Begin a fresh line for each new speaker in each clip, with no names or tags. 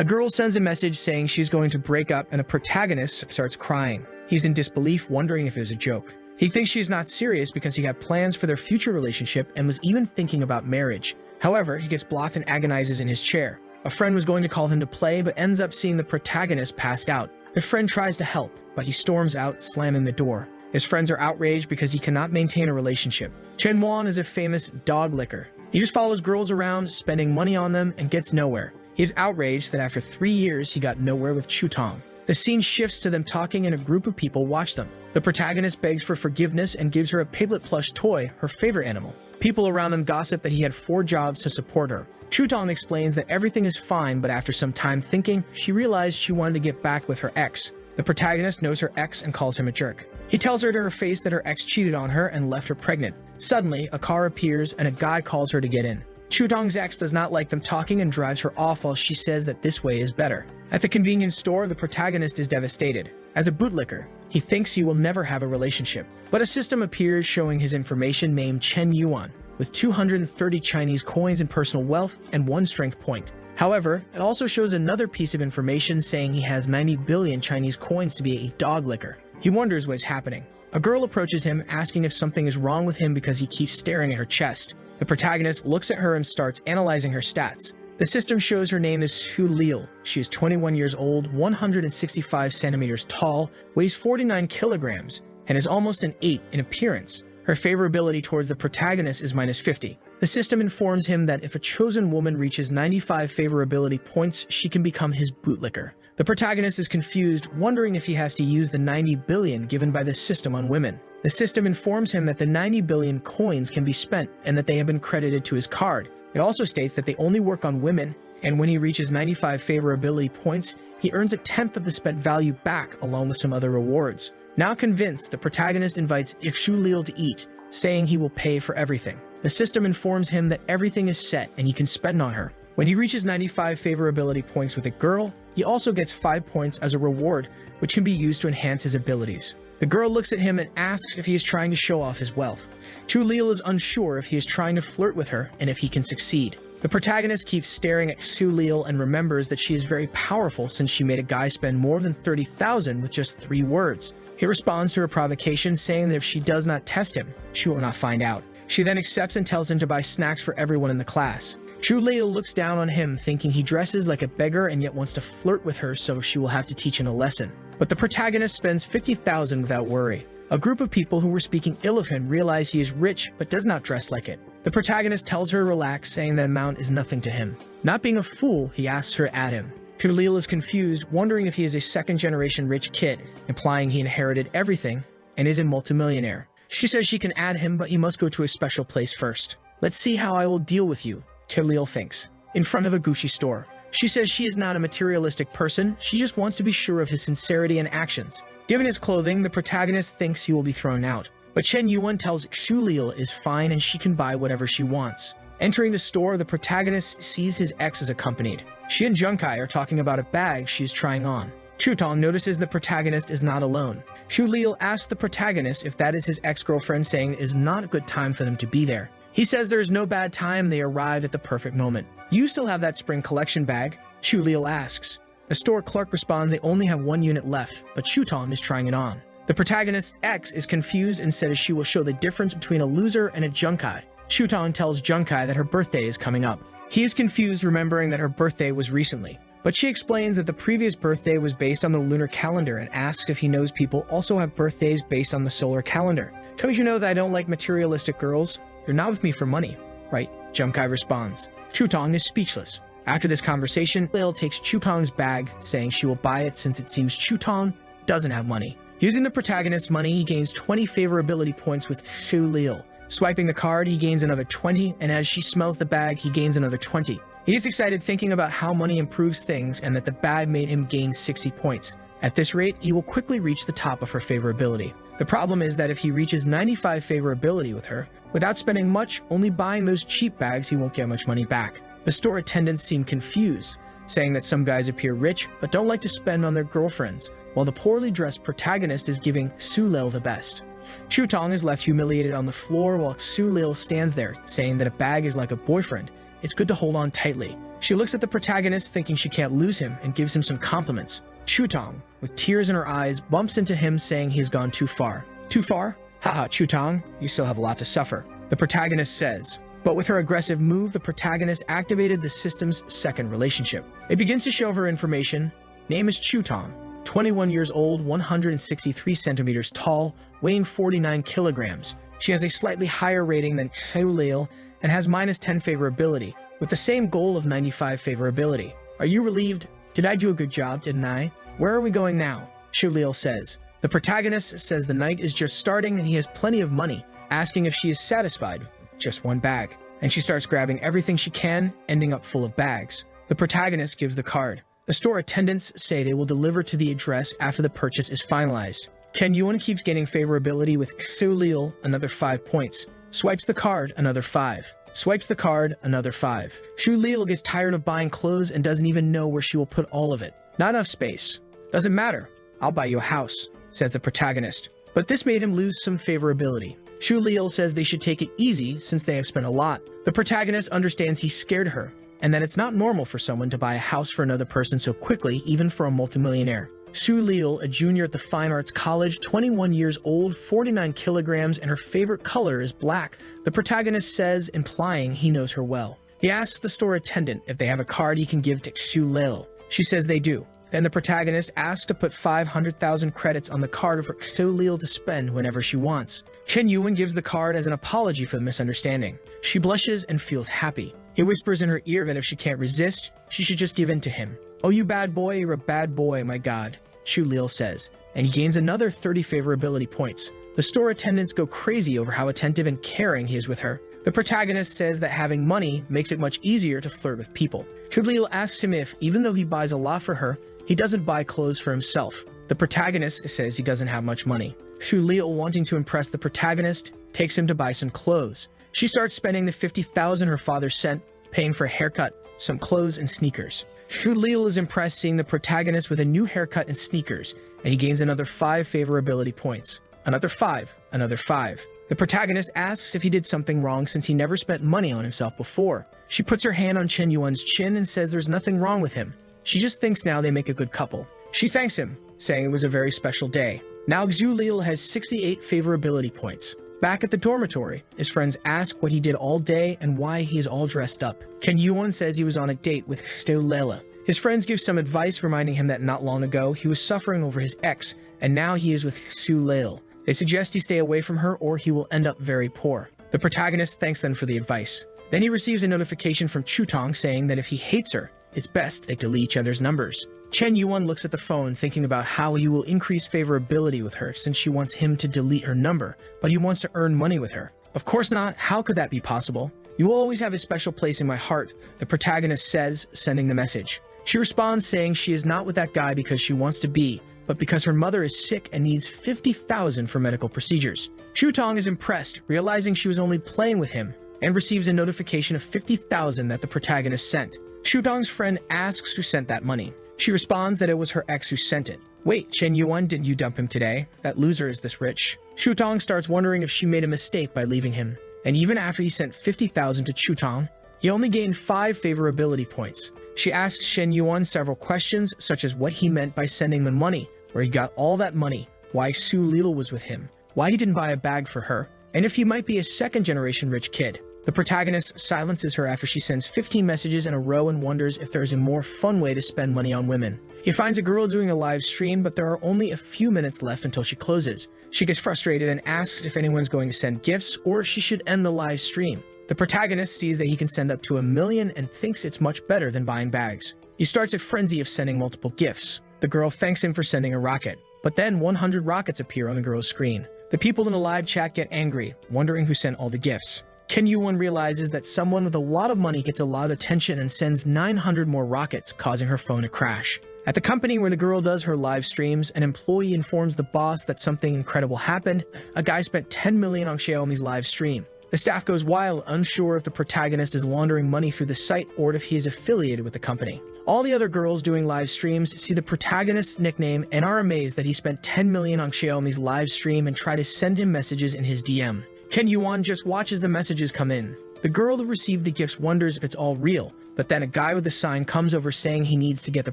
A girl sends a message saying she's going to break up, and the protagonist starts crying. He's in disbelief, wondering if it was a joke. He thinks she's not serious because he had plans for their future relationship and was even thinking about marriage. However, he gets blocked and agonizes in his chair. A friend was going to call him to play, but ends up seeing the protagonist passed out. The friend tries to help, but he storms out, slamming the door. His friends are outraged because he cannot maintain a relationship. Chen Wan is a famous dog licker. He just follows girls around, spending money on them, and gets nowhere. He is outraged that after 3 years, he got nowhere with Chutong. The scene shifts to them talking and a group of people watch them. The protagonist begs for forgiveness and gives her a Piglet plush toy, her favorite animal. People around them gossip that he had 4 jobs to support her. Chutong explains that everything is fine, but after some time thinking, she realized she wanted to get back with her ex. The protagonist knows her ex and calls him a jerk. He tells her to her face that her ex cheated on her and left her pregnant. Suddenly, a car appears and a guy calls her to get in. Chutong's ex does not like them talking and drives her off while she says that this way is better. At the convenience store, the protagonist is devastated. As a bootlicker, he thinks he will never have a relationship. But a system appears showing his information named Chen Yuan, with 230 Chinese coins in personal wealth and 1 strength point. However, it also shows another piece of information saying he has 90 billion Chinese coins to be a dog licker. He wonders what is happening. A girl approaches him, asking if something is wrong with him because he keeps staring at her chest. The protagonist looks at her and starts analyzing her stats. The system shows her name is Hu Lil. She is 21 years old, 165 centimeters tall, weighs 49 kilograms, and is almost an 8 in appearance. Her favorability towards the protagonist is -50. The system informs him that if a chosen woman reaches 95 favorability points, she can become his bootlicker. The protagonist is confused, wondering if he has to use the 90 billion given by the system on women. The system informs him that the 90 billion coins can be spent and that they have been credited to his card. It also states that they only work on women, and when he reaches 95 favorability points, he earns 1/10 of the spent value back along with some other rewards. Now convinced, the protagonist invites Ixu Lil to eat, saying he will pay for everything. The system informs him that everything is set and he can spend on her. When he reaches 95 favorability points with a girl, he also gets 5 points as a reward, which can be used to enhance his abilities. The girl looks at him and asks if he is trying to show off his wealth. Chu Lil is unsure if he is trying to flirt with her and if he can succeed. The protagonist keeps staring at Su Lil and remembers that she is very powerful since she made a guy spend more than 30,000 with just 3 words. He responds to her provocation, saying that if she does not test him, she will not find out. She then accepts and tells him to buy snacks for everyone in the class. Chu Lil looks down on him, thinking he dresses like a beggar and yet wants to flirt with her, so she will have to teach him a lesson. But the protagonist spends 50,000 without worry. A group of people who were speaking ill of him realize he is rich but does not dress like it. The protagonist tells her to relax, saying that amount is nothing to him. Not being a fool, he asks her to add him. Chu Lil is confused, wondering if he is a second-generation rich kid, implying he inherited everything and is a multimillionaire. She says she can add him, but he must go to a special place first. Let's see how I will deal with you, Chu Lil thinks. In front of a Gucci store. She says she is not a materialistic person, she just wants to be sure of his sincerity and actions. Given his clothing, the protagonist thinks he will be thrown out. But Chen Yuan tells Xu Lil is fine and she can buy whatever she wants. Entering the store, the protagonist sees his ex is accompanied. She and Junkai are talking about a bag she is trying on. Chutong notices the protagonist is not alone. Xu Lil asks the protagonist if that is his ex-girlfriend, saying it is not a good time for them to be there. He says there is no bad time, they arrived at the perfect moment. You still have that spring collection bag? Xu Lil asks. The store clerk responds they only have 1 unit left, but Chutong is trying it on. The protagonist's ex is confused and says she will show the difference between a loser and a Junkai. Chutong tells Junkai that her birthday is coming up. He is confused, remembering that her birthday was recently. But she explains that the previous birthday was based on the lunar calendar and asks if he knows people also have birthdays based on the solar calendar. Don't you know that I don't like materialistic girls? You're not with me for money, right? Junkai responds. Chutong is speechless. After this conversation, Lil takes Chutong's bag, saying she will buy it since it seems Chutong doesn't have money. Using the protagonist's money, he gains 20 favorability points with Xu Lil. Swiping the card, he gains another 20, and as she smells the bag, he gains another 20. He is excited, thinking about how money improves things and that the bag made him gain 60 points. At this rate, he will quickly reach the top of her favorability. The problem is that if he reaches 95 favorability with her, without spending much, only buying those cheap bags, he won't get much money back. The store attendants seem confused, saying that some guys appear rich but don't like to spend on their girlfriends, while the poorly dressed protagonist is giving Su Lil the best. Chutong is left humiliated on the floor while Su Lil stands there, saying that a bag is like a boyfriend. It's good to hold on tightly. She looks at the protagonist thinking she can't lose him and gives him some compliments. Chutong, with tears in her eyes, bumps into him saying he has gone too far. Too far? Haha, Chutong, you still have a lot to suffer, the protagonist says. But with her aggressive move, the protagonist activated the system's second relationship. It begins to show her information. Name is Chutong, 21 years old, 163 centimeters tall, weighing 49 kilograms. She has a slightly higher rating than Shojo and has -10 favorability, with the same goal of 95 favorability. Are you relieved? Did I do a good job, didn't I? Where are we going now? Shojo says. The protagonist says the night is just starting and he has plenty of money, asking if she is satisfied with just one bag. And she starts grabbing everything she can, ending up full of bags. The protagonist gives the card. The store attendants say they will deliver to the address after the purchase is finalized. Ken Yuan keeps gaining favorability with Xulil, another 5 points. Swipes the card, another 5. Swipes the card, another 5. Xulil gets tired of buying clothes and doesn't even know where she will put all of it. Not enough space. Doesn't matter. I'll buy you a house, says the protagonist. But this made him lose some favorability. Xulil says they should take it easy since they have spent a lot. The protagonist understands he scared her, and that it's not normal for someone to buy a house for another person so quickly, even for a multimillionaire. Xulil, a junior at the Fine Arts College, 21 years old, 49 kilograms, and her favorite color is black. The protagonist says, implying he knows her well. He asks the store attendant if they have a card he can give to Xulil. She says they do. Then the protagonist asks to put 500,000 credits on the card for Xulil to spend whenever she wants. Chen Yuan gives the card as an apology for the misunderstanding. She blushes and feels happy. He whispers in her ear that if she can't resist, she should just give in to him. Oh, you bad boy, you're a bad boy, my god, Xulil says, and he gains another 30 favorability points. The store attendants go crazy over how attentive and caring he is with her. The protagonist says that having money makes it much easier to flirt with people. Xulil asks him if, even though he buys a lot for her, he doesn't buy clothes for himself. The protagonist says he doesn't have much money. Xulil, wanting to impress the protagonist, takes him to buy some clothes. She starts spending the 50,000 her father sent, paying for a haircut, some clothes, and sneakers. Xulil is impressed seeing the protagonist with a new haircut and sneakers, and he gains another 5 favorability points. Another 5, another 5. The protagonist asks if he did something wrong since he never spent money on himself before. She puts her hand on Chen Yuan's chin and says there's nothing wrong with him. She just thinks now they make a good couple. She thanks him, saying it was a very special day. Now Xulil has 68 favorability points. Back at the dormitory, his friends ask what he did all day and why he is all dressed up. Ken Yuan says he was on a date with Xulil. His friends give some advice reminding him that not long ago he was suffering over his ex, and now he is with Xulil. They suggest he stay away from her or he will end up very poor. The protagonist thanks them for the advice. Then he receives a notification from Chutong saying that if he hates her, it's best they delete each other's numbers. Chen Yuan looks at the phone thinking about how he will increase favorability with her since she wants him to delete her number, but he wants to earn money with her. Of course not, how could that be possible? You will always have a special place in my heart, the protagonist says, sending the message. She responds saying she is not with that guy because she wants to be, but because her mother is sick and needs 50,000 for medical procedures. Chutong is impressed, realizing she was only playing with him, and receives a notification of 50,000 that the protagonist sent. Chutong's friend asks who sent that money. She responds that it was her ex who sent it. Wait, Chen Yuan, didn't you dump him today? That loser is this rich. Chutong starts wondering if she made a mistake by leaving him. And even after he sent 50,000 to Chutong, he only gained 5 favorability points. She asks Chen Yuan several questions, such as what he meant by sending the money, where he got all that money, why Xulil was with him, why he didn't buy a bag for her, and if he might be a second-generation rich kid. The protagonist silences her after she sends 15 messages in a row and wonders if there is a more fun way to spend money on women. He finds a girl doing a live stream, but there are only a few minutes left until she closes. She gets frustrated and asks if anyone's going to send gifts or she should end the live stream. The protagonist sees that he can send up to 1 million and thinks it's much better than buying bags. He starts a frenzy of sending multiple gifts. The girl thanks him for sending a rocket, but then 100 rockets appear on the girl's screen. The people in the live chat get angry, wondering who sent all the gifts. Ken Yuan realizes that someone with a lot of money gets a lot of attention and sends 900 more rockets, causing her phone to crash. At the company where the girl does her live streams, an employee informs the boss that something incredible happened. A guy spent 10 million on Xiaomi's live stream. The staff goes wild, unsure if the protagonist is laundering money through the site or if he is affiliated with the company. All the other girls doing live streams see the protagonist's nickname and are amazed that he spent 10 million on Xiaomi's live stream and try to send him messages in his DM. Ken Yuan just watches the messages come in. The girl who received the gifts wonders if it's all real, But then a guy with a sign comes over saying he needs to get the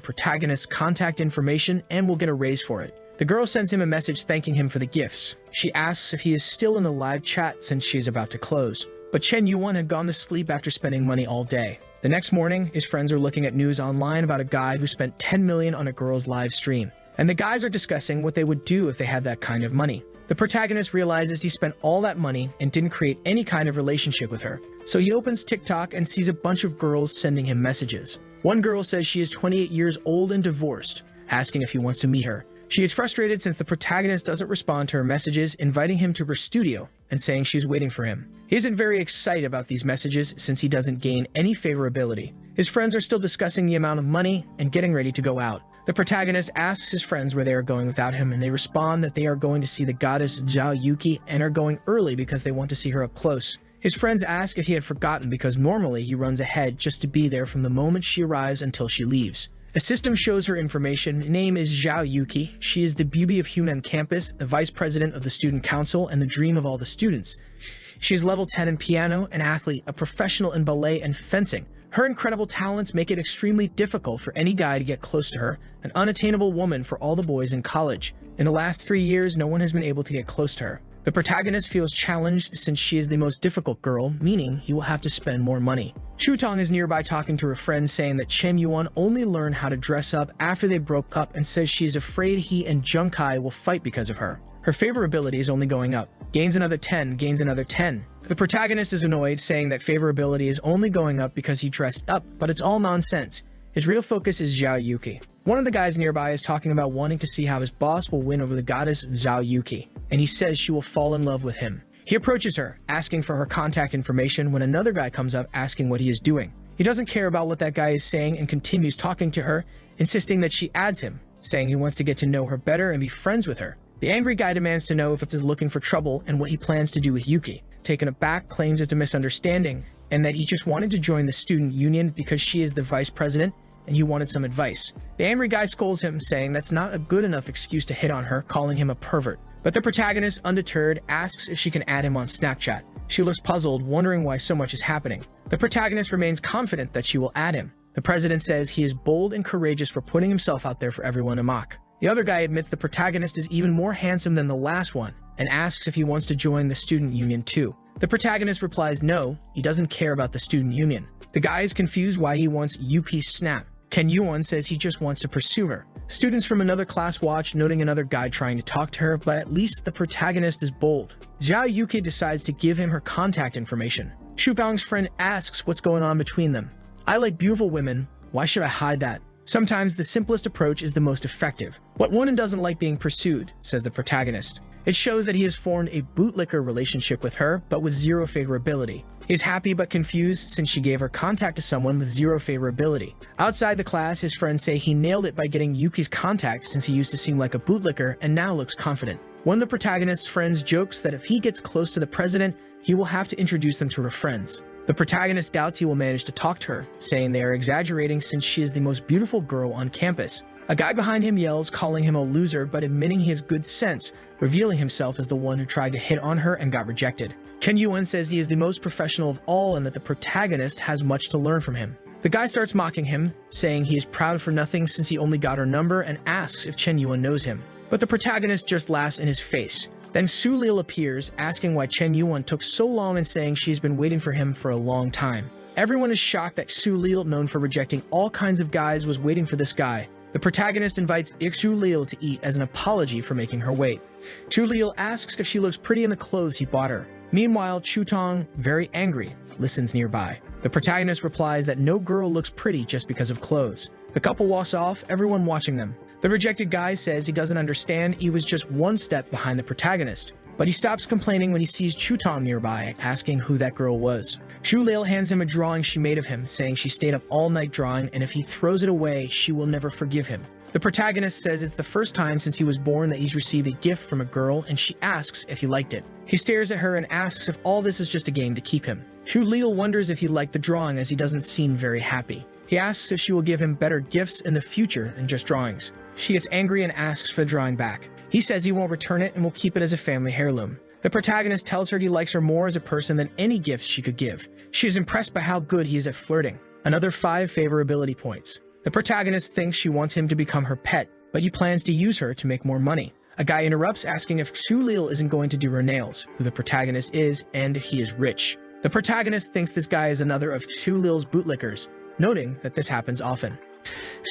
protagonist's contact information and will get a raise for it. The girl sends him a message thanking him for the gifts. She asks if he is still in the live chat since she is about to close. But Chen Yuan had gone to sleep after spending money all day. The next morning, his friends are looking at news online about a guy who spent 10 million on a girl's live stream. And the guys are discussing what they would do if they had that kind of money. The protagonist realizes he spent all that money and didn't create any kind of relationship with her. So he opens TikTok and sees a bunch of girls sending him messages. One girl says she is 28 years old and divorced, asking if he wants to meet her. She is frustrated since the protagonist doesn't respond to her messages, inviting him to her studio and saying she's waiting for him. He isn't very excited about these messages since he doesn't gain any favorability. His friends are still discussing the amount of money and getting ready to go out. The protagonist asks his friends where they are going without him, and they respond that they are going to see the goddess Zhao Yuki and are going early because they want to see her up close. His friends ask if he had forgotten because normally he runs ahead just to be there from the moment she arrives until she leaves. A system shows her information. Name is Zhao Yuki. She is the beauty of Hunan campus, the vice president of the student council, and the dream of all the students. She is level 10 in piano, an athlete, a professional in ballet and fencing. Her incredible talents make it extremely difficult for any guy to get close to her, an unattainable woman for all the boys in college. In the last 3 years, no one has been able to get close to her. The protagonist feels challenged since she is the most difficult girl, meaning he will have to spend more money. Shutong is nearby talking to her friend saying that Chen Yuan only learned how to dress up after they broke up and says she is afraid he and Junkai will fight because of her. Her favorability is only going up. Gains another 10, gains another 10. The protagonist is annoyed, saying that favorability is only going up because he dressed up, but it's all nonsense. His real focus is Zhao Yuki. One of the guys nearby is talking about wanting to see how his boss will win over the goddess Zhao Yuki, and he says she will fall in love with him. He approaches her, asking for her contact information when another guy comes up asking what he is doing. He doesn't care about what that guy is saying and continues talking to her, insisting that she adds him, saying he wants to get to know her better and be friends with her. The angry guy demands to know if it is looking for trouble and what he plans to do with Yuki. Taken aback, claims it's a misunderstanding and that he just wanted to join the student union because she is the vice president and he wanted some advice. The angry guy scolds him, saying that's not a good enough excuse to hit on her, calling him a pervert. But the protagonist, undeterred, asks if she can add him on Snapchat. She looks puzzled, wondering why so much is happening. The protagonist remains confident that she will add him. The president says he is bold and courageous for putting himself out there for everyone to mock. The other guy admits the protagonist is even more handsome than the last one and asks if he wants to join the student union too. The protagonist replies no, he doesn't care about the student union. The guy is confused why he wants Yuki's snap. Ken Yuan says he just wants to pursue her. Students from another class watch, noting another guy trying to talk to her, but at least the protagonist is bold. Zhao Yuki decides to give him her contact information. Shubao's friend asks what's going on between them. I like beautiful women, why should I hide that? Sometimes the simplest approach is the most effective. What one doesn't like being pursued, says the protagonist. It shows that he has formed a bootlicker relationship with her, but with zero favorability. He is happy but confused since she gave her contact to someone with zero favorability. Outside the class, his friends say he nailed it by getting Yuki's contact since he used to seem like a bootlicker and now looks confident. One of the protagonist's friends jokes that if he gets close to the president, he will have to introduce them to her friends. The protagonist doubts he will manage to talk to her, saying they are exaggerating since she is the most beautiful girl on campus. A guy behind him yells, calling him a loser but admitting he has good sense, revealing himself as the one who tried to hit on her and got rejected. Ken Yuan says he is the most professional of all and that the protagonist has much to learn from him. The guy starts mocking him, saying he is proud for nothing since he only got her number and asks if Chen Yuan knows him. But the protagonist just laughs in his face. Then Su Lil appears, asking why Chen Yuan took so long and saying she's been waiting for him for a long time. Everyone is shocked that Su Lil, known for rejecting all kinds of guys, was waiting for this guy. The protagonist invites Su Lil to eat as an apology for making her wait. Su Lil asks if she looks pretty in the clothes he bought her. Meanwhile, Chutong, very angry, listens nearby. The protagonist replies that no girl looks pretty just because of clothes. The couple walks off, everyone watching them. The rejected guy says he doesn't understand, he was just one step behind the protagonist. But he stops complaining when he sees Chutong nearby, asking who that girl was. Shu Lil hands him a drawing she made of him, saying she stayed up all night drawing and if he throws it away, she will never forgive him. The protagonist says it's the first time since he was born that he's received a gift from a girl and she asks if he liked it. He stares at her and asks if all this is just a game to keep him. Shu Lil wonders if he liked the drawing as he doesn't seem very happy. He asks if she will give him better gifts in the future than just drawings. She gets angry and asks for the drawing back. He says he won't return it and will keep it as a family heirloom. The protagonist tells her he likes her more as a person than any gifts she could give. She is impressed by how good he is at flirting. Another 5 favorability points. The protagonist thinks she wants him to become her pet, but he plans to use her to make more money. A guy interrupts asking if Xu isn't going to do her nails, who the protagonist is, and if he is rich. The protagonist thinks this guy is another of Xu bootlickers, noting that this happens often.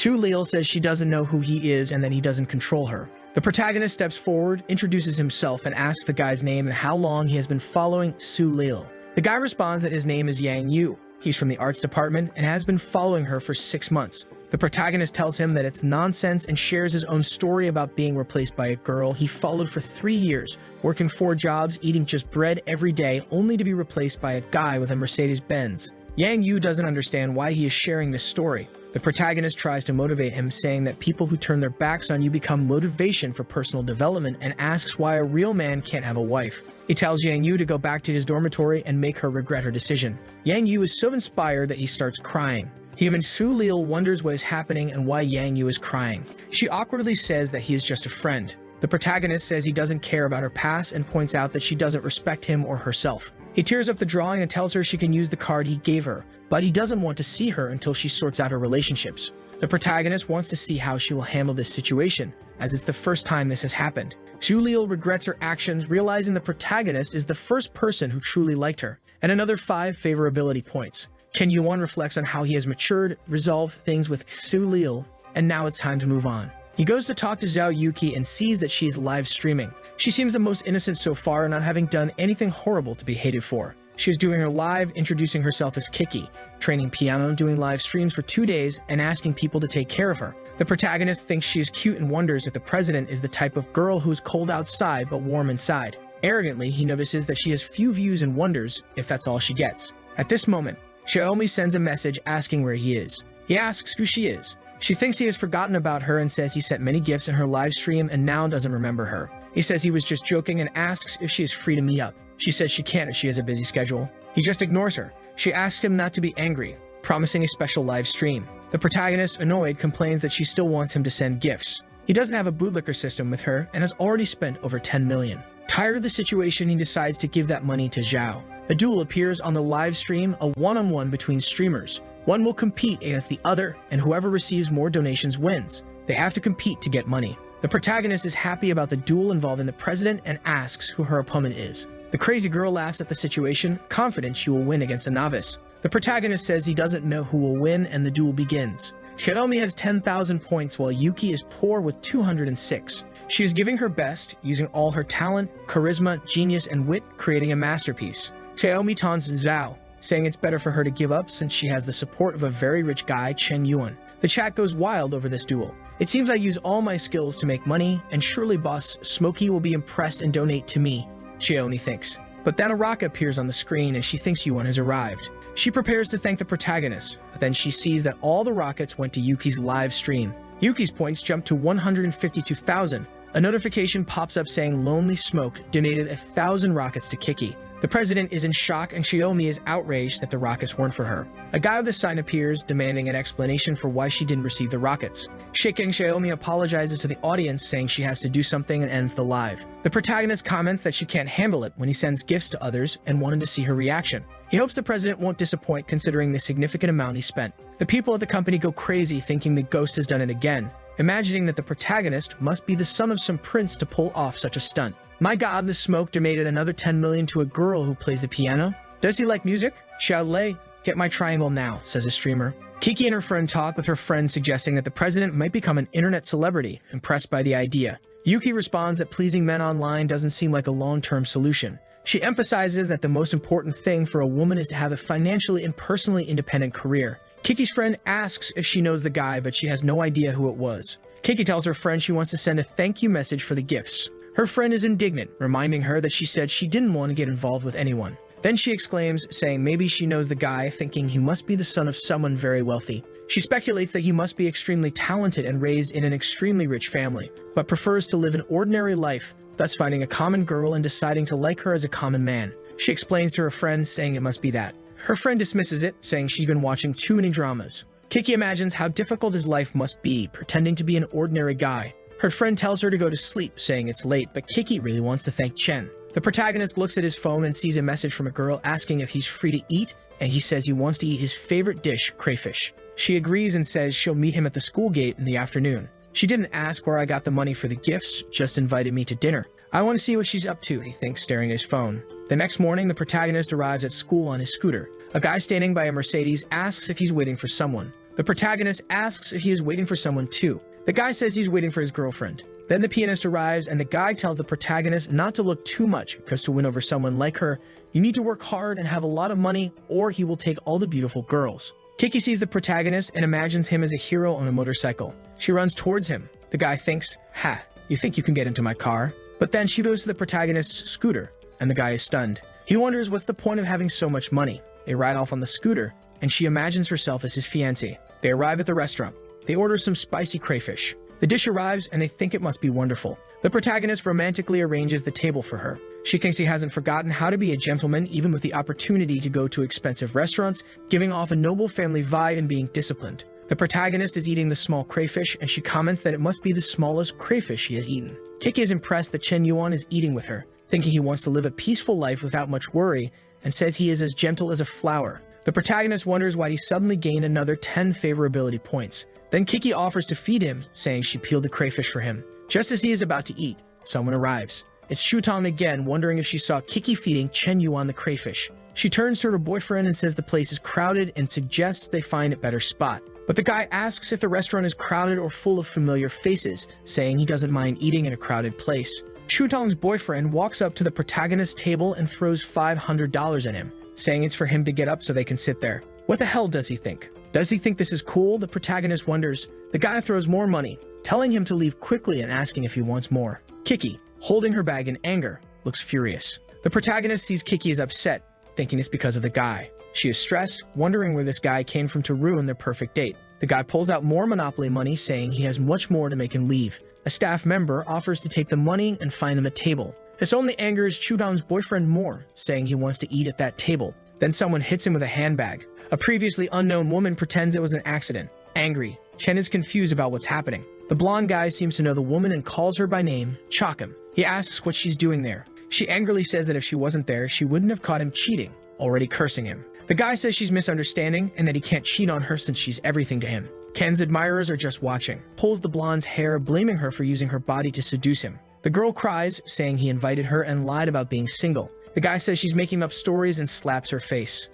Xu says she doesn't know who he is and that he doesn't control her. The protagonist steps forward, introduces himself, and asks the guy's name and how long he has been following Xu. The guy responds that his name is Yang Yu. He's from the arts department and has been following her for 6 months. The protagonist tells him that it's nonsense and shares his own story about being replaced by a girl he followed for 3 years, working 4 jobs, eating just bread every day, only to be replaced by a guy with a Mercedes-Benz. Yang Yu doesn't understand why he is sharing this story. The protagonist tries to motivate him, saying that people who turn their backs on you become motivation for personal development, and asks why a real man can't have a wife. He tells Yang Yu to go back to his dormitory and make her regret her decision. Yang Yu is so inspired that he starts crying. Even Xu wonders what is happening and why Yang Yu is crying. She awkwardly says that he is just a friend. The protagonist says he doesn't care about her past and points out that she doesn't respect him or herself. He tears up the drawing and tells her she can use the card he gave her, but he doesn't want to see her until she sorts out her relationships. The protagonist wants to see how she will handle this situation, as it's the first time this has happened. Xu regrets her actions, realizing the protagonist is the first person who truly liked her. And another 5 favorability points. Ken Yuan reflects on how he has matured, resolved things with Xu, and now it's time to move on. He goes to talk to Zhao Yuki and sees that she is live streaming. She seems the most innocent so far, not having done anything horrible to be hated for. She is doing her live, introducing herself as Kiki, training piano, doing live streams for 2 days, and asking people to take care of her. The protagonist thinks she is cute and wonders if the president is the type of girl who is cold outside but warm inside. Arrogantly, he notices that she has few views and wonders if that's all she gets. At this moment, Xiaomi sends a message asking where he is. He asks who she is. She thinks he has forgotten about her and says he sent many gifts in her live stream and now doesn't remember her. He says he was just joking and asks if she is free to meet up. She says she can't if she has a busy schedule. He just ignores her. She asks him not to be angry, promising a special live stream. The protagonist, annoyed, complains that she still wants him to send gifts. He doesn't have a bootlicker system with her and has already spent over 10 million. Tired of the situation, he decides to give that money to Zhao. A duel appears on the live stream, a one-on-one between streamers. One will compete against the other, and whoever receives more donations wins. They have to compete to get money. The protagonist is happy about the duel involving the president and asks who her opponent is. The crazy girl laughs at the situation, confident she will win against a novice. The protagonist says he doesn't know who will win, and the duel begins. Hiromi has 10,000 points while Yuki is poor with 206. She is giving her best, using all her talent, charisma, genius, and wit, creating a masterpiece. Xiaomi taunts Zhao, saying it's better for her to give up since she has the support of a very rich guy, Chen Yuan. The chat goes wild over this duel. It seems I use all my skills to make money, and surely boss Smokey will be impressed and donate to me, Xiaomi thinks. But then a rocket appears on the screen and she thinks Yuan has arrived. She prepares to thank the protagonist, but then she sees that all the rockets went to Yuki's live stream. Yuki's points jump to 152,000. A notification pops up saying Lonely Smoke donated 1,000 rockets to Kiki. The president is in shock and Xiaomi is outraged that the rockets weren't for her. A guy with the sign appears, demanding an explanation for why she didn't receive the rockets. Shaking, Xiaomi apologizes to the audience, saying she has to do something and ends the live. The protagonist comments that she can't handle it when he sends gifts to others and wanted to see her reaction. He hopes the president won't disappoint considering the significant amount he spent. The people at the company go crazy thinking the ghost has done it again, imagining that the protagonist must be the son of some prince to pull off such a stunt. My god, the smoke donated another 10 million to a girl who plays the piano. Does he like music? Xiaolei, get my triangle now, says a streamer. Kiki and her friend talk, with her friend suggesting that the president might become an internet celebrity, impressed by the idea. Yuki responds that pleasing men online doesn't seem like a long-term solution. She emphasizes that the most important thing for a woman is to have a financially and personally independent career. Kiki's friend asks if she knows the guy, but she has no idea who it was. Kiki tells her friend she wants to send a thank you message for the gifts. Her friend is indignant, reminding her that she said she didn't want to get involved with anyone. Then she exclaims, saying maybe she knows the guy, thinking he must be the son of someone very wealthy. She speculates that he must be extremely talented and raised in an extremely rich family, but prefers to live an ordinary life, thus finding a common girl and deciding to like her as a common man. She explains to her friend, saying it must be that. Her friend dismisses it, saying she's been watching too many dramas. Kiki imagines how difficult his life must be, pretending to be an ordinary guy. Her friend tells her to go to sleep, saying it's late, but Kiki really wants to thank Chen. The protagonist looks at his phone and sees a message from a girl asking if he's free to eat, and he says he wants to eat his favorite dish, crayfish. She agrees and says she'll meet him at the school gate in the afternoon. She didn't ask where I got the money for the gifts, just invited me to dinner. I want to see what she's up to, he thinks, staring at his phone. The next morning, the protagonist arrives at school on his scooter. A guy standing by a Mercedes asks if he's waiting for someone. The protagonist asks if he is waiting for someone too. The guy says he's waiting for his girlfriend. Then the pianist arrives and the guy tells the protagonist not to look too much because to win over someone like her, you need to work hard and have a lot of money or he will take all the beautiful girls. Kiki sees the protagonist and imagines him as a hero on a motorcycle. She runs towards him. The guy thinks, "Ha, you think you can get into my car?" But then she goes to the protagonist's scooter and the guy is stunned. He wonders what's the point of having so much money. They ride off on the scooter and she imagines herself as his fiancé. They arrive at the restaurant. They order some spicy crayfish. The dish arrives and they think it must be wonderful. The protagonist romantically arranges the table for her. She thinks he hasn't forgotten how to be a gentleman even with the opportunity to go to expensive restaurants, giving off a noble family vibe and being disciplined. The protagonist is eating the small crayfish and she comments that it must be the smallest crayfish she has eaten. Kiki is impressed that Chen Yuan is eating with her, thinking he wants to live a peaceful life without much worry, and says he is as gentle as a flower. The protagonist wonders why he suddenly gained another 10 favorability points. Then Kiki offers to feed him, saying she peeled the crayfish for him. Just as he is about to eat, someone arrives. It's Shutong again, wondering if she saw Kiki feeding Chen Yuan the crayfish. She turns to her boyfriend and says the place is crowded and suggests they find a better spot. But the guy asks if the restaurant is crowded or full of familiar faces, saying he doesn't mind eating in a crowded place. Shutong's boyfriend walks up to the protagonist's table and throws $500 at him, saying it's for him to get up so they can sit there. What the hell does he think? Does he think this is cool? The protagonist wonders. The guy throws more money, telling him to leave quickly and asking if he wants more. Kiki, holding her bag in anger, looks furious. The protagonist sees Kiki is upset, thinking it's because of the guy. She is stressed, wondering where this guy came from to ruin their perfect date. The guy pulls out more Monopoly money, saying he has much more to make him leave. A staff member offers to take the money and find them a table. This only angers Chudong's boyfriend more, saying he wants to eat at that table. Then someone hits him with a handbag. A previously unknown woman pretends it was an accident. Angry, Chen is confused about what's happening. The blonde guy seems to know the woman and calls her by name, Chakum. He asks what she's doing there. She angrily says that if she wasn't there, she wouldn't have caught him cheating, already cursing him. The guy says she's misunderstanding and that he can't cheat on her since she's everything to him. Ken's admirers are just watching. Pulls the blonde's hair, blaming her for using her body to seduce him. The girl cries, saying he invited her and lied about being single. The guy says she's making up stories and slaps her face.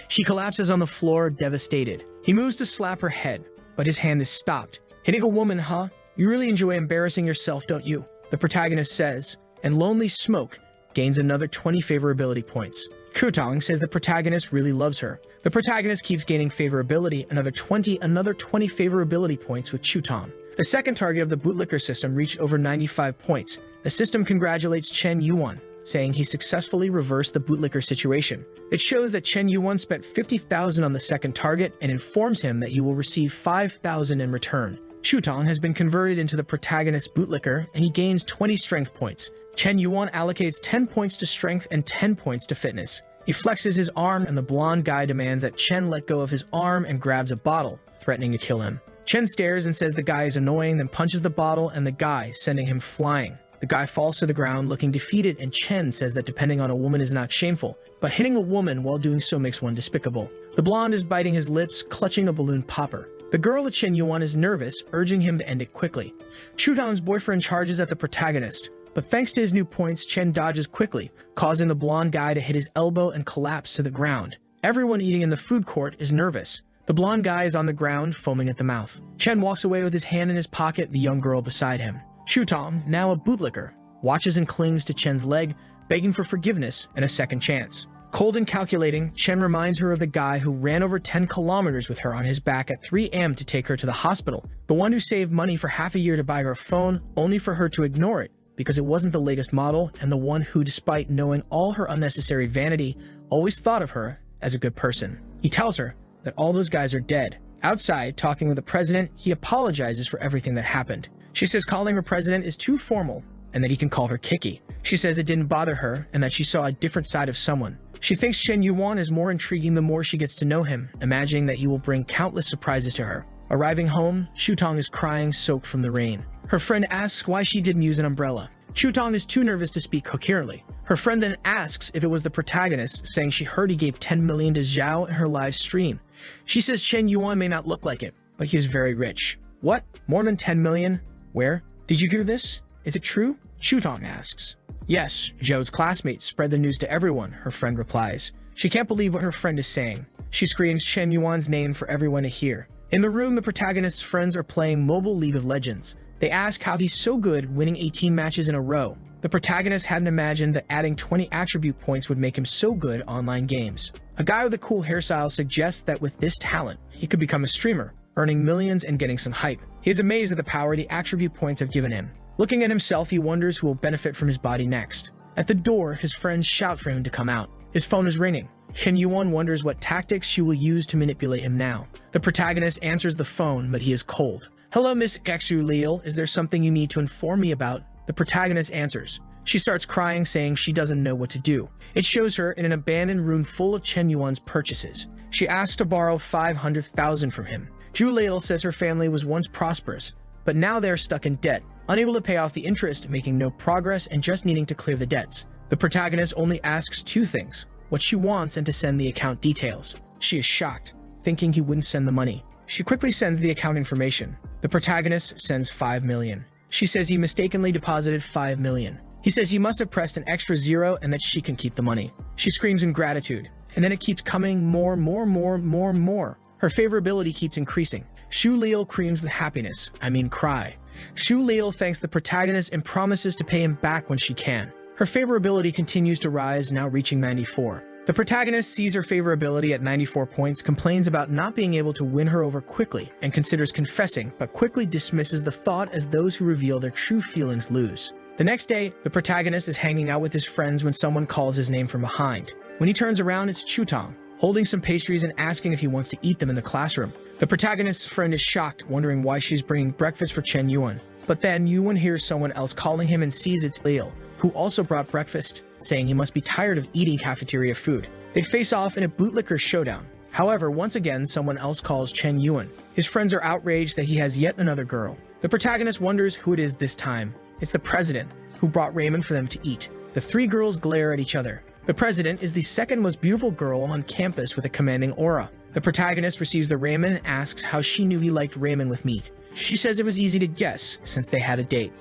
She collapses on the floor, devastated. He moves to slap her head, but his hand is stopped. Hitting a woman, huh? You really enjoy embarrassing yourself, don't you? The protagonist says, and Lonely Smoke gains another 20 favorability points. Kutong says the protagonist really loves her. The protagonist keeps gaining favorability, another 20 favorability points with Chutong. The second target of the bootlicker system reached over 95 points. The system congratulates Chen Yuan, saying he successfully reversed the bootlicker situation. It shows that Chen Yuan spent 50,000 on the second target and informs him that he will receive 5,000 in return. Chutong has been converted into the protagonist's bootlicker and he gains 20 strength points. Chen Yuan allocates 10 points to strength and 10 points to fitness. He flexes his arm and the blonde guy demands that Chen let go of his arm and grabs a bottle, threatening to kill him. Chen stares and says the guy is annoying, then punches the bottle and the guy, sending him flying. The guy falls to the ground looking defeated and Chen says that depending on a woman is not shameful, but hitting a woman while doing so makes one despicable. The blonde is biting his lips, clutching a balloon popper. The girl at Chen Yuan is nervous, urging him to end it quickly. Shutong's boyfriend charges at the protagonist, but thanks to his new points, Chen dodges quickly, causing the blonde guy to hit his elbow and collapse to the ground. Everyone eating in the food court is nervous. The blonde guy is on the ground, foaming at the mouth. Chen walks away with his hand in his pocket, the young girl beside him. Shutong, now a bootlicker, watches and clings to Chen's leg, begging for forgiveness and a second chance. Cold and calculating, Chen reminds her of the guy who ran over 10 kilometers with her on his back at 3 a.m. to take her to the hospital, the one who saved money for half a year to buy her a phone, only for her to ignore it because it wasn't the latest model, and the one who, despite knowing all her unnecessary vanity, always thought of her as a good person. He tells her that all those guys are dead. Outside, talking with the president, he apologizes for everything that happened. She says calling her president is too formal, and that he can call her Kiki. She says it didn't bother her, and that she saw a different side of someone. She thinks Chen Yuan is more intriguing the more she gets to know him, imagining that he will bring countless surprises to her. Arriving home, Shutong is crying, soaked from the rain. Her friend asks why she didn't use an umbrella. Shutong is too nervous to speak coherently. Her friend then asks if it was the protagonist, saying she heard he gave 10 million to Zhao in her live stream. She says Chen Yuan may not look like it, but he is very rich. What? More than 10 million? Where? Did you hear this? Is it true? Shutong asks. Yes, Zhao's classmates spread the news to everyone, her friend replies. She can't believe what her friend is saying. She screams Chen Yuan's name for everyone to hear. In the room, the protagonist's friends are playing mobile League of Legends. They ask how he's so good, winning 18 matches in a row. The protagonist hadn't imagined that adding 20 attribute points would make him so good online games. A guy with a cool hairstyle suggests that with this talent, he could become a streamer, earning millions and getting some hype. He is amazed at the power the attribute points have given him. Looking at himself, he wonders who will benefit from his body next. At the door, his friends shout for him to come out. His phone is ringing. Chen Yuan wonders what tactics she will use to manipulate him now. The protagonist answers the phone, but he is cold. Hello, Miss Kexu Leal. Is there something you need to inform me about? The protagonist answers. She starts crying, saying she doesn't know what to do. It shows her in an abandoned room full of Chen Yuan's purchases. She asks to borrow 500,000 from him. Zhu Leal says her family was once prosperous, but now they are stuck in debt, unable to pay off the interest, making no progress, and just needing to clear the debts. The protagonist only asks two things: what she wants and to send the account details. She is shocked, thinking he wouldn't send the money. She quickly sends the account information. The protagonist sends 5 million. She says he mistakenly deposited 5 million. He says he must have pressed an extra zero and that she can keep the money. She screams in gratitude, and then it keeps coming more. Her favorability keeps increasing. Zhu Leal screams with happiness, cry. Zhu Leal thanks the protagonist and promises to pay him back when she can. Her favorability continues to rise, now reaching 94. The protagonist sees her favorability at 94 points, complains about not being able to win her over quickly, and considers confessing, but quickly dismisses the thought as those who reveal their true feelings lose. The next day, the protagonist is hanging out with his friends when someone calls his name from behind. When he turns around, it's Chutong, holding some pastries and asking if he wants to eat them in the classroom. The protagonist's friend is shocked, wondering why she's bringing breakfast for Chen Yuan. But then Yuan hears someone else calling him and sees it's Leal, who also brought breakfast, saying he must be tired of eating cafeteria food. They face off in a bootlicker showdown. However, once again, someone else calls Chen Yuan. His friends are outraged that he has yet another girl. The protagonist wonders who it is this time. It's the president, who brought ramen for them to eat. The three girls glare at each other. The president is the second most beautiful girl on campus with a commanding aura. The protagonist receives the ramen and asks how she knew he liked ramen with meat. She says it was easy to guess, since they had a date.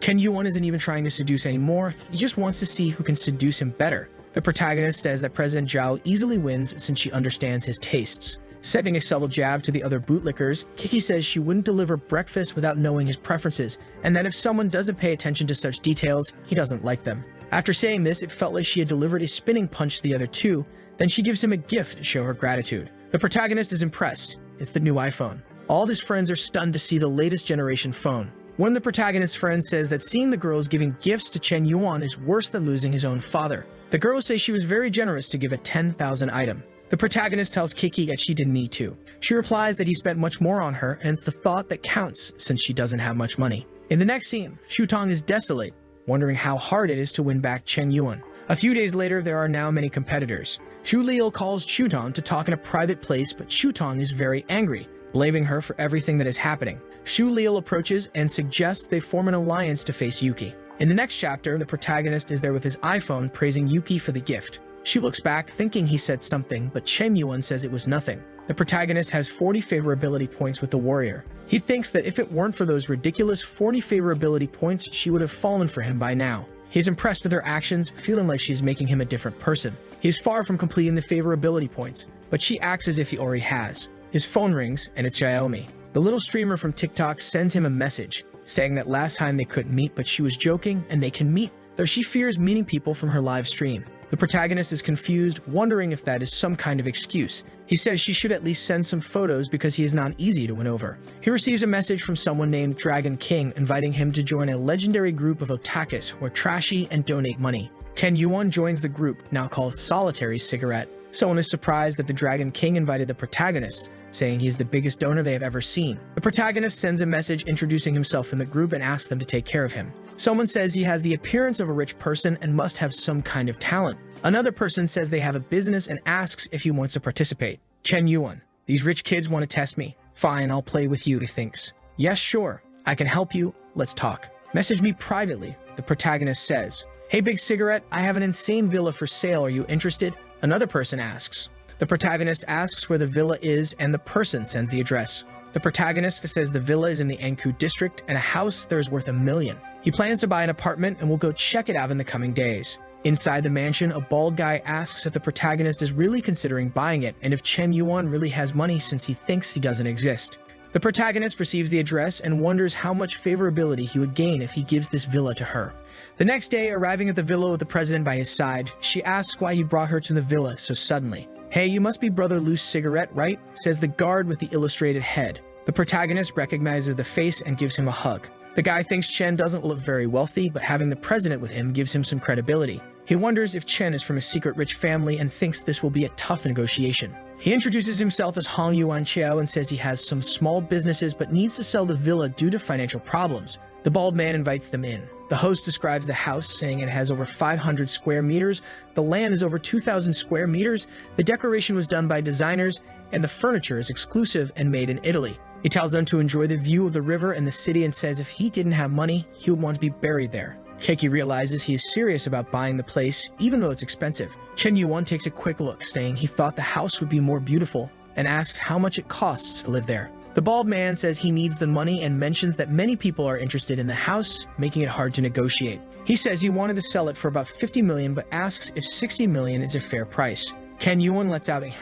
Chen Yuan isn't even trying to seduce anymore, he just wants to see who can seduce him better. The protagonist says that President Zhao easily wins since she understands his tastes. Setting a subtle jab to the other bootlickers, Kiki says she wouldn't deliver breakfast without knowing his preferences, and that if someone doesn't pay attention to such details, he doesn't like them. After saying this, it felt like she had delivered a spinning punch to the other two, then she gives him a gift to show her gratitude. The protagonist is impressed. It's the new iPhone. All of his friends are stunned to see the latest generation phone. One of the protagonist's friends says that seeing the girls giving gifts to Chen Yuan is worse than losing his own father. The girls say she was very generous to give a 10,000 item. The protagonist tells Kiki that she didn't need to. She replies that he spent much more on her, and it's the thought that counts since she doesn't have much money. In the next scene, Shutong is desolate, wondering how hard it is to win back Chen Yuan. A few days later, there are now many competitors. Zhu Leal calls Shutong to talk in a private place, but Shutong is very angry, blaming her for everything that is happening. Zhu Leal approaches and suggests they form an alliance to face Yuki. In the next chapter, the protagonist is there with his iPhone praising Yuki for the gift. She looks back thinking he said something, but Chen Yuan says it was nothing. The protagonist has 40 favorability points with the warrior. He thinks that if it weren't for those ridiculous 40 favorability points, she would have fallen for him by now. He is impressed with her actions, feeling like she's making him a different person. He is far from completing the favorability points, but she acts as if he already has. His phone rings, and it's Xiaomi. The little streamer from TikTok sends him a message, saying that last time they couldn't meet, but she was joking, and they can meet, though she fears meeting people from her live stream. The protagonist is confused, wondering if that is some kind of excuse. He says she should at least send some photos because he is not easy to win over. He receives a message from someone named Dragon King inviting him to join a legendary group of otakus who are trashy and donate money. Chen Yuan joins the group, now called Solitary Cigarette. Someone is surprised that the Dragon King invited the protagonist, saying he's the biggest donor they have ever seen. The protagonist sends a message introducing himself in the group and asks them to take care of him. Someone says he has the appearance of a rich person and must have some kind of talent. Another person says they have a business and asks if he wants to participate. Chen Yuan, these rich kids want to test me. Fine, I'll play with you, he thinks. Yes, sure, I can help you, let's talk. Message me privately, the protagonist says. "Hey Big Cigarette, I have an insane villa for sale, are you interested?" Another person asks. The protagonist asks where the villa is and the person sends the address. The protagonist says the villa is in the Enku district and a house there is worth $1 million. He plans to buy an apartment and will go check it out in the coming days. Inside the mansion, a bald guy asks if the protagonist is really considering buying it and if Chen Yuan really has money since he thinks he doesn't exist. The protagonist receives the address and wonders how much favorability he would gain if he gives this villa to her. The next day, arriving at the villa with the president by his side, she asks why he brought her to the villa so suddenly. "Hey, you must be Brother Loose Cigarette, right?" says the guard with the illustrated head. The protagonist recognizes the face and gives him a hug. The guy thinks Chen doesn't look very wealthy, but having the president with him gives him some credibility. He wonders if Chen is from a secret rich family and thinks this will be a tough negotiation. He introduces himself as Hong Yuan Chiao and says he has some small businesses but needs to sell the villa due to financial problems. The bald man invites them in. The host describes the house, saying it has over 500 square meters, the land is over 2,000 square meters, the decoration was done by designers, and the furniture is exclusive and made in Italy. He tells them to enjoy the view of the river and the city and says if he didn't have money, he would want to be buried there. Keiki realizes he is serious about buying the place, even though it's expensive. Chen Yuan takes a quick look, saying he thought the house would be more beautiful, and asks how much it costs to live there. The bald man says he needs the money and mentions that many people are interested in the house, making it hard to negotiate. He says he wanted to sell it for about 50 million, but asks if 60 million is a fair price. Chen Yuan lets out a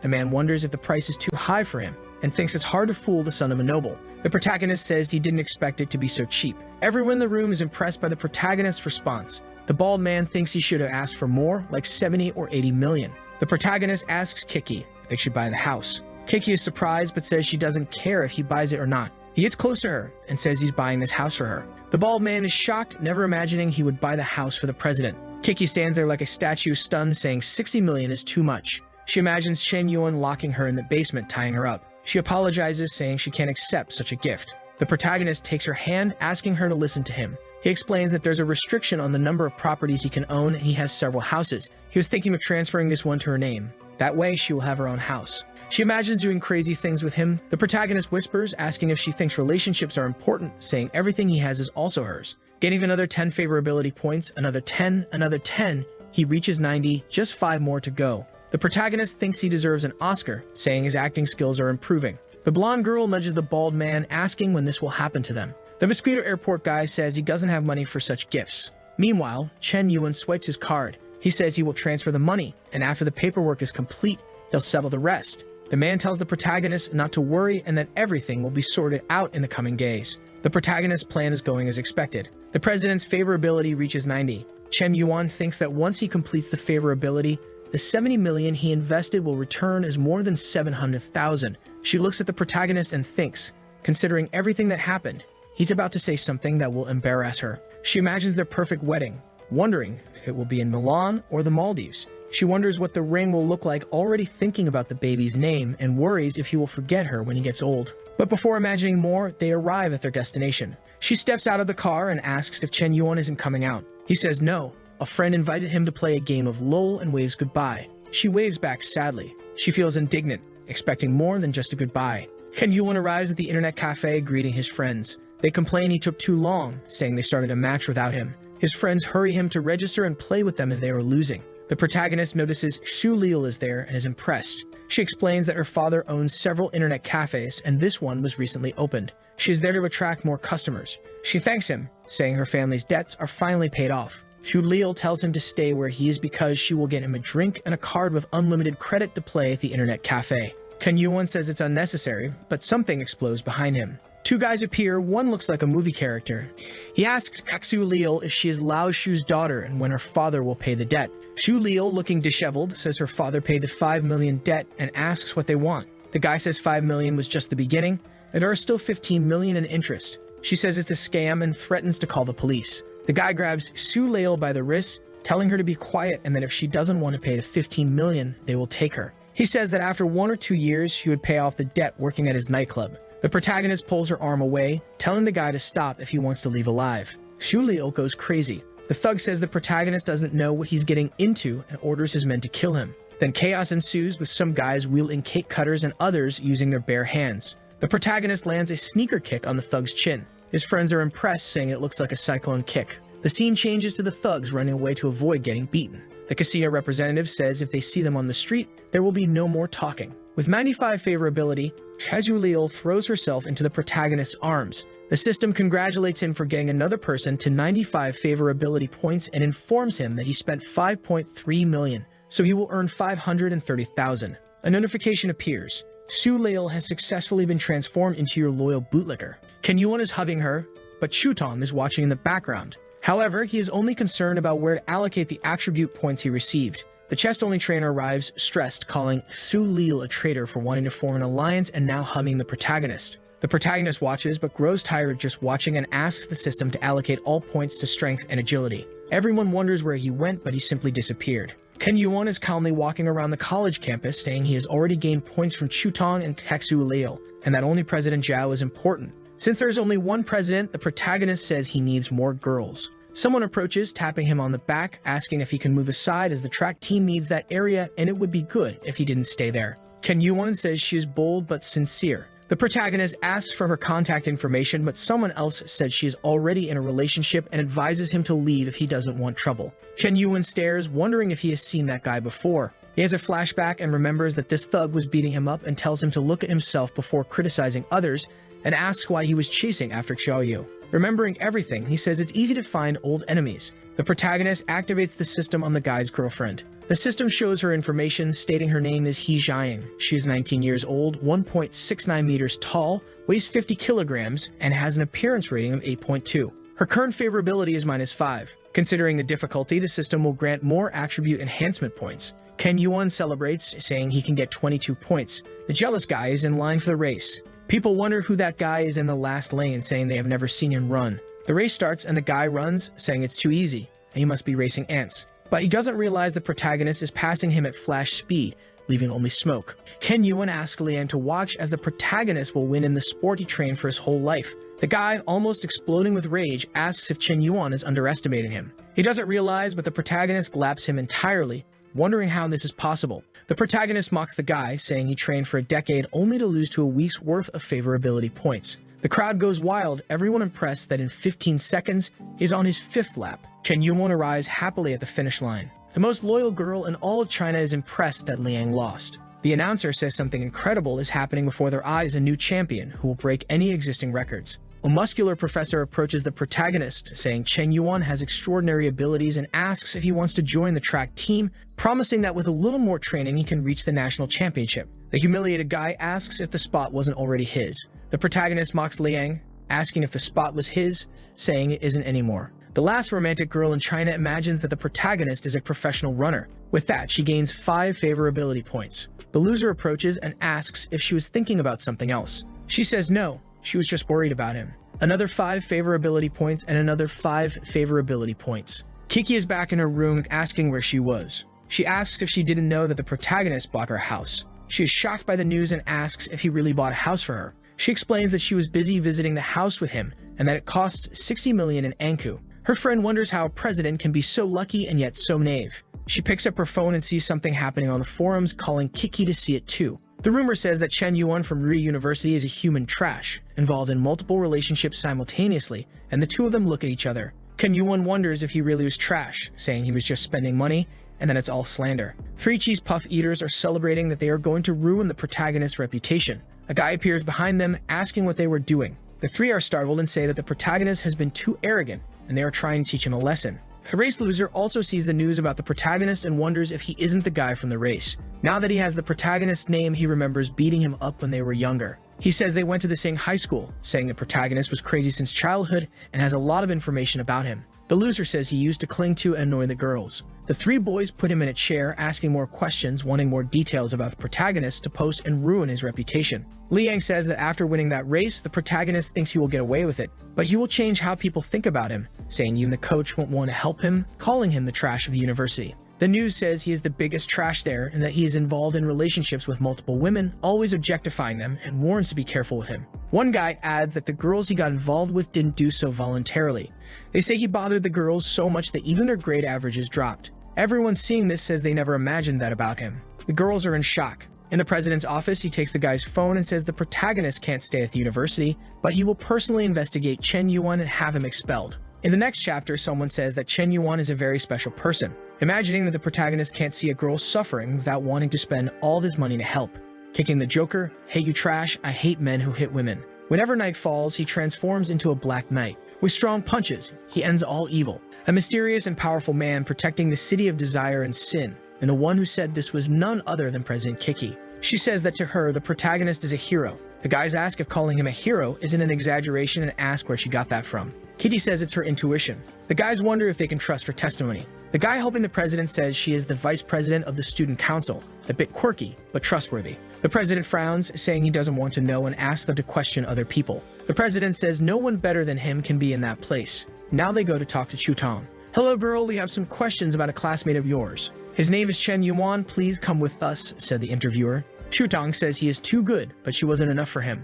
The man wonders if the price is too high for him, and thinks it's hard to fool the son of a noble. The protagonist says he didn't expect it to be so cheap. Everyone in the room is impressed by the protagonist's response. The bald man thinks he should have asked for more, like 70 or 80 million. The protagonist asks Keiki if they should buy the house. Keiki is surprised but says she doesn't care if he buys it or not. He gets close to her and says he's buying this house for her. The bald man is shocked, never imagining he would buy the house for the president. Keiki stands there like a statue, stunned, saying 60 million is too much. She imagines Chen Yuan locking her in the basement, tying her up. She apologizes, saying she can't accept such a gift. The protagonist takes her hand, asking her to listen to him. He explains that there's a restriction on the number of properties he can own, and he has several houses. He was thinking of transferring this one to her name. That way, she will have her own house. She imagines doing crazy things with him. The protagonist whispers, asking if she thinks relationships are important, saying everything he has is also hers. Getting another 10 favorability points, another 10, another 10, he reaches 90, just 5 more to go. The protagonist thinks he deserves an Oscar, saying his acting skills are improving. The blonde girl nudges the bald man, asking when this will happen to them. The Mosquito Airport guy says he doesn't have money for such gifts. Meanwhile, Chen Yuan swipes his card. He says he will transfer the money, and after the paperwork is complete, he'll settle the rest. The man tells the protagonist not to worry and that everything will be sorted out in the coming days. The protagonist's plan is going as expected. The president's favorability reaches 90. Chen Yuan thinks that once he completes the favorability, the 70 million he invested will return as more than 700,000. She looks at the protagonist and thinks, considering everything that happened, he's about to say something that will embarrass her. She imagines their perfect wedding, wondering if it will be in Milan or the Maldives. She wonders what the ring will look like, already thinking about the baby's name, and worries if he will forget her when he gets old. But before imagining more, they arrive at their destination. She steps out of the car and asks if Chen Yuan isn't coming out. He says no. A friend invited him to play a game of LOL and waves goodbye. She waves back sadly. She feels indignant, expecting more than just a goodbye. Chen Yuan arrives at the internet cafe greeting his friends. They complain he took too long, saying they started a match without him. His friends hurry him to register and play with them as they are losing. The protagonist notices Xu Liu is there and is impressed. She explains that her father owns several internet cafes and this one was recently opened. She is there to attract more customers. She thanks him, saying her family's debts are finally paid off. Xu Liu tells him to stay where he is because she will get him a drink and a card with unlimited credit to play at the internet cafe. Chen Yuan says it's unnecessary, but something explodes behind him. Two guys appear, one looks like a movie character. He asks Xu Liu if she is Lao Shu's daughter and when her father will pay the debt. Xu Liu, looking disheveled, says her father paid the 5 million debt and asks what they want. The guy says 5 million was just the beginning, and there are still 15 million in interest. She says it's a scam and threatens to call the police. The guy grabs Xu Liu by the wrist, telling her to be quiet and that if she doesn't want to pay the 15 million, they will take her. He says that after 1 or 2 years, she would pay off the debt working at his nightclub. The protagonist pulls her arm away, telling the guy to stop if he wants to leave alive. Xu Liu goes crazy. The thug says the protagonist doesn't know what he's getting into and orders his men to kill him. Then chaos ensues with some guys wielding cake cutters and others using their bare hands. The protagonist lands a sneaker kick on the thug's chin. His friends are impressed, saying it looks like a cyclone kick. The The scene changes to the thugs running away to avoid getting beaten. The casino representative says if they see them on the street, there will be no more talking. With 95 favorability, Chazulil throws herself into the protagonist's arms. The system congratulates him for getting another person to 95 favorability points and informs him that he spent 5.3 million, so he will earn 530,000. A notification appears. Su Leil has successfully been transformed into your loyal bootlicker. Ken Yuan is hugging her, but Chutom is watching in the background. However, he is only concerned about where to allocate the attribute points he received. The chest-only trainer arrives, stressed, calling Su Leil a traitor for wanting to form an alliance and now hugging the protagonist. The protagonist watches but grows tired just watching and asks the system to allocate all points to strength and agility. Everyone wonders where he went, but he simply disappeared. Ken Yuan is calmly walking around the college campus, saying he has already gained points from Chutong and Texu Leil, and that only President Zhao is important. Since there's only one president, the protagonist says he needs more girls. Someone approaches, tapping him on the back, asking if he can move aside as the track team needs that area and it would be good if he didn't stay there. Ken Yuan says she is bold but sincere. The protagonist asks for her contact information, but someone else said she is already in a relationship and advises him to leave if he doesn't want trouble. Ken Yuan stares, wondering if he has seen that guy before. He has a flashback and remembers that this thug was beating him up and tells him to look at himself before criticizing others, and asks why he was chasing after Xiaoyu. Remembering everything, he says it's easy to find old enemies. The protagonist activates the system on the guy's girlfriend. The system shows her information, stating her name is He Jiang. She is 19 years old, 1.69 meters tall, weighs 50 kilograms, and has an appearance rating of 8.2. Her current favorability is -5. Considering the difficulty, the system will grant more attribute enhancement points. Ken Yuan celebrates, saying he can get 22 points. The jealous guy is in line for the race. People wonder who that guy is in the last lane, saying they have never seen him run. The race starts and the guy runs, saying it's too easy, and he must be racing ants. But he doesn't realize the protagonist is passing him at flash speed, leaving only smoke. Ken Yuan asks Liang to watch as the protagonist will win in the sport he trained for his whole life. The guy, almost exploding with rage, asks if Chen Yuan is underestimating him. He doesn't realize, but the protagonist glaps him entirely, wondering how this is possible. The protagonist mocks the guy, saying he trained for a decade only to lose to a week's worth of favorability points. The crowd goes wild, everyone impressed that in 15 seconds, he's on his 5th lap. Chen Yuan arrives happily at the finish line. The most loyal girl in all of China is impressed that Liang lost. The announcer says something incredible is happening before their eyes, a new champion who will break any existing records. A muscular professor approaches the protagonist, saying Chen Yuan has extraordinary abilities and asks if he wants to join the track team, promising that with a little more training he can reach the national championship. The humiliated guy asks if the spot wasn't already his. The protagonist mocks Liang, asking if the spot was his, saying it isn't anymore. The last romantic girl in China imagines that the protagonist is a professional runner. With that, she gains 5 favorability points. The loser approaches and asks if she was thinking about something else. She says no, she was just worried about him. Another 5 favorability points and another 5 favorability points. Kiki is back in her room asking where she was. She asks if she didn't know that the protagonist bought her house. She is shocked by the news and asks if he really bought a house for her. She explains that she was busy visiting the house with him and that it costs 60 million in Anku. Her friend wonders how a president can be so lucky and yet so naive. She picks up her phone and sees something happening on the forums, calling Kiki to see it too. The rumor says that Chen Yuan from Rui University is a human trash, involved in multiple relationships simultaneously, and the two of them look at each other. Ken Yuan wonders if he really was trash, saying he was just spending money, and that it's all slander. 3 cheese puff eaters are celebrating that they are going to ruin the protagonist's reputation. A guy appears behind them, asking what they were doing. The 3 are startled and say that the protagonist has been too arrogant, and they are trying to teach him a lesson. The race loser also sees the news about the protagonist and wonders if he isn't the guy from the race. Now that he has the protagonist's name, he remembers beating him up when they were younger. He says they went to the same high school, saying the protagonist was crazy since childhood and has a lot of information about him. The loser says he used to cling to and annoy the girls. The 3 boys put him in a chair, asking more questions, wanting more details about the protagonist to post and ruin his reputation. Liang says that after winning that race, the protagonist thinks he will get away with it, but he will change how people think about him, saying even the coach won't want to help him, calling him the trash of the university. The news says he is the biggest trash there and that he is involved in relationships with multiple women, always objectifying them, and warns to be careful with him. One guy adds that the girls he got involved with didn't do so voluntarily. They say he bothered the girls so much that even their grade averages dropped. Everyone seeing this says they never imagined that about him. The girls are in shock. In the president's office, he takes the guy's phone and says the protagonist can't stay at the university, but he will personally investigate Chen Yuan and have him expelled. In the next chapter, someone says that Chen Yuan is a very special person, imagining that the protagonist can't see a girl suffering without wanting to spend all of his money to help. Kicking the Joker, "Hey you trash, I hate men who hit women." Whenever night falls, he transforms into a black knight. With strong punches, he ends all evil. A mysterious and powerful man protecting the city of desire and sin, and the one who said this was none other than President Kiki. She says that to her, the protagonist is a hero. The guys ask if calling him a hero isn't an exaggeration and ask where she got that from. Kitty says it's her intuition. The guys wonder if they can trust her testimony. The guy helping the president says she is the vice president of the student council, a bit quirky, but trustworthy. The president frowns, saying he doesn't want to know and asks them to question other people. The president says no one better than him can be in that place. Now they go to talk to Chutong. "Hello girl, we have some questions about a classmate of yours. His name is Chen Yuan, please come with us," said the interviewer. Chutong says he is too good, but she wasn't enough for him.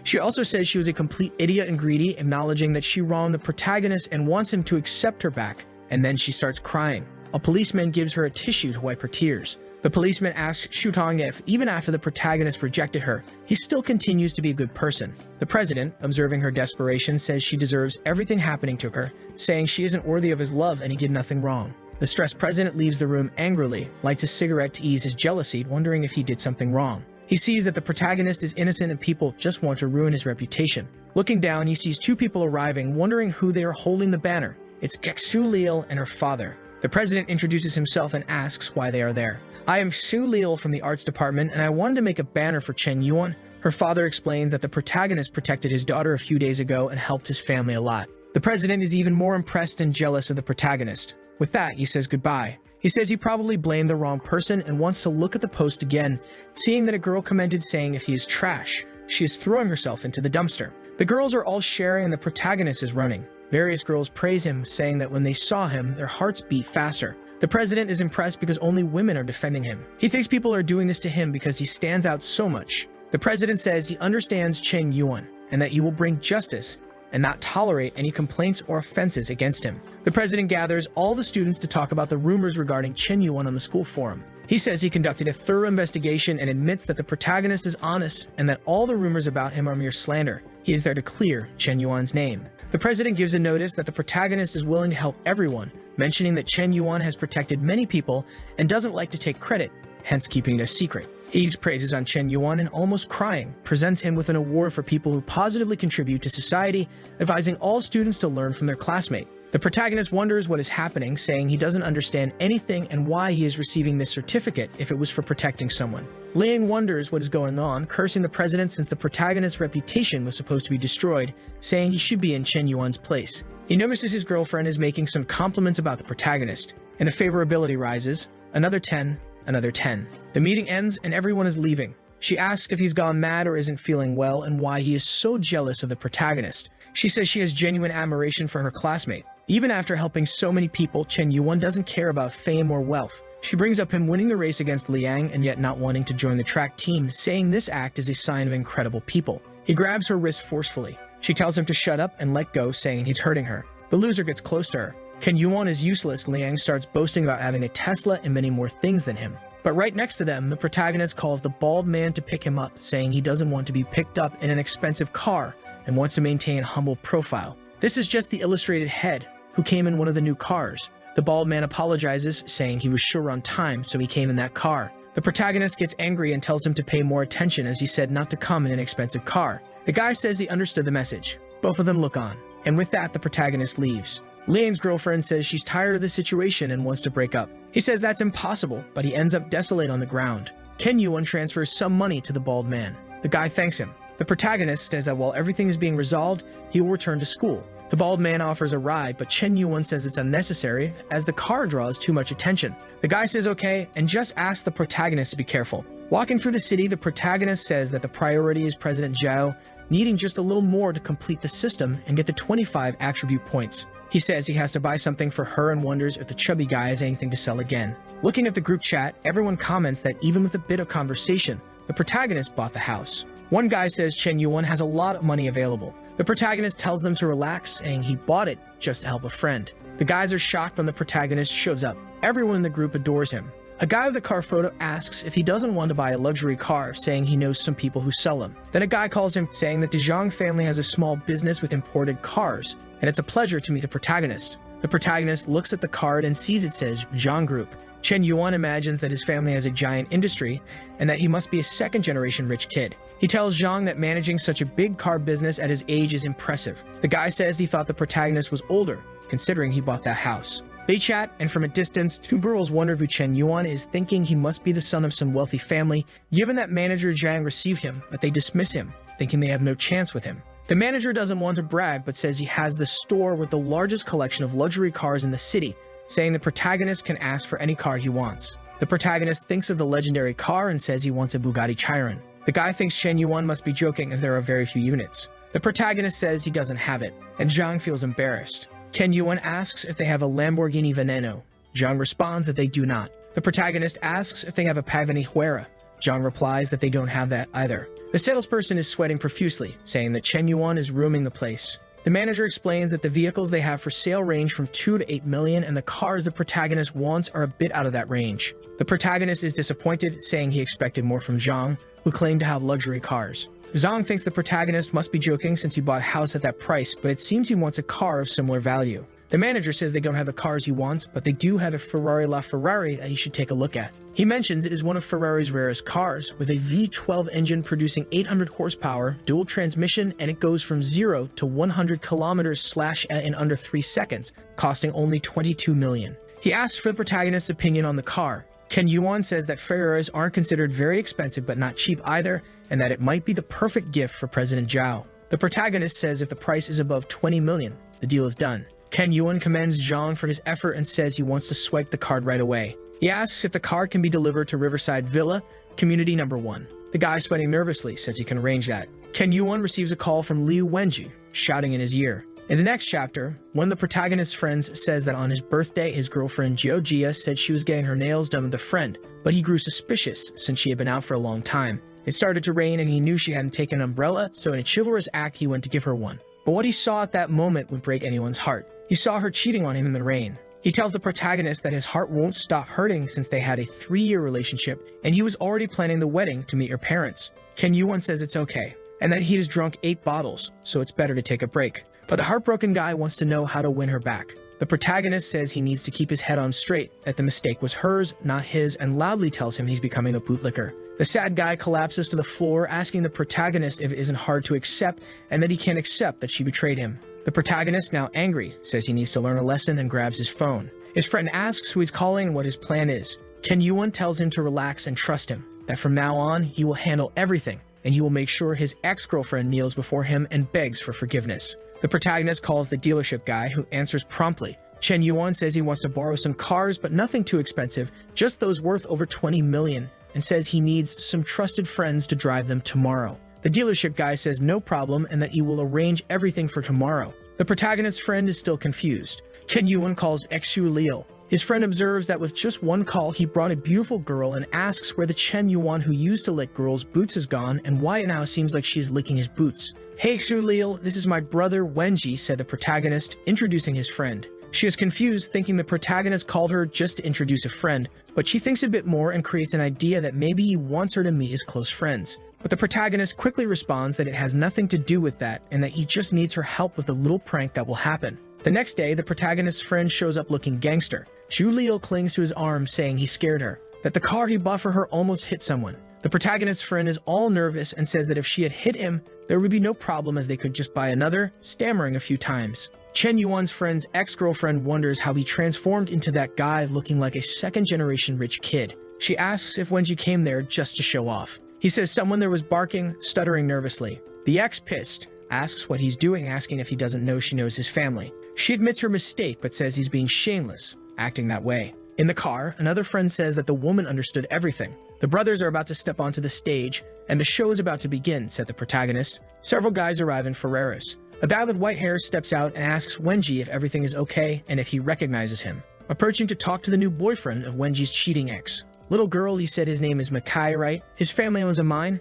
She also says she was a complete idiot and greedy, acknowledging that she wronged the protagonist and wants him to accept her back, and then she starts crying. A policeman gives her a tissue to wipe her tears. The policeman asks Chutong if, even after the protagonist rejected her, he still continues to be a good person. The president, observing her desperation, says she deserves everything happening to her, saying she isn't worthy of his love and he did nothing wrong. The stressed president leaves the room angrily, lights a cigarette to ease his jealousy, wondering if he did something wrong. He sees that the protagonist is innocent and people just want to ruin his reputation. Looking down, he sees two people arriving, wondering who they are holding the banner. It's Geksu Lil and her father. The president introduces himself and asks why they are there. "I am Su Lil from the arts department, and I wanted to make a banner for Chen Yuan." Her father explains that the protagonist protected his daughter a few days ago and helped his family a lot. The president is even more impressed and jealous of the protagonist. With that, he says goodbye. He says he probably blamed the wrong person and wants to look at the post again, seeing that a girl commented saying if he is trash, she is throwing herself into the dumpster. The girls are all sharing and the protagonist is running. Various girls praise him, saying that when they saw him, their hearts beat faster. The president is impressed because only women are defending him. He thinks people are doing this to him because he stands out so much. The president says he understands Chen Yuan and that he will bring justice and not tolerate any complaints or offenses against him. The president gathers all the students to talk about the rumors regarding Chen Yuan on the school forum. He says he conducted a thorough investigation and admits that the protagonist is honest and that all the rumors about him are mere slander. He is there to clear Chen Yuan's name. The president gives a notice that the protagonist is willing to help everyone, mentioning that Chen Yuan has protected many people and doesn't like to take credit, hence keeping it a secret. He heaps praises on Chen Yuan and, almost crying, presents him with an award for people who positively contribute to society, advising all students to learn from their classmate. The protagonist wonders what is happening, saying he doesn't understand anything and why he is receiving this certificate if it was for protecting someone. Liang wonders what is going on, cursing the president since the protagonist's reputation was supposed to be destroyed, saying he should be in Chen Yuan's place. He notices his girlfriend is making some compliments about the protagonist, and the favorability rises. Another 10, another 10. The meeting ends and everyone is leaving. She asks if he's gone mad or isn't feeling well and why he is so jealous of the protagonist. She says she has genuine admiration for her classmate. Even after helping so many people, Chen Yuan doesn't care about fame or wealth. She brings up him winning the race against Liang and yet not wanting to join the track team, saying this act is a sign of incredible people. He grabs her wrist forcefully. She tells him to shut up and let go, saying he's hurting her. The loser gets close to her. Chen Yuan is useless. Liang starts boasting about having a Tesla and many more things than him. But right next to them, the protagonist calls the bald man to pick him up, saying he doesn't want to be picked up in an expensive car and wants to maintain a humble profile. This is just the illustrated head, who came in one of the new cars. The bald man apologizes, saying he was sure on time, so he came in that car. The protagonist gets angry and tells him to pay more attention as he said not to come in an expensive car. The guy says he understood the message. Both of them look on. And with that, the protagonist leaves. Liang's girlfriend says she's tired of the situation and wants to break up. He says that's impossible, but he ends up desolate on the ground. Chen Yuan transfers some money to the bald man. The guy thanks him. The protagonist says that while everything is being resolved, he will return to school. The bald man offers a ride, but Chen Yuan says it's unnecessary as the car draws too much attention. The guy says okay and just asks the protagonist to be careful. Walking through the city, the protagonist says that the priority is President Zhao, needing just a little more to complete the system and get the 25 attribute points. He says he has to buy something for her and wonders if the chubby guy has anything to sell again. Looking at the group chat, everyone comments that even with a bit of conversation, the protagonist bought the house. One guy says Chen Yuan has a lot of money available. The protagonist tells them to relax, saying he bought it just to help a friend. The guys are shocked when the protagonist shows up. Everyone in the group adores him. A guy with a car photo asks if he doesn't want to buy a luxury car, saying he knows some people who sell them. Then a guy calls him, saying that the Zhang family has a small business with imported cars, and it's a pleasure to meet the protagonist. The protagonist looks at the card and sees it says Zhang Group. Chen Yuan imagines that his family has a giant industry and that he must be a second-generation rich kid. He tells Zhang that managing such a big car business at his age is impressive. The guy says he thought the protagonist was older, considering he bought that house. They chat, and from a distance, two girls wonder who Chen Yuan is, thinking he must be the son of some wealthy family, given that manager Zhang received him, but they dismiss him, thinking they have no chance with him. The manager doesn't want to brag, but says he has the store with the largest collection of luxury cars in the city, saying the protagonist can ask for any car he wants. The protagonist thinks of the legendary car and says he wants a Bugatti Chiron. The guy thinks Chen Yuan must be joking as there are very few units. The protagonist says he doesn't have it, and Zhang feels embarrassed. Chen Yuan asks if they have a Lamborghini Veneno. Zhang responds that they do not. The protagonist asks if they have a Pagani Huayra. Zhang replies that they don't have that either. The salesperson is sweating profusely, saying that Chen Yuan is rooming the place. The manager explains that the vehicles they have for sale range from 2 to 8 million, and the cars the protagonist wants are a bit out of that range. The protagonist is disappointed, saying he expected more from Zhang, who claimed to have luxury cars. Zhang thinks the protagonist must be joking since he bought a house at that price, but it seems he wants a car of similar value. The manager says they don't have the cars he wants, but they do have a Ferrari LaFerrari that he should take a look at. He mentions it is one of Ferrari's rarest cars, with a V12 engine producing 800 horsepower, dual transmission, and it goes from 0 to 100 kilometers / in under 3 seconds, costing only 22 million. He asks for the protagonist's opinion on the car. Chen Yuan says that Ferraris aren't considered very expensive but not cheap either, and that it might be the perfect gift for President Zhao. The protagonist says if the price is above 20 million, the deal is done. Chen Yuan commends Zhang for his effort and says he wants to swipe the card right away. He asks if the car can be delivered to Riverside Villa, Community Number 1. The guy, sweating nervously, says he can arrange that. Chen Yuan receives a call from Liu Wenji, shouting in his ear. In the next chapter, one of the protagonist's friends says that on his birthday, his girlfriend Jiu Jia said she was getting her nails done with a friend, but he grew suspicious since she had been out for a long time. It started to rain and he knew she hadn't taken an umbrella, so in a chivalrous act he went to give her one. But what he saw at that moment would break anyone's heart. He saw her cheating on him in the rain. He tells the protagonist that his heart won't stop hurting since they had a 3-year relationship and he was already planning the wedding to meet her parents. Chen Yuan says it's okay, and that he has drunk 8 bottles, so it's better to take a break. But the heartbroken guy wants to know how to win her back. The protagonist says he needs to keep his head on straight, that the mistake was hers, not his, and loudly tells him he's becoming a bootlicker. The sad guy collapses to the floor, asking the protagonist if it isn't hard to accept, and that he can't accept that she betrayed him. The protagonist, now angry, says he needs to learn a lesson and grabs his phone. His friend asks who he's calling and what his plan is. Chen Yuan tells him to relax and trust him, that from now on, he will handle everything, and he will make sure his ex-girlfriend kneels before him and begs for forgiveness. The protagonist calls the dealership guy, who answers promptly. Chen Yuan says he wants to borrow some cars, but nothing too expensive, just those worth over 20 million, and says he needs some trusted friends to drive them tomorrow. The dealership guy says no problem and that he will arrange everything for tomorrow. The protagonist's friend is still confused. Chen Yuan calls Xu Liu. His friend observes that with just one call, he brought a beautiful girl and asks where the Chen Yuan who used to lick girls' boots is gone and why it now seems like she's licking his boots. "Hey Xu Liu, this is my brother Wenji," said the protagonist, introducing his friend. She is confused, thinking the protagonist called her just to introduce a friend, but she thinks a bit more and creates an idea that maybe he wants her to meet his close friends. But the protagonist quickly responds that it has nothing to do with that and that he just needs her help with a little prank that will happen. The next day, the protagonist's friend shows up looking gangster. Xu Liu clings to his arm, saying he scared her, that the car he bought for her almost hit someone. The protagonist's friend is all nervous and says that if she had hit him, there would be no problem as they could just buy another, stammering a few times. Chen Yuan's friend's ex-girlfriend wonders how he transformed into that guy looking like a second-generation rich kid. She asks if Wenji came there just to show off. He says someone there was barking, stuttering nervously. The ex, pissed, asks what he's doing, asking if he doesn't know she knows his family. She admits her mistake but says he's being shameless, acting that way. In the car, another friend says that the woman understood everything. The brothers are about to step onto the stage, and the show is about to begin, said the protagonist. Several guys arrive in Ferraris. A guy with white hair steps out and asks Wenji if everything is okay and if he recognizes him. Approaching to talk to the new boyfriend of Wenji's cheating ex. Little girl, he said his name is Makai, right? His family owns a mine?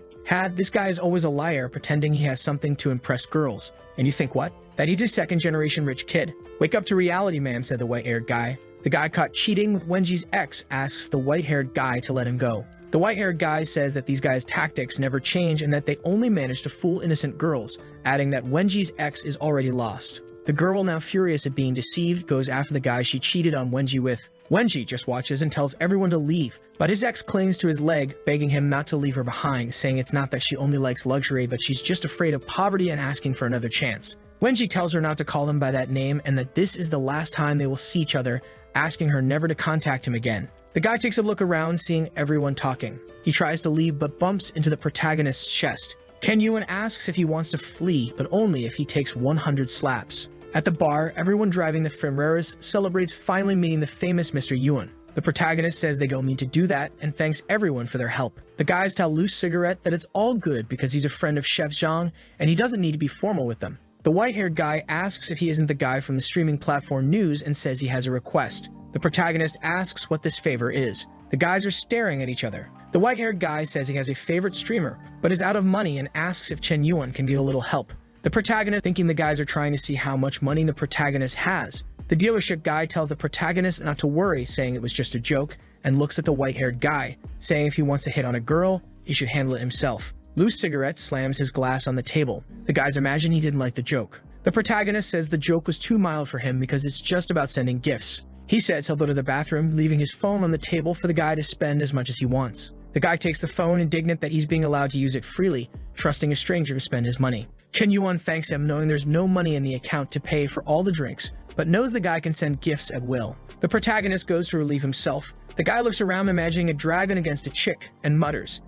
This guy is always a liar, pretending he has something to impress girls. And you think what? That he's a second-generation rich kid. Wake up to reality, ma'am, said the white-haired guy. The guy caught cheating with Wenji's ex asks the white-haired guy to let him go. The white-haired guy says that these guys' tactics never change and that they only manage to fool innocent girls, adding that Wenji's ex is already lost. The girl, now furious at being deceived, goes after the guy she cheated on Wenji with. Wenji just watches and tells everyone to leave, but his ex clings to his leg, begging him not to leave her behind, saying it's not that she only likes luxury, but she's just afraid of poverty and asking for another chance. Wenji tells her not to call him by that name and that this is the last time they will see each other, asking her never to contact him again. The guy takes a look around, seeing everyone talking. He tries to leave but bumps into the protagonist's chest. Ken Yuan asks if he wants to flee, but only if he takes 100 slaps. At the bar, everyone driving the Ferreras celebrates finally meeting the famous Mr. Yuan. The protagonist says they don't mean to do that and thanks everyone for their help. The guys tell Loose Cigarette that it's all good because he's a friend of Chef Zhang and he doesn't need to be formal with them. The white-haired guy asks if he isn't the guy from the streaming platform News and says he has a request. The protagonist asks what this favor is. The guys are staring at each other. The white-haired guy says he has a favorite streamer, but is out of money and asks if Chen Yuan can give a little help. The protagonist, thinking the guys are trying to see how much money the protagonist has. The dealership guy tells the protagonist not to worry, saying it was just a joke, and looks at the white-haired guy, saying if he wants to hit on a girl, he should handle it himself. Loose Cigarette slams his glass on the table. The guys imagine he didn't like the joke. The protagonist says the joke was too mild for him because it's just about sending gifts. He says he'll go to the bathroom, leaving his phone on the table for the guy to spend as much as he wants. The guy takes the phone, indignant that he's being allowed to use it freely, trusting a stranger to spend his money. Chen Yuan thanks him, knowing there's no money in the account to pay for all the drinks, but knows the guy can send gifts at will. The protagonist goes to relieve himself. The guy looks around, imagining a dragon against a chick, and mutters,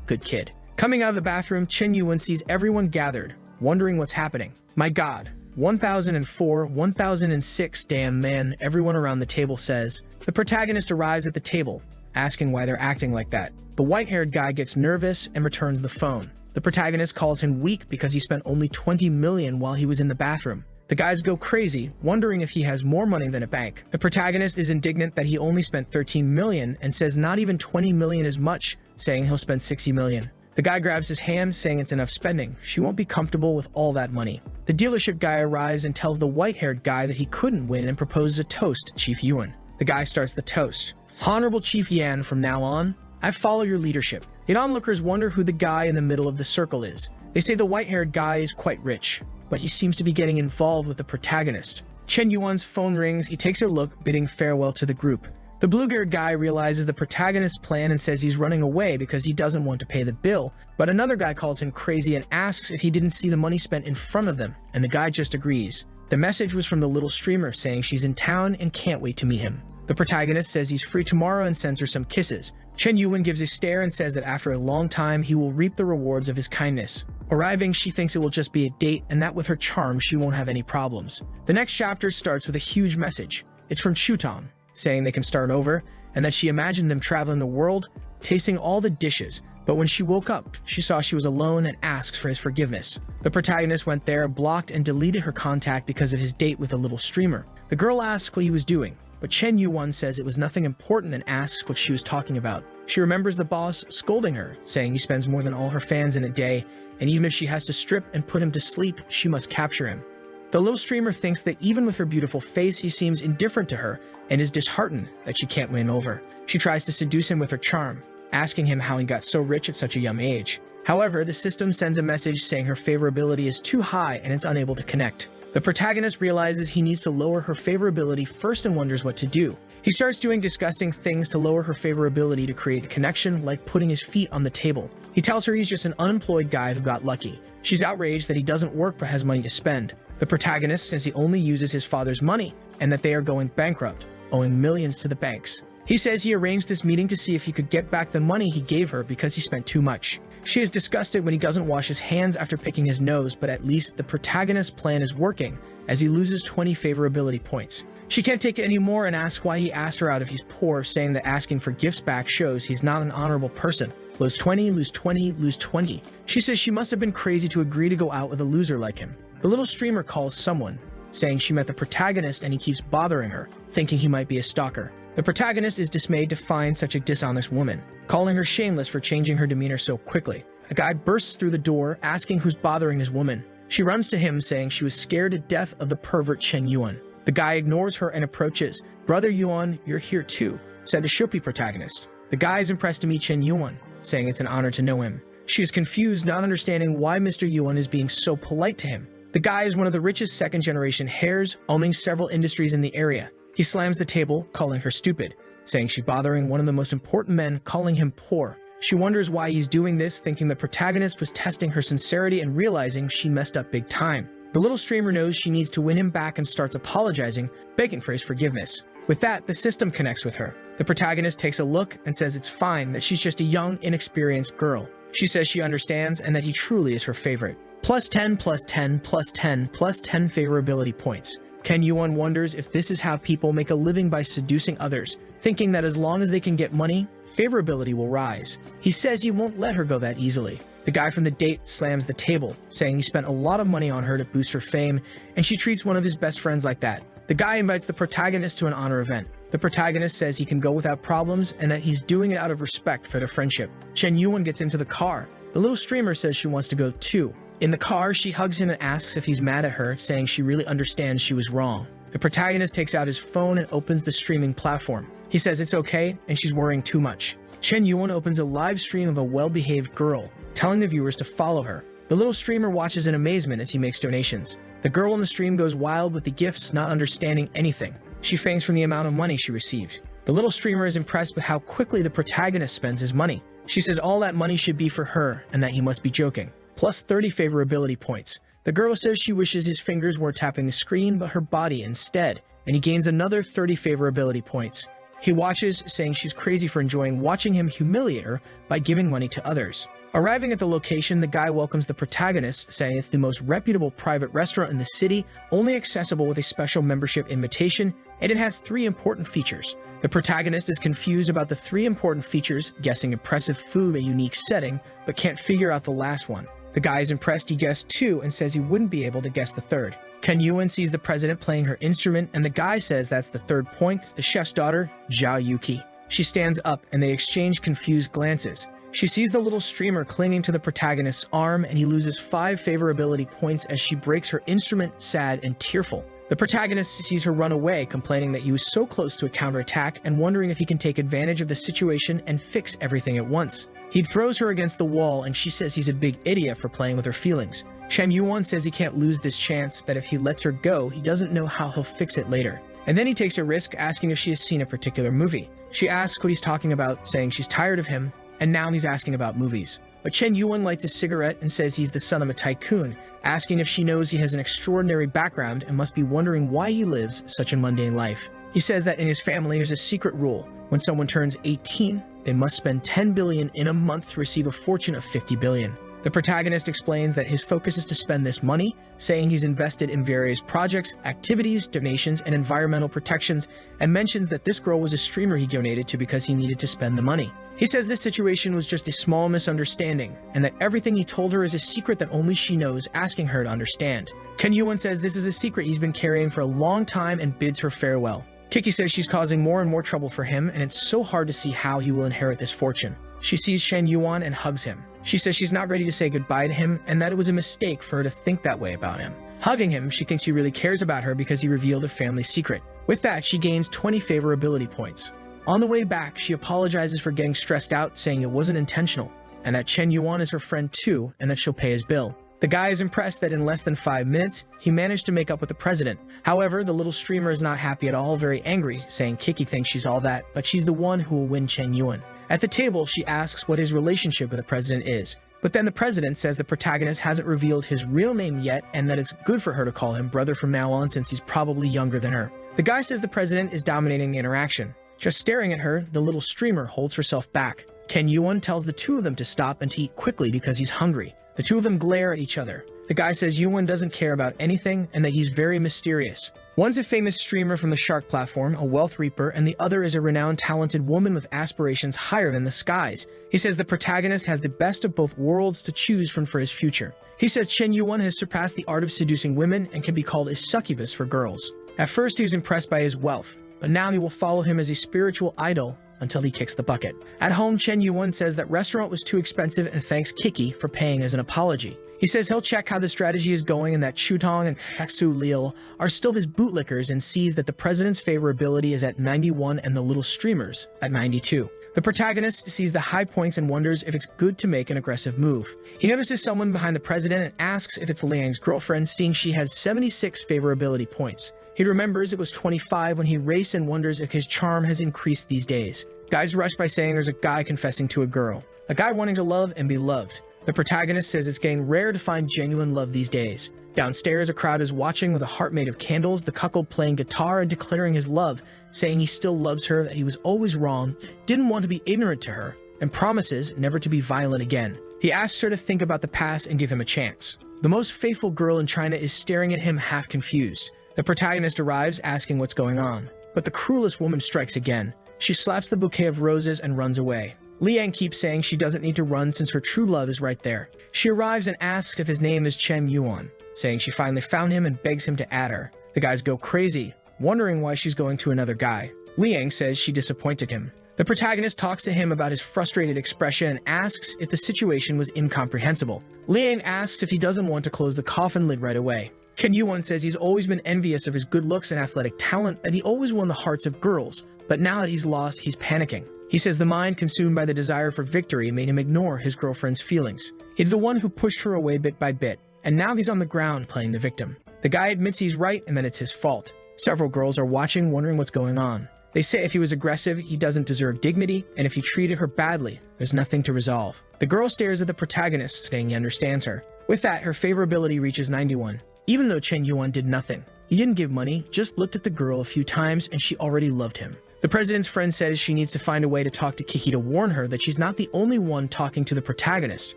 good kid. Coming out of the bathroom, Chen Yuan sees everyone gathered, wondering what's happening. My god, 1004, 1006, damn man, everyone around the table says. The protagonist arrives at the table, asking why they're acting like that. The white-haired guy gets nervous and returns the phone. The protagonist calls him weak because he spent only 20 million while he was in the bathroom. The guys go crazy, wondering if he has more money than a bank. The protagonist is indignant that he only spent 13 million and says not even 20 million is much, saying he'll spend 60 million. The guy grabs his hand, saying it's enough spending. She won't be comfortable with all that money. The dealership guy arrives and tells the white-haired guy that he couldn't win and proposes a toast to Chief Yuan. The guy starts the toast. Honorable Chief Yan, from now on, I follow your leadership. The onlookers wonder who the guy in the middle of the circle is. They say the white-haired guy is quite rich, but he seems to be getting involved with the protagonist. Chen Yuan's phone rings. He takes a look, bidding farewell to the group. The blue-haired guy realizes the protagonist's plan and says he's running away because he doesn't want to pay the bill, but another guy calls him crazy and asks if he didn't see the money spent in front of them, and the guy just agrees. The message was from the little streamer saying she's in town and can't wait to meet him. The protagonist says he's free tomorrow and sends her some kisses. Chen Yuan gives a stare and says that after a long time he will reap the rewards of his kindness. Arriving, she thinks it will just be a date and that with her charm she won't have any problems. The next chapter starts with a huge message. It's from Chutong, saying they can start over, and that she imagined them traveling the world, tasting all the dishes, but when she woke up, she saw she was alone and asks for his forgiveness. The protagonist went there, blocked and deleted her contact because of his date with a little streamer. The girl asks what he was doing, but Chen Yuan says it was nothing important and asks what she was talking about. She remembers the boss scolding her, saying he spends more than all her fans in a day, and even if she has to strip and put him to sleep, she must capture him. The little streamer thinks that even with her beautiful face, he seems indifferent to her and is disheartened that she can't win over. She tries to seduce him with her charm, asking him how he got so rich at such a young age. However, the system sends a message saying her favorability is too high and it's unable to connect. The protagonist realizes he needs to lower her favorability first and wonders what to do. He starts doing disgusting things to lower her favorability to create the connection, like putting his feet on the table. He tells her he's just an unemployed guy who got lucky. She's outraged that he doesn't work but has money to spend. The protagonist says he only uses his father's money and that they are going bankrupt, owing millions to the banks. He says he arranged this meeting to see if he could get back the money he gave her because he spent too much. She is disgusted when he doesn't wash his hands after picking his nose, but at least the protagonist's plan is working, as he loses 20 favorability points. She can't take it anymore and asks why he asked her out if he's poor, saying that asking for gifts back shows he's not an honorable person. Lose 20, lose 20, lose 20. She says she must have been crazy to agree to go out with a loser like him. The little streamer calls someone, saying she met the protagonist and he keeps bothering her, thinking he might be a stalker. The protagonist is dismayed to find such a dishonest woman, calling her shameless for changing her demeanor so quickly. A guy bursts through the door, asking who's bothering his woman. She runs to him, saying she was scared to death of the pervert Chen Yuan. The guy ignores her and approaches. "Brother Yuan, you're here too," said the Shopee protagonist. The guy is impressed to meet Chen Yuan, saying it's an honor to know him. She is confused, not understanding why Mr. Yuan is being so polite to him. The guy is one of the richest second-generation heirs, owning several industries in the area. He slams the table, calling her stupid, saying she's bothering one of the most important men, calling him poor. She wonders why he's doing this, thinking the protagonist was testing her sincerity and realizing she messed up big time. The little streamer knows she needs to win him back and starts apologizing, begging for his forgiveness. With that, the system connects with her. The protagonist takes a look and says it's fine, that she's just a young, inexperienced girl. She says she understands and that he truly is her favorite. +10, +10, +10, +10 favorability points. Chen Yuan wonders if this is how people make a living by seducing others, thinking that as long as they can get money, favorability will rise. He says he won't let her go that easily. The guy from the date slams the table, saying he spent a lot of money on her to boost her fame, and she treats one of his best friends like that. The guy invites the protagonist to an honor event. The protagonist says he can go without problems and that he's doing it out of respect for their friendship. Chen Yuan gets into the car. The little streamer says she wants to go too. In the car, she hugs him and asks if he's mad at her, saying she really understands she was wrong. The protagonist takes out his phone and opens the streaming platform. He says it's okay and she's worrying too much. Chen Yuan opens a live stream of a well-behaved girl, telling the viewers to follow her. The little streamer watches in amazement as he makes donations. The girl in the stream goes wild with the gifts, not understanding anything. She faints from the amount of money she received. The little streamer is impressed with how quickly the protagonist spends his money. She says all that money should be for her and that he must be joking. +30 favorability points. The girl says she wishes his fingers weren't tapping the screen but her body instead, and he gains another 30 favorability points. He watches, saying she's crazy for enjoying watching him humiliate her by giving money to others. Arriving at the location, the guy welcomes the protagonist, saying it's the most reputable private restaurant in the city, only accessible with a special membership invitation, and it has 3 important features. The protagonist is confused about the 3 important features, guessing impressive food, a unique setting, but can't figure out the last one. The guy is impressed he guessed 2 and says he wouldn't be able to guess the 3rd. Chen Yuan sees the president playing her instrument, and the guy says that's the 3rd point, the chef's daughter, Zhao Yuki. She stands up, and they exchange confused glances. She sees the little streamer clinging to the protagonist's arm, and he loses 5 favorability points as she breaks her instrument, sad and tearful. The protagonist sees her run away, complaining that he was so close to a counterattack and wondering if he can take advantage of the situation and fix everything at once. He throws her against the wall, and she says he's a big idiot for playing with her feelings. Chen Yuan says he can't lose this chance, that if he lets her go, he doesn't know how he'll fix it later. And then he takes a risk, asking if she has seen a particular movie. She asks what he's talking about, saying she's tired of him, and now he's asking about movies. But Chen Yuan lights a cigarette and says he's the son of a tycoon, asking if she knows he has an extraordinary background and must be wondering why he lives such a mundane life. He says that in his family there's a secret rule. When someone turns 18, they must spend 10 billion in a month to receive a fortune of 50 billion. The protagonist explains that his focus is to spend this money, saying he's invested in various projects, activities, donations, and environmental protections, and mentions that this girl was a streamer he donated to because he needed to spend the money. He says this situation was just a small misunderstanding, and that everything he told her is a secret that only she knows, asking her to understand. Chen Yuan says this is a secret he's been carrying for a long time and bids her farewell. Kiki says she's causing more and more trouble for him, and it's so hard to see how he will inherit this fortune. She sees Chen Yuan and hugs him. She says she's not ready to say goodbye to him, and that it was a mistake for her to think that way about him. Hugging him, she thinks he really cares about her because he revealed a family secret. With that, she gains 20 favorability points. On the way back, she apologizes for getting stressed out, saying it wasn't intentional, and that Chen Yuan is her friend too, and that she'll pay his bill. The guy is impressed that in less than 5 minutes, he managed to make up with the president. However, the little streamer is not happy at all, very angry, saying Kiki thinks she's all that, but she's the one who will win Chen Yuan. At the table, she asks what his relationship with the president is. But then the president says the protagonist hasn't revealed his real name yet, and that it's good for her to call him brother from now on since he's probably younger than her. The guy says the president is dominating the interaction. Just staring at her, the little streamer holds herself back. Chen Yuan tells the two of them to stop and to eat quickly because he's hungry. The two of them glare at each other. The guy says Yuan doesn't care about anything and that he's very mysterious. One's a famous streamer from the Shark platform, a wealth reaper, and the other is a renowned talented woman with aspirations higher than the skies. He says the protagonist has the best of both worlds to choose from for his future. He says Chen Yuan has surpassed the art of seducing women and can be called a succubus for girls. At first he was impressed by his wealth, but now he will follow him as a spiritual idol until he kicks the bucket. At home, Chen Yuan says that restaurant was too expensive and thanks Kiki for paying as an apology. He says he'll check how the strategy is going and that Chutong and Hexu Liu are still his bootlickers, and sees that the president's favorability is at 91 and the little streamers at 92. The protagonist sees the high points and wonders if it's good to make an aggressive move. He notices someone behind the president and asks if it's Liang's girlfriend, seeing she has 76 favorability points. He remembers it was 25 when he raced and wonders if his charm has increased these days. Guys rush by saying there's a guy confessing to a girl, a guy wanting to love and be loved. The protagonist says it's getting rare to find genuine love these days. Downstairs, a crowd is watching with a heart made of candles, the cuckold playing guitar and declaring his love, saying he still loves her, that he was always wrong, didn't want to be ignorant to her, and promises never to be violent again. He asks her to think about the past and give him a chance. The most faithful girl in China is staring at him half confused. The protagonist arrives asking what's going on, but the cruelest woman strikes again. She slaps the bouquet of roses and runs away. Liang keeps saying she doesn't need to run since her true love is right there. She arrives and asks if his name is Chen Yuan, saying she finally found him and begs him to add her. The guys go crazy, wondering why she's going to another guy. Liang says she disappointed him. The protagonist talks to him about his frustrated expression and asks if the situation was incomprehensible. Liang asks if he doesn't want to close the coffin lid right away. Chen Yuan says he's always been envious of his good looks and athletic talent, and he always won the hearts of girls, but now that he's lost, he's panicking. He says the mind consumed by the desire for victory made him ignore his girlfriend's feelings. He's the one who pushed her away bit by bit, and now he's on the ground playing the victim. The guy admits he's right and that it's his fault. Several girls are watching, wondering what's going on. They say if he was aggressive, he doesn't deserve dignity, and if he treated her badly, there's nothing to resolve. The girl stares at the protagonist, saying he understands her. With that, her favorability reaches 91. Even though Chen Yuan did nothing, he didn't give money, just looked at the girl a few times, and she already loved him. The president's friend says she needs to find a way to talk to Kiki to warn her that she's not the only one talking to the protagonist.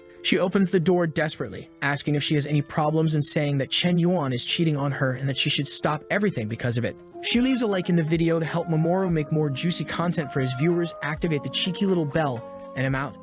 She opens the door desperately, asking if she has any problems and saying that Chen Yuan is cheating on her and that she should stop everything because of it. She leaves a like in the video to help Mamoru make more juicy content for his viewers, activate the cheeky little bell, and I'm out.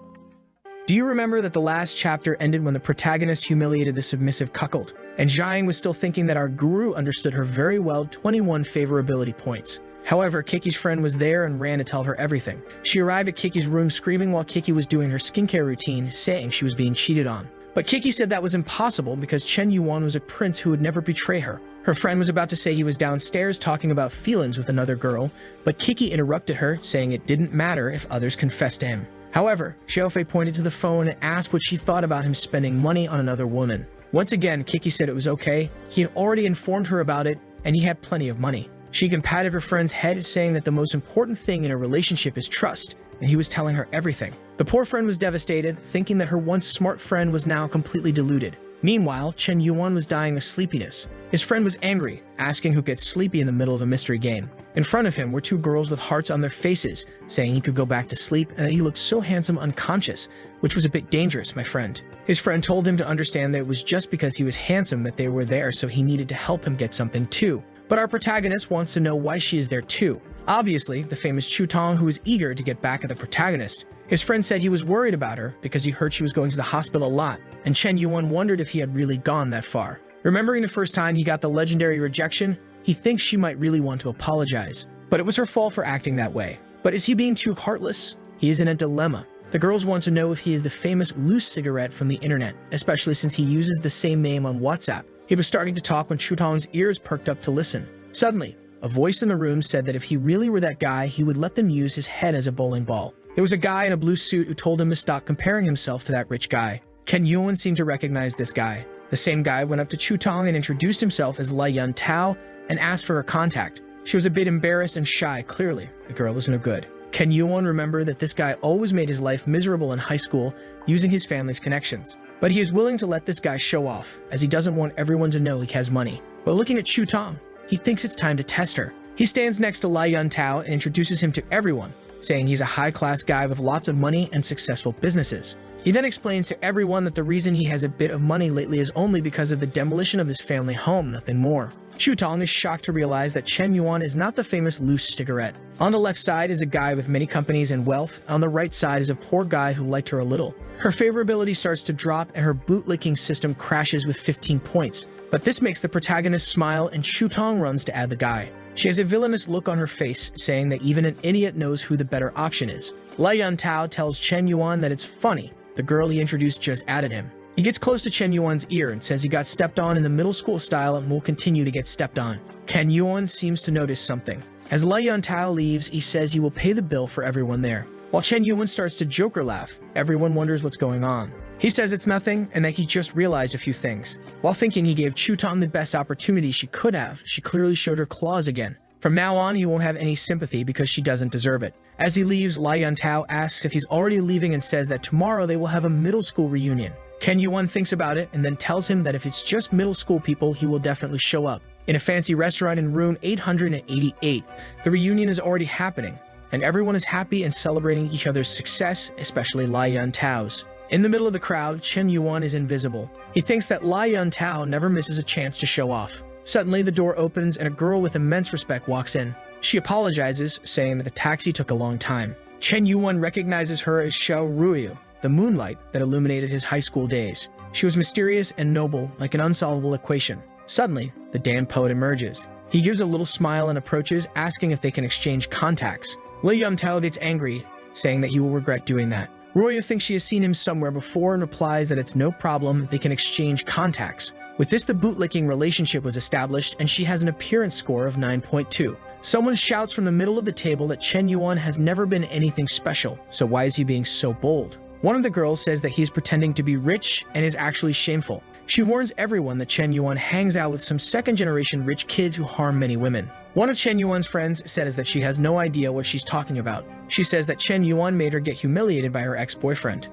Do you remember that the last chapter ended when the protagonist humiliated the submissive cuckold? And Jiang was still thinking that our guru understood her very well, 21 favorability points. However, Kiki's friend was there and ran to tell her everything. She arrived at Kiki's room screaming while Kiki was doing her skincare routine, saying she was being cheated on. But Kiki said that was impossible because Chen Yuan was a prince who would never betray her. Her friend was about to say he was downstairs talking about feelings with another girl, but Kiki interrupted her, saying it didn't matter if others confessed to him. However, Xiaofei pointed to the phone and asked what she thought about him spending money on another woman. Once again, Kiki said it was okay. He had already informed her about it, and he had plenty of money. She even patted her friend's head, saying that the most important thing in a relationship is trust, and he was telling her everything. The poor friend was devastated, thinking that her once smart friend was now completely deluded. Meanwhile, Chen Yuan was dying of sleepiness. His friend was angry, asking who gets sleepy in the middle of a mystery game. In front of him were two girls with hearts on their faces, saying he could go back to sleep and that he looked so handsome unconscious, which was a bit dangerous, my friend. His friend told him to understand that it was just because he was handsome that they were there, so he needed to help him get something too. But our protagonist wants to know why she is there too. Obviously, the famous Chutong, who is eager to get back at the protagonist. His friend said he was worried about her because he heard she was going to the hospital a lot, and Chen Yuan wondered if he had really gone that far. Remembering the first time he got the legendary rejection, he thinks she might really want to apologize. But it was her fault for acting that way. But is he being too heartless? He is in a dilemma. The girls want to know if he is the famous loose cigarette from the internet, especially since he uses the same name on WhatsApp. He was starting to talk when Chutong's ears perked up to listen. Suddenly, a voice in the room said that if he really were that guy, he would let them use his head as a bowling ball. There was a guy in a blue suit who told him to stop comparing himself to that rich guy. Chen Yuan seemed to recognize this guy. The same guy went up to Chutong and introduced himself as Lai Yun Tao and asked for her contact. She was a bit embarrassed and shy, clearly. The girl was no good. Chen Yuan remembered that this guy always made his life miserable in high school using his family's connections. But he is willing to let this guy show off, as he doesn't want everyone to know he has money. But looking at Chutong, he thinks it's time to test her. He stands next to Lai Yun Tao and introduces him to everyone, saying he's a high-class guy with lots of money and successful businesses. He then explains to everyone that the reason he has a bit of money lately is only because of the demolition of his family home, nothing more. Chutong is shocked to realize that Chen Yuan is not the famous loose cigarette. On the left side is a guy with many companies and wealth. On the right side is a poor guy who liked her a little. Her favorability starts to drop and her bootlicking system crashes with 15 points. But this makes the protagonist smile and Chutong runs to add the guy. She has a villainous look on her face, saying that even an idiot knows who the better option is. Lai Yuntao tells Chen Yuan that it's funny. The girl he introduced just added him. He gets close to Chen Yuan's ear and says he got stepped on in the middle school style and will continue to get stepped on. Chen Yuan seems to notice something. As Lai Yuntao leaves, he says he will pay the bill for everyone there. While Chen Yuan starts to joker laugh, everyone wonders what's going on. He says it's nothing and that he just realized a few things. While thinking he gave Chutan the best opportunity she could have, she clearly showed her claws again. From now on, he won't have any sympathy because she doesn't deserve it. As he leaves, Lai Yuntao asks if he's already leaving and says that tomorrow they will have a middle school reunion. Chen Yuan thinks about it and then tells him that if it's just middle school people, he will definitely show up. In a fancy restaurant in room 888, the reunion is already happening, and everyone is happy and celebrating each other's success, especially Lai Yuntao's. In the middle of the crowd, Chen Yuan is invisible. He thinks that Lai Yuntao never misses a chance to show off. Suddenly, the door opens and a girl with immense respect walks in. She apologizes, saying that the taxi took a long time. Chen Yuan recognizes her as Xiao Ruyu, the moonlight that illuminated his high school days. She was mysterious and noble, like an unsolvable equation. Suddenly, the damned poet emerges. He gives a little smile and approaches, asking if they can exchange contacts. Lai Yuntao gets angry, saying that he will regret doing that. Ruyu thinks she has seen him somewhere before and replies that it's no problem, they can exchange contacts. With this, the bootlicking relationship was established, and she has an appearance score of 9.2. Someone shouts from the middle of the table that Chen Yuan has never been anything special, so why is he being so bold? One of the girls says that he's pretending to be rich and is actually shameful. She warns everyone that Chen Yuan hangs out with some second-generation rich kids who harm many women. One of Chen Yuan's friends says that she has no idea what she's talking about. She says that Chen Yuan made her get humiliated by her ex-boyfriend.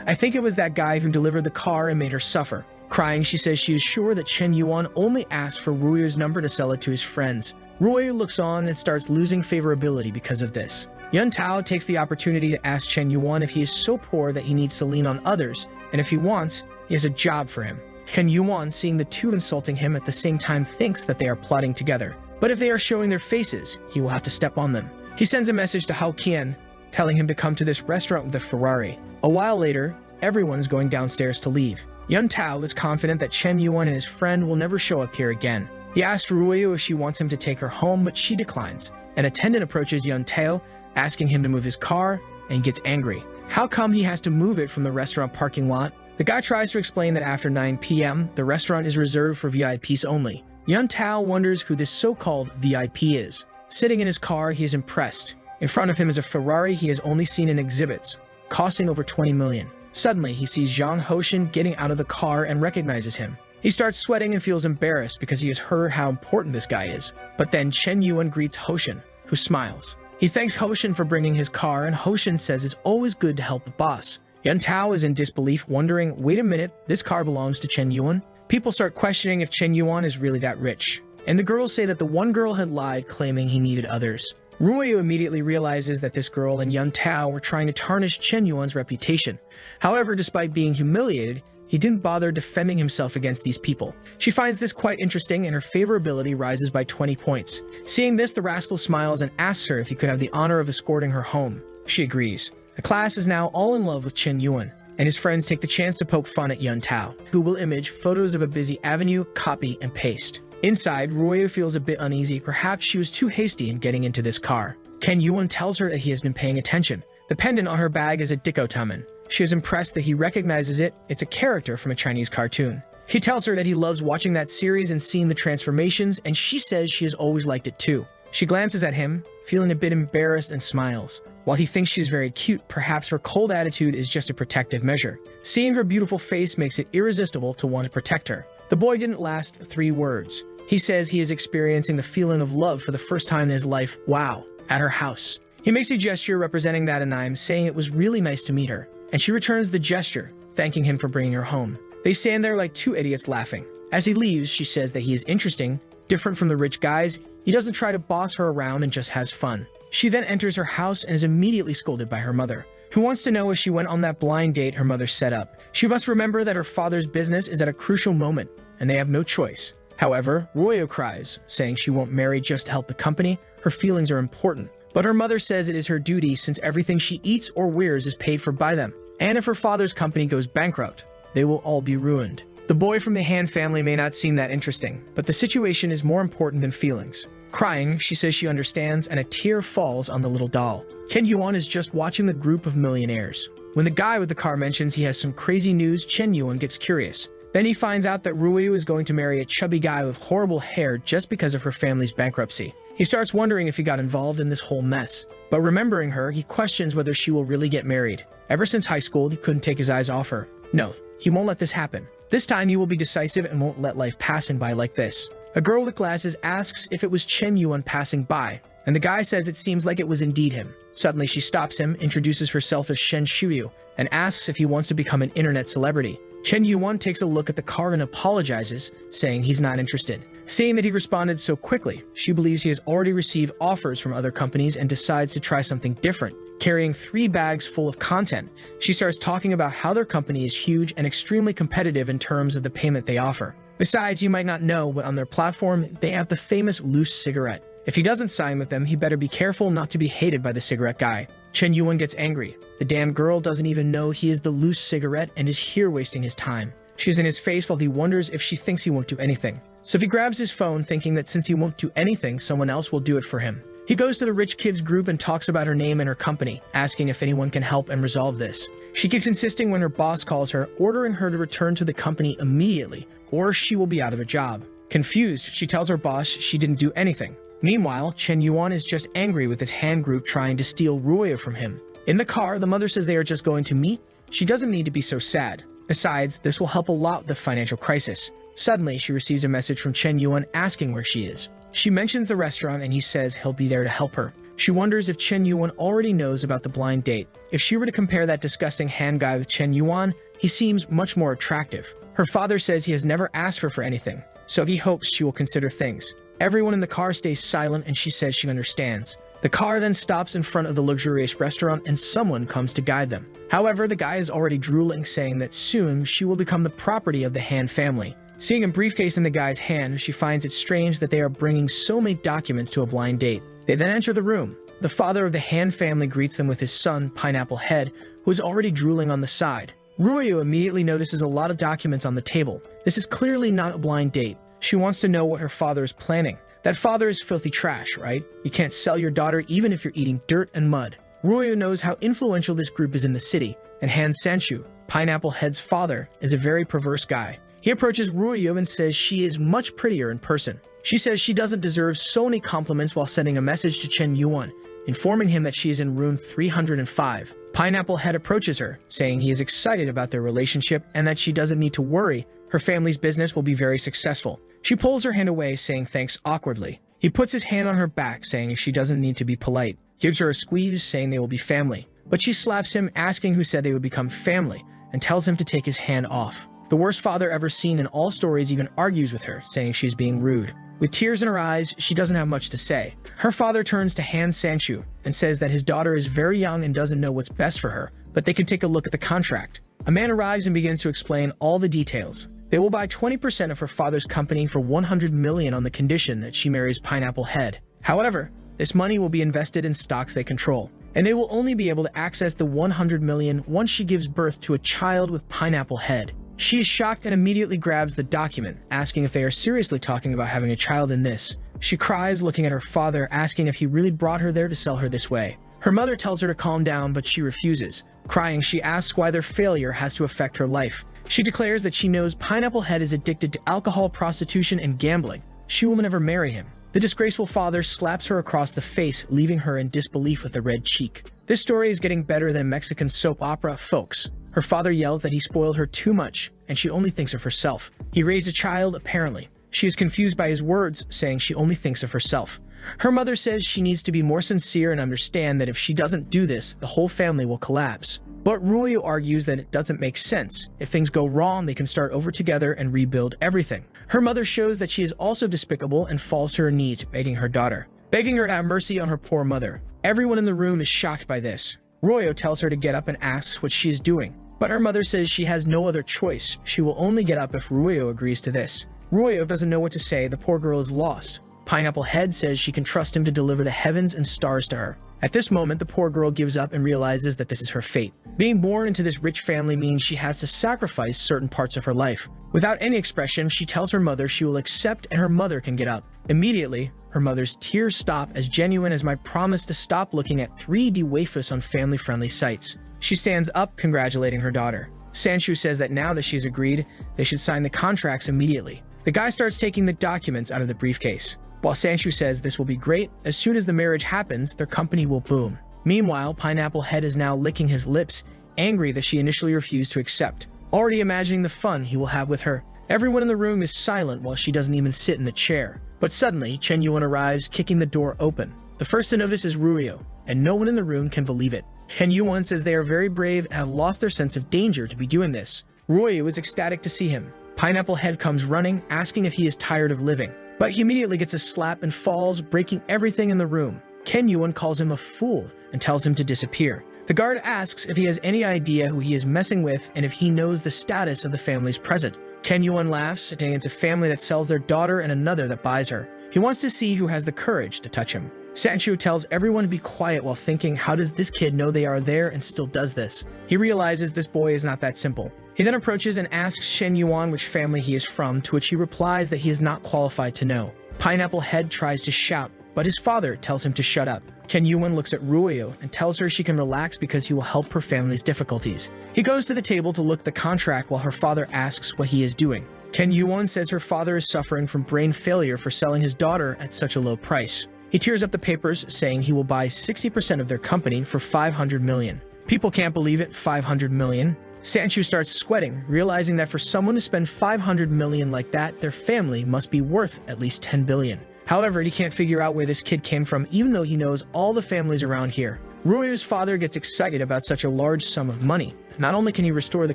I think it was that guy who delivered the car and made her suffer. Crying, she says she is sure that Chen Yuan only asked for Ruyu's number to sell it to his friends. Ruyu looks on and starts losing favorability because of this. Yuntao takes the opportunity to ask Chen Yuan if he is so poor that he needs to lean on others, and if he wants, he has a job for him. Chen Yuan, seeing the two insulting him at the same time, thinks that they are plotting together. But if they are showing their faces, he will have to step on them. He sends a message to Hao Qian, telling him to come to this restaurant with a Ferrari. A while later, everyone is going downstairs to leave. Yuntao is confident that Chen Yuan and his friend will never show up here again. He asks Ruyu if she wants him to take her home, but she declines. An attendant approaches Yuntao, asking him to move his car, and he gets angry. How come he has to move it from the restaurant parking lot? The guy tries to explain that after 9 p.m., the restaurant is reserved for VIPs only. Yuntao wonders who this so-called VIP is. Sitting in his car, he is impressed. In front of him is a Ferrari he has only seen in exhibits, costing over 20 million. Suddenly, he sees Zhang Hoshin getting out of the car and recognizes him. He starts sweating and feels embarrassed because he has heard how important this guy is. But then Chen Yuan greets Hoshin, who smiles. He thanks Hoshin for bringing his car, and Hoshin says it's always good to help the boss. Yuntao is in disbelief, wondering, wait a minute, this car belongs to Chen Yuan? People start questioning if Chen Yuan is really that rich. And the girls say that the one girl had lied, claiming he needed others. Ruyu immediately realizes that this girl and Yuntao were trying to tarnish Chen Yuan's reputation. However, despite being humiliated, he didn't bother defending himself against these people. She finds this quite interesting, and her favorability rises by 20 points. Seeing this, the rascal smiles and asks her if he could have the honor of escorting her home. She agrees. The class is now all in love with Chen Yuan, and his friends take the chance to poke fun at Yuntao, who will image photos of a busy avenue, copy, and paste. Inside, Ruyu feels a bit uneasy. Perhaps she was too hasty in getting into this car. Chen Yuan tells her that he has been paying attention. The pendant on her bag is a dichotomen. She is impressed that he recognizes it. It's a character from a Chinese cartoon. He tells her that he loves watching that series and seeing the transformations, and she says she has always liked it too. She glances at him, feeling a bit embarrassed, and smiles. While he thinks she's very cute, perhaps her cold attitude is just a protective measure. Seeing her beautiful face makes it irresistible to want to protect her. The boy didn't last 3 words. He says he is experiencing the feeling of love for the first time in his life, wow, at her house. He makes a gesture representing that anime, saying it was really nice to meet her, and she returns the gesture, thanking him for bringing her home. They stand there like 2 idiots laughing. As he leaves, she says that he is interesting, different from the rich guys. He doesn't try to boss her around and just has fun. She then enters her house and is immediately scolded by her mother, who wants to know if she went on that blind date her mother set up. She must remember that her father's business is at a crucial moment, and they have no choice. However, Ruyu cries, saying she won't marry just to help the company. Her feelings are important. But her mother says it is her duty since everything she eats or wears is paid for by them. And if her father's company goes bankrupt, they will all be ruined. The boy from the Han family may not seem that interesting, but the situation is more important than feelings. Crying, she says she understands, and a tear falls on the little doll. Chen Yuan is just watching the group of millionaires. When the guy with the car mentions he has some crazy news, Chen Yuan gets curious. Then he finds out that Ruyu is going to marry a chubby guy with horrible hair just because of her family's bankruptcy. He starts wondering if he got involved in this whole mess. But remembering her, he questions whether she will really get married. Ever since high school, he couldn't take his eyes off her. No, he won't let this happen. This time he will be decisive and won't let life pass him by like this. A girl with glasses asks if it was Chen Yuan passing by, and the guy says it seems like it was indeed him. Suddenly she stops him, introduces herself as Shen Shuyu, and asks if he wants to become an internet celebrity. Chen Yuan takes a look at the car and apologizes, saying he's not interested. Seeing that he responded so quickly, she believes he has already received offers from other companies and decides to try something different. Carrying 3 bags full of content, she starts talking about how their company is huge and extremely competitive in terms of the payment they offer. Besides, you might not know, but on their platform, they have the famous loose cigarette. If he doesn't sign with them, he better be careful not to be hated by the cigarette guy. Chen Yuan gets angry. The damn girl doesn't even know he is the loose cigarette and is here wasting his time. She's in his face while he wonders if she thinks he won't do anything. So he grabs his phone, thinking that since he won't do anything, someone else will do it for him. He goes to the rich kids group and talks about her name and her company, asking if anyone can help and resolve this. She keeps insisting when her boss calls her, ordering her to return to the company immediately, or she will be out of a job. Confused, she tells her boss she didn't do anything. Meanwhile, Chen Yuan is just angry with his hand group trying to steal Ruyu from him. In the car, the mother says they are just going to meet. She doesn't need to be so sad. Besides, this will help a lot with the financial crisis. Suddenly, she receives a message from Chen Yuan asking where she is. She mentions the restaurant and he says he'll be there to help her. She wonders if Chen Yuan already knows about the blind date. If she were to compare that disgusting hand guy with Chen Yuan, he seems much more attractive. Her father says he has never asked her for anything, so he hopes she will consider things. Everyone in the car stays silent and she says she understands. The car then stops in front of the luxurious restaurant and someone comes to guide them. However, the guy is already drooling, saying that soon she will become the property of the Han family. Seeing a briefcase in the guy's hand, she finds it strange that they are bringing so many documents to a blind date. They then enter the room. The father of the Han family greets them with his son, Pineapple Head, who is already drooling on the side. Ruyu immediately notices a lot of documents on the table. This is clearly not a blind date. She wants to know what her father is planning. That father is filthy trash, right? You can't sell your daughter even if you're eating dirt and mud. Ruyu knows how influential this group is in the city, and Han Sanchu, Pineapple Head's father, is a very perverse guy. He approaches Ruyu and says she is much prettier in person. She says she doesn't deserve so many compliments while sending a message to Chen Yuan, informing him that she is in room 305. Pineapple Head approaches her, saying he is excited about their relationship and that she doesn't need to worry. Her family's business will be very successful. She pulls her hand away, saying thanks awkwardly. He puts his hand on her back, saying she doesn't need to be polite. Gives her a squeeze, saying they will be family. But she slaps him, asking who said they would become family, and tells him to take his hand off. The worst father ever seen in all stories even argues with her, saying she's being rude. With tears in her eyes, she doesn't have much to say. Her father turns to Han Sanchu and says that his daughter is very young and doesn't know what's best for her, but they can take a look at the contract. A man arrives and begins to explain all the details. They will buy 20% of her father's company for 100 million on the condition that she marries Pineapple Head. However, this money will be invested in stocks they control, and they will only be able to access the 100 million once she gives birth to a child with Pineapple Head. She is shocked and immediately grabs the document, asking if they are seriously talking about having a child in this. She cries, looking at her father, asking if he really brought her there to sell her this way. Her mother tells her to calm down, but she refuses. Crying, she asks why their failure has to affect her life. She declares that she knows Pineapple Head is addicted to alcohol, prostitution, and gambling. She will never marry him. The disgraceful father slaps her across the face, leaving her in disbelief with a red cheek. This story is getting better than Mexican soap opera, folks. Her father yells that he spoiled her too much, and she only thinks of herself. He raised a child, apparently. She is confused by his words, saying she only thinks of herself. Her mother says she needs to be more sincere and understand that if she doesn't do this, the whole family will collapse. But Ruyu argues that it doesn't make sense. If things go wrong, they can start over together and rebuild everything. Her mother shows that she is also despicable and falls to her knees, begging her daughter, begging her to have mercy on her poor mother. Everyone in the room is shocked by this. Ruyu tells her to get up and asks what she is doing. But her mother says she has no other choice. She will only get up if Ruyu agrees to this. Ruyu doesn't know what to say. The poor girl is lost. Pineapple Head says she can trust him to deliver the heavens and stars to her. At this moment, the poor girl gives up and realizes that this is her fate. Being born into this rich family means she has to sacrifice certain parts of her life. Without any expression, she tells her mother she will accept and her mother can get up. Immediately, her mother's tears stop as genuine as my promise to stop looking at 3D waifus on family-friendly sites. She stands up, congratulating her daughter. Sanshu says that now that she's agreed, they should sign the contracts immediately. The guy starts taking the documents out of the briefcase. While Sanshu says this will be great, as soon as the marriage happens, their company will boom. Meanwhile, Pineapple Head is now licking his lips, angry that she initially refused to accept, already imagining the fun he will have with her. Everyone in the room is silent while she doesn't even sit in the chair. But suddenly, Chen Yuan arrives, kicking the door open. The first to notice is Ruyo, and no one in the room can believe it. Chen Yuan says they are very brave and have lost their sense of danger to be doing this. Ruyo is ecstatic to see him. Pineapple Head comes running, asking if he is tired of living. But he immediately gets a slap and falls, breaking everything in the room. Chen Yuan calls him a fool and tells him to disappear. The guard asks if he has any idea who he is messing with and if he knows the status of the families present. Chen Yuan laughs, saying it's a family that sells their daughter and another that buys her. He wants to see who has the courage to touch him. Sanshu tells everyone to be quiet while thinking, how does this kid know they are there and still does this? He realizes this boy is not that simple. He then approaches and asks Chen Yuan which family he is from, to which he replies that he is not qualified to know. Pineapple Head tries to shout, but his father tells him to shut up. Chen Yuan looks at Ruyo and tells her she can relax because he will help her family's difficulties. He goes to the table to look at the contract while her father asks what he is doing. Chen Yuan says her father is suffering from brain failure for selling his daughter at such a low price. He tears up the papers, saying he will buy 60% of their company for 500 million. People can't believe it, 500 million. Sanshu starts sweating, realizing that for someone to spend 500 million like that, their family must be worth at least 10 billion. However, he can't figure out where this kid came from, even though he knows all the families around here. Ruyo's father gets excited about such a large sum of money. Not only can he restore the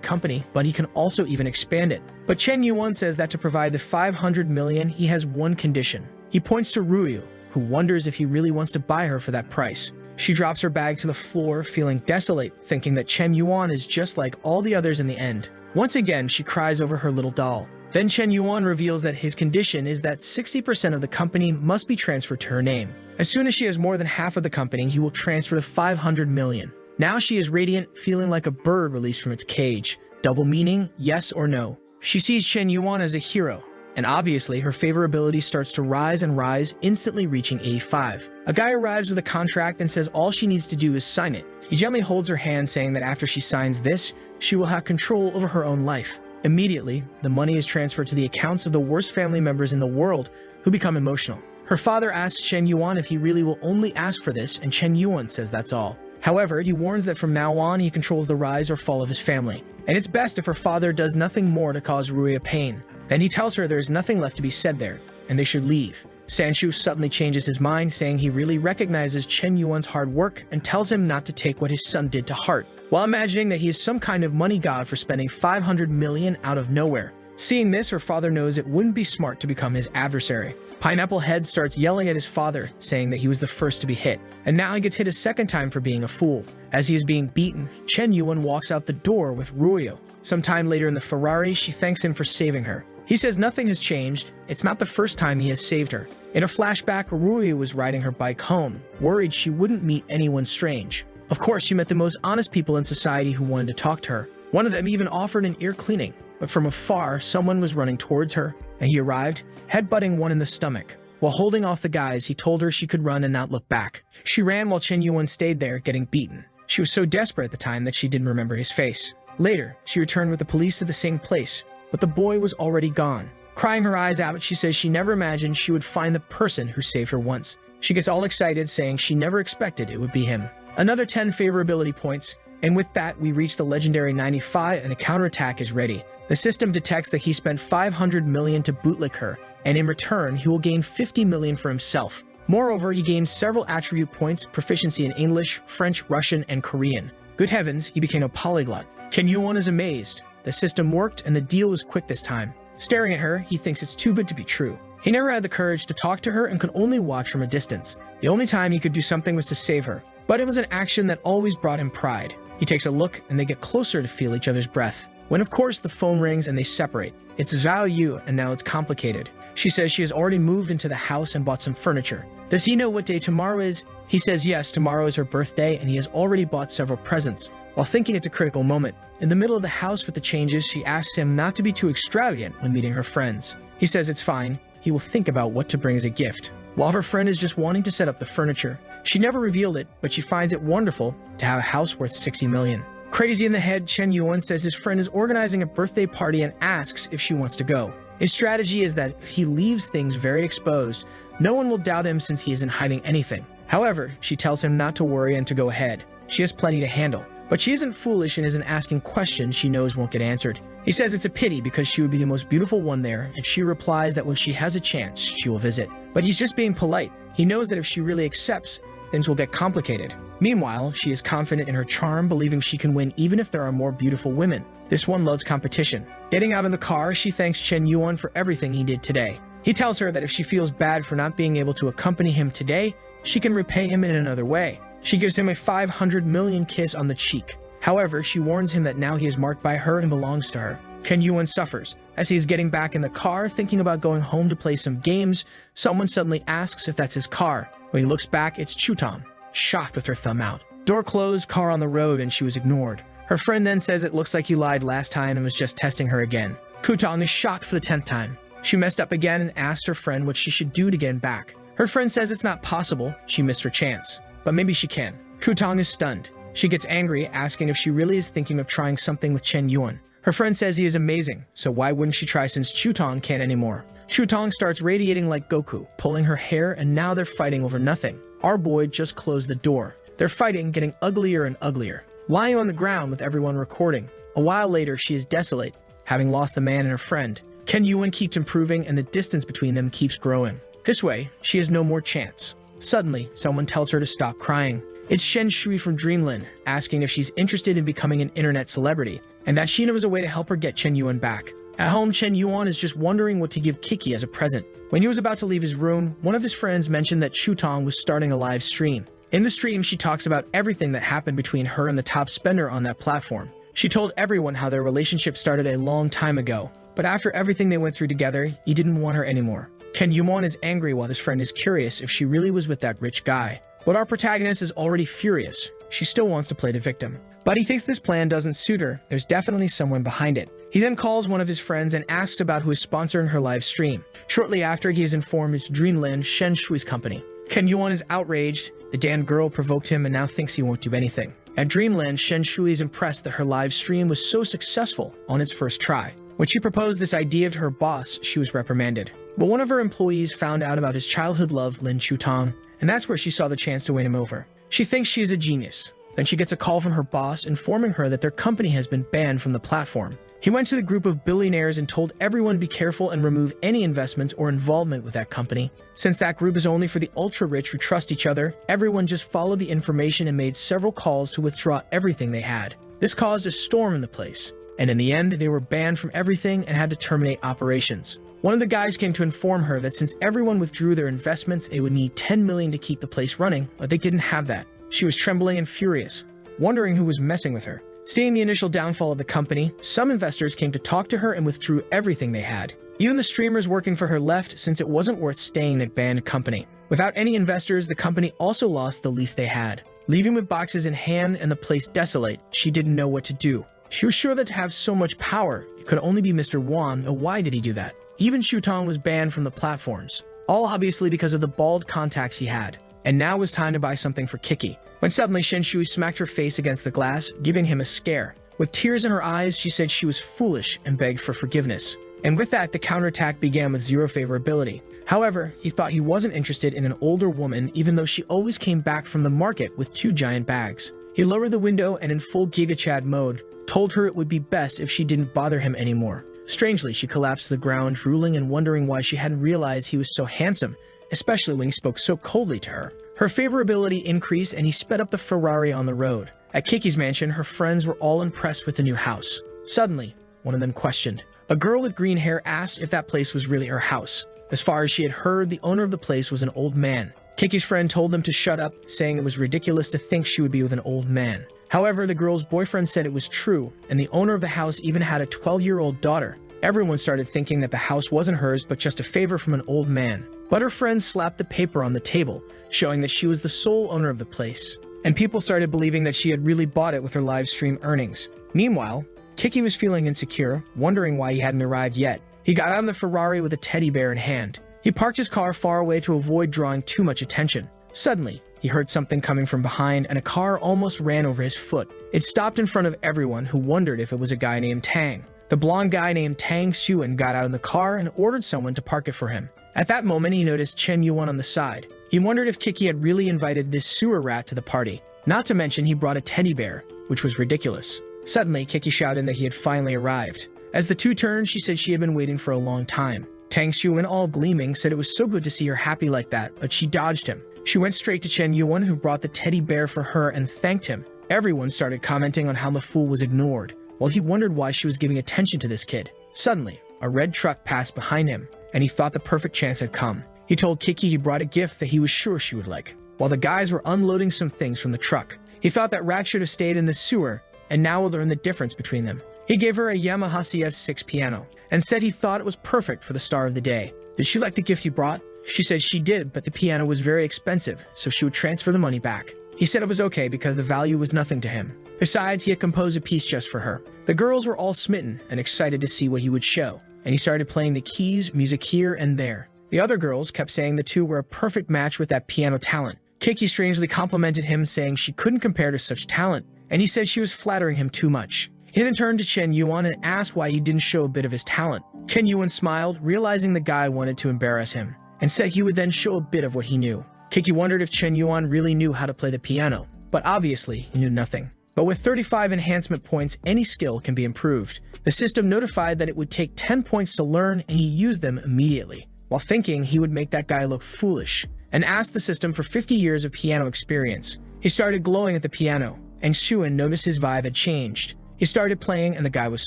company, but he can also even expand it. But Chen Yuan says that to provide the 500 million, he has one condition. He points to Ruyo, who wonders if he really wants to buy her for that price. She drops her bag to the floor, feeling desolate, thinking that Chen Yuan is just like all the others in the end. Once again, she cries over her little doll. Then Chen Yuan reveals that his condition is that 60% of the company must be transferred to her name. As soon as she has more than half of the company, he will transfer the 500 million. Now she is radiant, feeling like a bird released from its cage. Double meaning, yes or no. She sees Chen Yuan as a hero, and obviously her favorability starts to rise and rise, instantly reaching 85. A guy arrives with a contract and says all she needs to do is sign it. He gently holds her hand, saying that after she signs this, she will have control over her own life. Immediately, the money is transferred to the accounts of the worst family members in the world, who become emotional. Her father asks Chen Yuan if he really will only ask for this, and Chen Yuan says that's all. However, he warns that from now on he controls the rise or fall of his family, and it's best if her father does nothing more to cause Ruya pain. Then he tells her there is nothing left to be said there, and they should leave. Sanshu suddenly changes his mind, saying he really recognizes Chen Yuan's hard work and tells him not to take what his son did to heart, while imagining that he is some kind of money god for spending 500 million out of nowhere. Seeing this, her father knows it wouldn't be smart to become his adversary. Pineapple Head starts yelling at his father, saying that he was the first to be hit, and now he gets hit a second time for being a fool. As he is being beaten, Chen Yuan walks out the door with Ruyo. Sometime later in the Ferrari, she thanks him for saving her. He says nothing has changed. It's not the first time he has saved her. In a flashback, Ruyo was riding her bike home, worried she wouldn't meet anyone strange. Of course, she met the most honest people in society who wanted to talk to her. One of them even offered an ear cleaning, but from afar, someone was running towards her, and he arrived, headbutting one in the stomach. While holding off the guys, he told her she could run and not look back. She ran while Chen Yuan stayed there, getting beaten. She was so desperate at the time that she didn't remember his face. Later, she returned with the police to the same place, but the boy was already gone. Crying her eyes out, she says she never imagined she would find the person who saved her once. She gets all excited, saying she never expected it would be him. Another 10 favorability points, and with that, we reach the legendary 95 and the counterattack is ready. The system detects that he spent 500 million to bootlick her, and in return, he will gain 50 million for himself. Moreover, he gains several attribute points, proficiency in English, French, Russian, and Korean. Good heavens, he became a polyglot. Chen Yuan is amazed. The system worked, and the deal was quick this time. Staring at her, he thinks it's too good to be true. He never had the courage to talk to her and could only watch from a distance. The only time he could do something was to save her, but it was an action that always brought him pride. He takes a look, and they get closer to feel each other's breath. When of course the phone rings and they separate. It's Zhao Yu, and now it's complicated. She says she has already moved into the house and bought some furniture. Does he know what day tomorrow is? He says yes, tomorrow is her birthday, and he has already bought several presents. while thinking it's a critical moment. In the middle of the house with the changes, she asks him not to be too extravagant when meeting her friends. He says it's fine, he will think about what to bring as a gift. While her friend is just wanting to set up the furniture, she never revealed it, but she finds it wonderful to have a house worth 60 million. Crazy in the head, Chen Yuan says his friend is organizing a birthday party and asks if she wants to go. His strategy is that if he leaves things very exposed, no one will doubt him since he isn't hiding anything. However, she tells him not to worry and to go ahead. She has plenty to handle. But she isn't foolish and isn't asking questions she knows won't get answered. He says it's a pity because she would be the most beautiful one there, and she replies that when she has a chance, she will visit. But he's just being polite. He knows that if she really accepts, things will get complicated. Meanwhile, she is confident in her charm, believing she can win even if there are more beautiful women. This one loves competition. Getting out in the car, she thanks Chen Yuan for everything he did today. He tells her that if she feels bad for not being able to accompany him today, she can repay him in another way. She gives him a 500 million kiss on the cheek. However, she warns him that now he is marked by her and belongs to her. Chen Yuan suffers. As he is getting back in the car, thinking about going home to play some games, someone suddenly asks if that's his car. When he looks back, it's Chutong, shocked with her thumb out. Door closed, car on the road, and she was ignored. Her friend then says it looks like he lied last time and was just testing her again. Chutong is shocked for the 10th time. She messed up again and asks her friend what she should do to get him back. Her friend says it's not possible, she missed her chance. But maybe she can. Chutong is stunned. She gets angry, asking if she really is thinking of trying something with Chen Yuan. Her friend says he is amazing, so why wouldn't she try since Chutong can't anymore? Chutong starts radiating like Goku, pulling her hair, and now they're fighting over nothing. Our boy just closed the door. They're fighting, getting uglier and uglier. Lying on the ground with everyone recording. A while later, she is desolate, having lost the man and her friend. Chen Yuan keeps improving and the distance between them keeps growing. This way, she has no more chance. Suddenly, someone tells her to stop crying. It's Shen Shui from Dreamland, asking if she's interested in becoming an internet celebrity, and that she knows a way to help her get Chen Yuan back. At home, Chen Yuan is just wondering what to give Kiki as a present. When he was about to leave his room, one of his friends mentioned that Chutong was starting a live stream. In the stream, she talks about everything that happened between her and the top spender on that platform. She told everyone how their relationship started a long time ago, but after everything they went through together, he didn't want her anymore. Chen Yuan is angry while his friend is curious if she really was with that rich guy. But our protagonist is already furious. She still wants to play the victim. But he thinks this plan doesn't suit her. There's definitely someone behind it. He then calls one of his friends and asks about who is sponsoring her live stream. Shortly after, he is informed it's Dreamland Shen Shui's company. Chen Yuan is outraged. The damn girl provoked him and now thinks he won't do anything. At Dreamland, Shen Shui is impressed that her live stream was so successful on its first try. When she proposed this idea to her boss, she was reprimanded. But one of her employees found out about his childhood love, Lin Chutong, and that's where she saw the chance to win him over. She thinks she is a genius. Then she gets a call from her boss informing her that their company has been banned from the platform. He went to the group of billionaires and told everyone to be careful and remove any investments or involvement with that company. Since that group is only for the ultra-rich who trust each other, everyone just followed the information and made several calls to withdraw everything they had. This caused a storm in the place, and in the end, they were banned from everything and had to terminate operations. One of the guys came to inform her that since everyone withdrew their investments, it would need 10 million to keep the place running, but they didn't have that. She was trembling and furious, wondering who was messing with her. Seeing the initial downfall of the company, some investors came to talk to her and withdrew everything they had. Even the streamers working for her left since it wasn't worth staying in a banned company. Without any investors, the company also lost the least they had. Leaving with boxes in hand and the place desolate, she didn't know what to do. She was sure that to have so much power, it could only be Mr. Wang, and why did he do that? Even Chutong was banned from the platforms, all obviously because of the bald contacts he had. And now was time to buy something for Kiki, when suddenly Shen Shui smacked her face against the glass, giving him a scare. With tears in her eyes, she said she was foolish and begged for forgiveness. And with that, the counterattack began with zero favorability. However, he thought he wasn't interested in an older woman even though she always came back from the market with 2 giant bags. He lowered the window and in full Giga Chad mode, told her it would be best if she didn't bother him anymore. Strangely, she collapsed to the ground, drooling and wondering why she hadn't realized he was so handsome, especially when he spoke so coldly to her. Her favorability increased and he sped up the Ferrari on the road. At Kiki's mansion, her friends were all impressed with the new house. Suddenly, one of them questioned. A girl with green hair asked if that place was really her house. As far as she had heard, the owner of the place was an old man. Kiki's friend told them to shut up, saying it was ridiculous to think she would be with an old man. However, the girl's boyfriend said it was true, and the owner of the house even had a 12-year-old daughter. Everyone started thinking that the house wasn't hers but just a favor from an old man. But her friends slapped the paper on the table, showing that she was the sole owner of the place. and people started believing that she had really bought it with her live stream earnings. Meanwhile, Kiki was feeling insecure, wondering why he hadn't arrived yet. He got out of the Ferrari with a teddy bear in hand. He parked his car far away to avoid drawing too much attention. Suddenly, he heard something coming from behind, and a car almost ran over his foot. It stopped in front of everyone, who wondered if it was a guy named Tang. The blonde guy named Tang Xuan got out of the car and ordered someone to park it for him. At that moment, he noticed Chen Yuan on the side. He wondered if Kiki had really invited this sewer rat to the party. Not to mention, he brought a teddy bear, which was ridiculous. Suddenly, Kiki shouted that he had finally arrived. As the two turned, she said she had been waiting for a long time. Tang Xuan, all gleaming, said it was so good to see her happy like that, but she dodged him. She went straight to Chen Yuan, who brought the teddy bear for her and thanked him. Everyone started commenting on how the fool was ignored, while he wondered why she was giving attention to this kid. Suddenly, a red truck passed behind him, and he thought the perfect chance had come. He told Kiki he brought a gift that he was sure she would like. While the guys were unloading some things from the truck, he thought that Rat should have stayed in the sewer, and now will learn the difference between them. He gave her a Yamaha CS6 piano, and said he thought it was perfect for the star of the day. Did she like the gift he brought? She said she did, but the piano was very expensive, so she would transfer the money back. He said it was okay because the value was nothing to him. Besides, he had composed a piece just for her. The girls were all smitten and excited to see what he would show, and he started playing the keys, music here and there. The other girls kept saying the two were a perfect match with that piano talent. Kiki strangely complimented him, saying she couldn't compare to such talent, and he said she was flattering him too much. He then turned to Chen Yuan and asked why he didn't show a bit of his talent. Chen Yuan smiled, realizing the guy wanted to embarrass him, and said he would then show a bit of what he knew. Kiki wondered if Chen Yuan really knew how to play the piano, but obviously he knew nothing. But with 35 enhancement points, any skill can be improved. The system notified that it would take 10 points to learn, and he used them immediately, while thinking he would make that guy look foolish, and asked the system for 50 years of piano experience. He started glowing at the piano, and Xuan noticed his vibe had changed. He started playing, and the guy was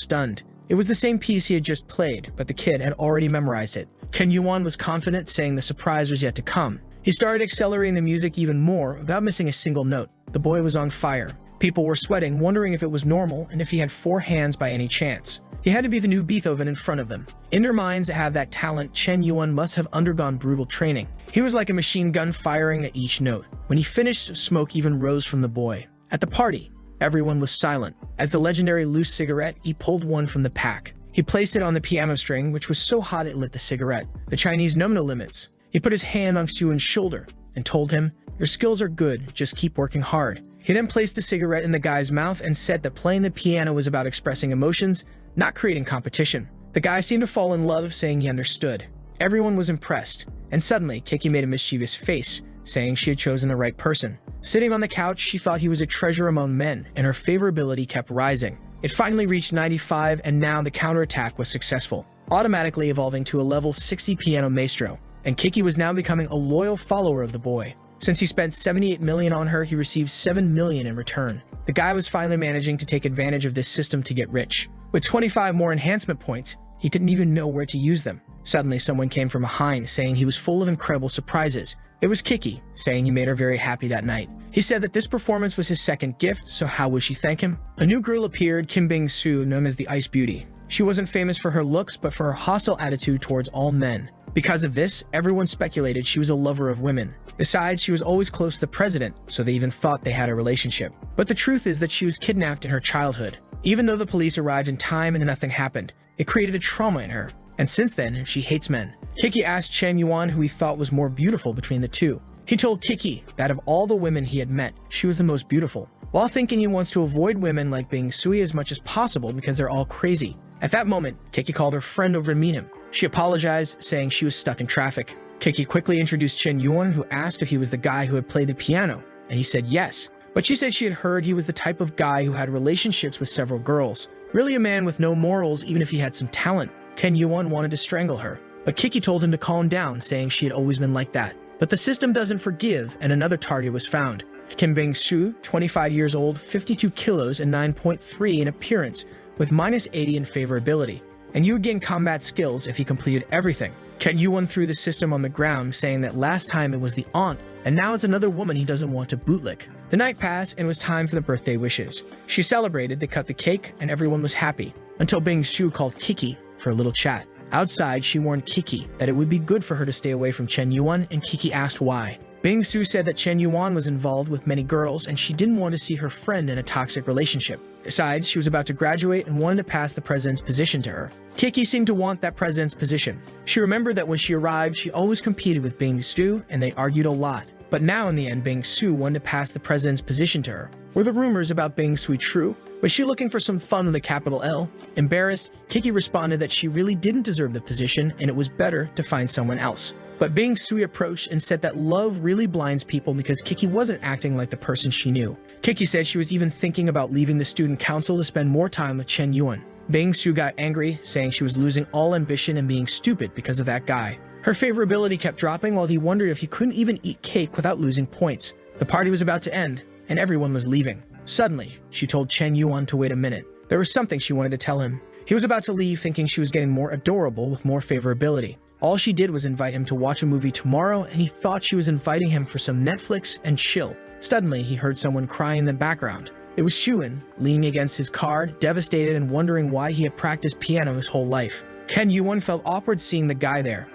stunned. It was the same piece he had just played, but the kid had already memorized it. Chen Yuan was confident, saying the surprise was yet to come. He started accelerating the music even more, without missing a single note. The boy was on fire. People were sweating, wondering if it was normal and if he had 4 hands by any chance. He had to be the new Beethoven in front of them. In their minds, to have that talent, Chen Yuan must have undergone brutal training. He was like a machine gun firing at each note. When he finished, smoke even rose from the boy. At the party, everyone was silent. As the legendary loose cigarette, he pulled one from the pack. He placed it on the piano string, which was so hot it lit the cigarette. The Chinese know no limits. He put his hand on Xuan's shoulder and told him, "Your skills are good, just keep working hard." He then placed the cigarette in the guy's mouth and said that playing the piano was about expressing emotions, not creating competition. The guy seemed to fall in love, saying he understood. Everyone was impressed, and suddenly Kiki made a mischievous face, saying she had chosen the right person. Sitting on the couch, she thought he was a treasure among men, and her favorability kept rising. It finally reached 95, and now the counterattack was successful, automatically evolving to a level 60 piano maestro, and Kiki was now becoming a loyal follower of the boy. Since he spent 78 million on her, he received 7 million in return. The guy was finally managing to take advantage of this system to get rich. With 25 more enhancement points, he didn't even know where to use them. Suddenly, someone came from behind, saying he was full of incredible surprises. It was Kiki, saying he made her very happy that night. He said that this performance was his second gift, so how would she thank him? A new girl appeared, Kim Bing-soo, known as the Ice Beauty. She wasn't famous for her looks, but for her hostile attitude towards all men. Because of this, everyone speculated she was a lover of women. Besides, she was always close to the president, so they even thought they had a relationship. But the truth is that she was kidnapped in her childhood. Even though the police arrived in time and nothing happened, it created a trauma in her. And since then, she hates men. Kiki asked Chen Yuan who he thought was more beautiful between the two. He told Kiki that of all the women he had met, she was the most beautiful, while thinking he wants to avoid women like Bing-sui as much as possible because they're all crazy. At that moment, Kiki called her friend over to meet him. She apologized, saying she was stuck in traffic. Kiki quickly introduced Chen Yuan, who asked if he was the guy who had played the piano, and he said yes. But she said she had heard he was the type of guy who had relationships with several girls. Really a man with no morals, even if he had some talent. Chen Yuan wanted to strangle her, but Kiki told him to calm down, saying she had always been like that. But the system doesn't forgive, and another target was found. Kim Bing-soo, 25 years old, 52 kilos, and 9.3 in appearance, with -80 in favorability. And you would gain combat skills if he completed everything. Chen Yuan threw the system on the ground, saying that last time it was the aunt, and now it's another woman he doesn't want to bootlick. The night passed, and it was time for the birthday wishes. She celebrated, they cut the cake, and everyone was happy, until Bing-soo called Kiki for a little chat. Outside, she warned Kiki that it would be good for her to stay away from Chen Yuan, and Kiki asked why. Bing-su said that Chen Yuan was involved with many girls and she didn't want to see her friend in a toxic relationship. Besides, she was about to graduate and wanted to pass the president's position to her. Kiki seemed to want that president's position. She remembered that when she arrived, she always competed with Bing-su and they argued a lot. But now in the end, Bing-su wanted to pass the president's position to her. Were the rumors about Bing-su true? Was she looking for some fun with a capital L? Embarrassed, Kiki responded that she really didn't deserve the position and it was better to find someone else. But Bing-su approached and said that love really blinds people because Kiki wasn't acting like the person she knew. Kiki said she was even thinking about leaving the student council to spend more time with Chen Yuan. Bing-su got angry, saying she was losing all ambition and being stupid because of that guy. Her favorability kept dropping while he wondered if he couldn't even eat cake without losing points. The party was about to end, and everyone was leaving. Suddenly, she told Chen Yuan to wait a minute. There was something she wanted to tell him. He was about to leave thinking she was getting more adorable with more favorability. All she did was invite him to watch a movie tomorrow, and he thought she was inviting him for some Netflix and chill. Suddenly, he heard someone crying in the background. It was Shuen, leaning against his car, devastated and wondering why he had practiced piano his whole life. Chen Yuan felt awkward seeing the guy there,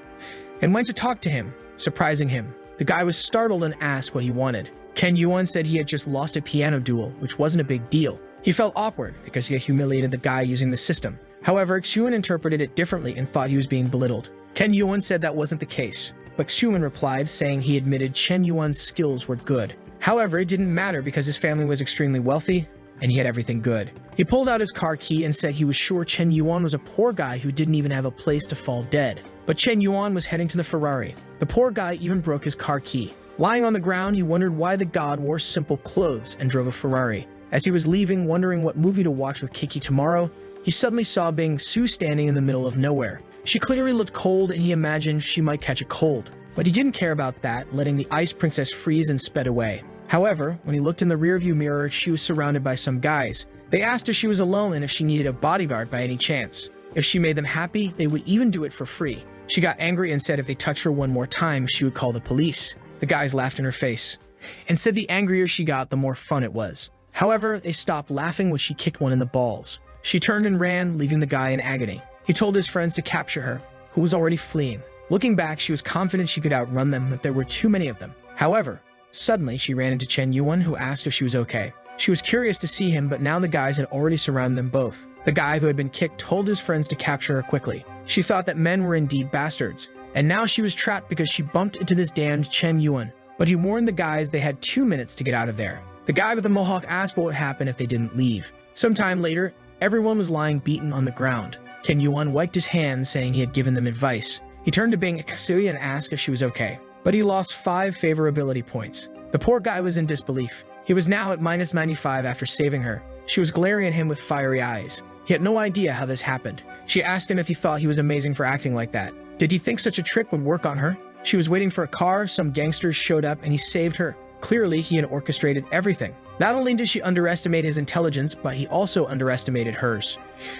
and went to talk to him, surprising him. The guy was startled and asked what he wanted. Chen Yuan said he had just lost a piano duel, which wasn't a big deal. He felt awkward because he had humiliated the guy using the system. However, Shuen interpreted it differently and thought he was being belittled. Chen Yuan said that wasn't the case, but Shuen replied saying he admitted Chen Yuan's skills were good. However, it didn't matter because his family was extremely wealthy and he had everything good. He pulled out his car key and said he was sure Chen Yuan was a poor guy who didn't even have a place to fall dead. But Chen Yuan was heading to the Ferrari. The poor guy even broke his car key. Lying on the ground, he wondered why the god wore simple clothes and drove a Ferrari. As he was leaving, wondering what movie to watch with Kiki tomorrow, he suddenly saw Bing-su standing in the middle of nowhere. She clearly looked cold and he imagined she might catch a cold. But he didn't care about that, letting the ice princess freeze and sped away. However, when he looked in the rearview mirror, she was surrounded by some guys. They asked if she was alone and if she needed a bodyguard by any chance. If she made them happy, they would even do it for free. She got angry and said if they touched her one more time, she would call the police. The guys laughed in her face and said the angrier she got, the more fun it was. However, they stopped laughing when she kicked one in the balls. She turned and ran, leaving the guy in agony. He told his friends to capture her, who was already fleeing. Looking back, she was confident she could outrun them, but there were too many of them. However, suddenly she ran into Chen Yuan, who asked if she was okay. She was curious to see him, but now the guys had already surrounded them both. The guy who had been kicked told his friends to capture her quickly. She thought that men were indeed bastards, and now she was trapped because she bumped into this damned Chen Yuan. But he warned the guys they had 2 minutes to get out of there. The guy with the mohawk asked what would happen if they didn't leave. Sometime later, everyone was lying beaten on the ground. Chen Yuan wiped his hands, saying he had given them advice. He turned to Bing-su and asked if she was okay, but he lost 5 favorability points. The poor guy was in disbelief. He was now at minus 95 after saving her. She was glaring at him with fiery eyes. He had no idea how this happened. She asked him if he thought he was amazing for acting like that. Did he think such a trick would work on her? She was waiting for a car, some gangsters showed up, and he saved her. Clearly, he had orchestrated everything. Not only did she underestimate his intelligence, but he also underestimated hers.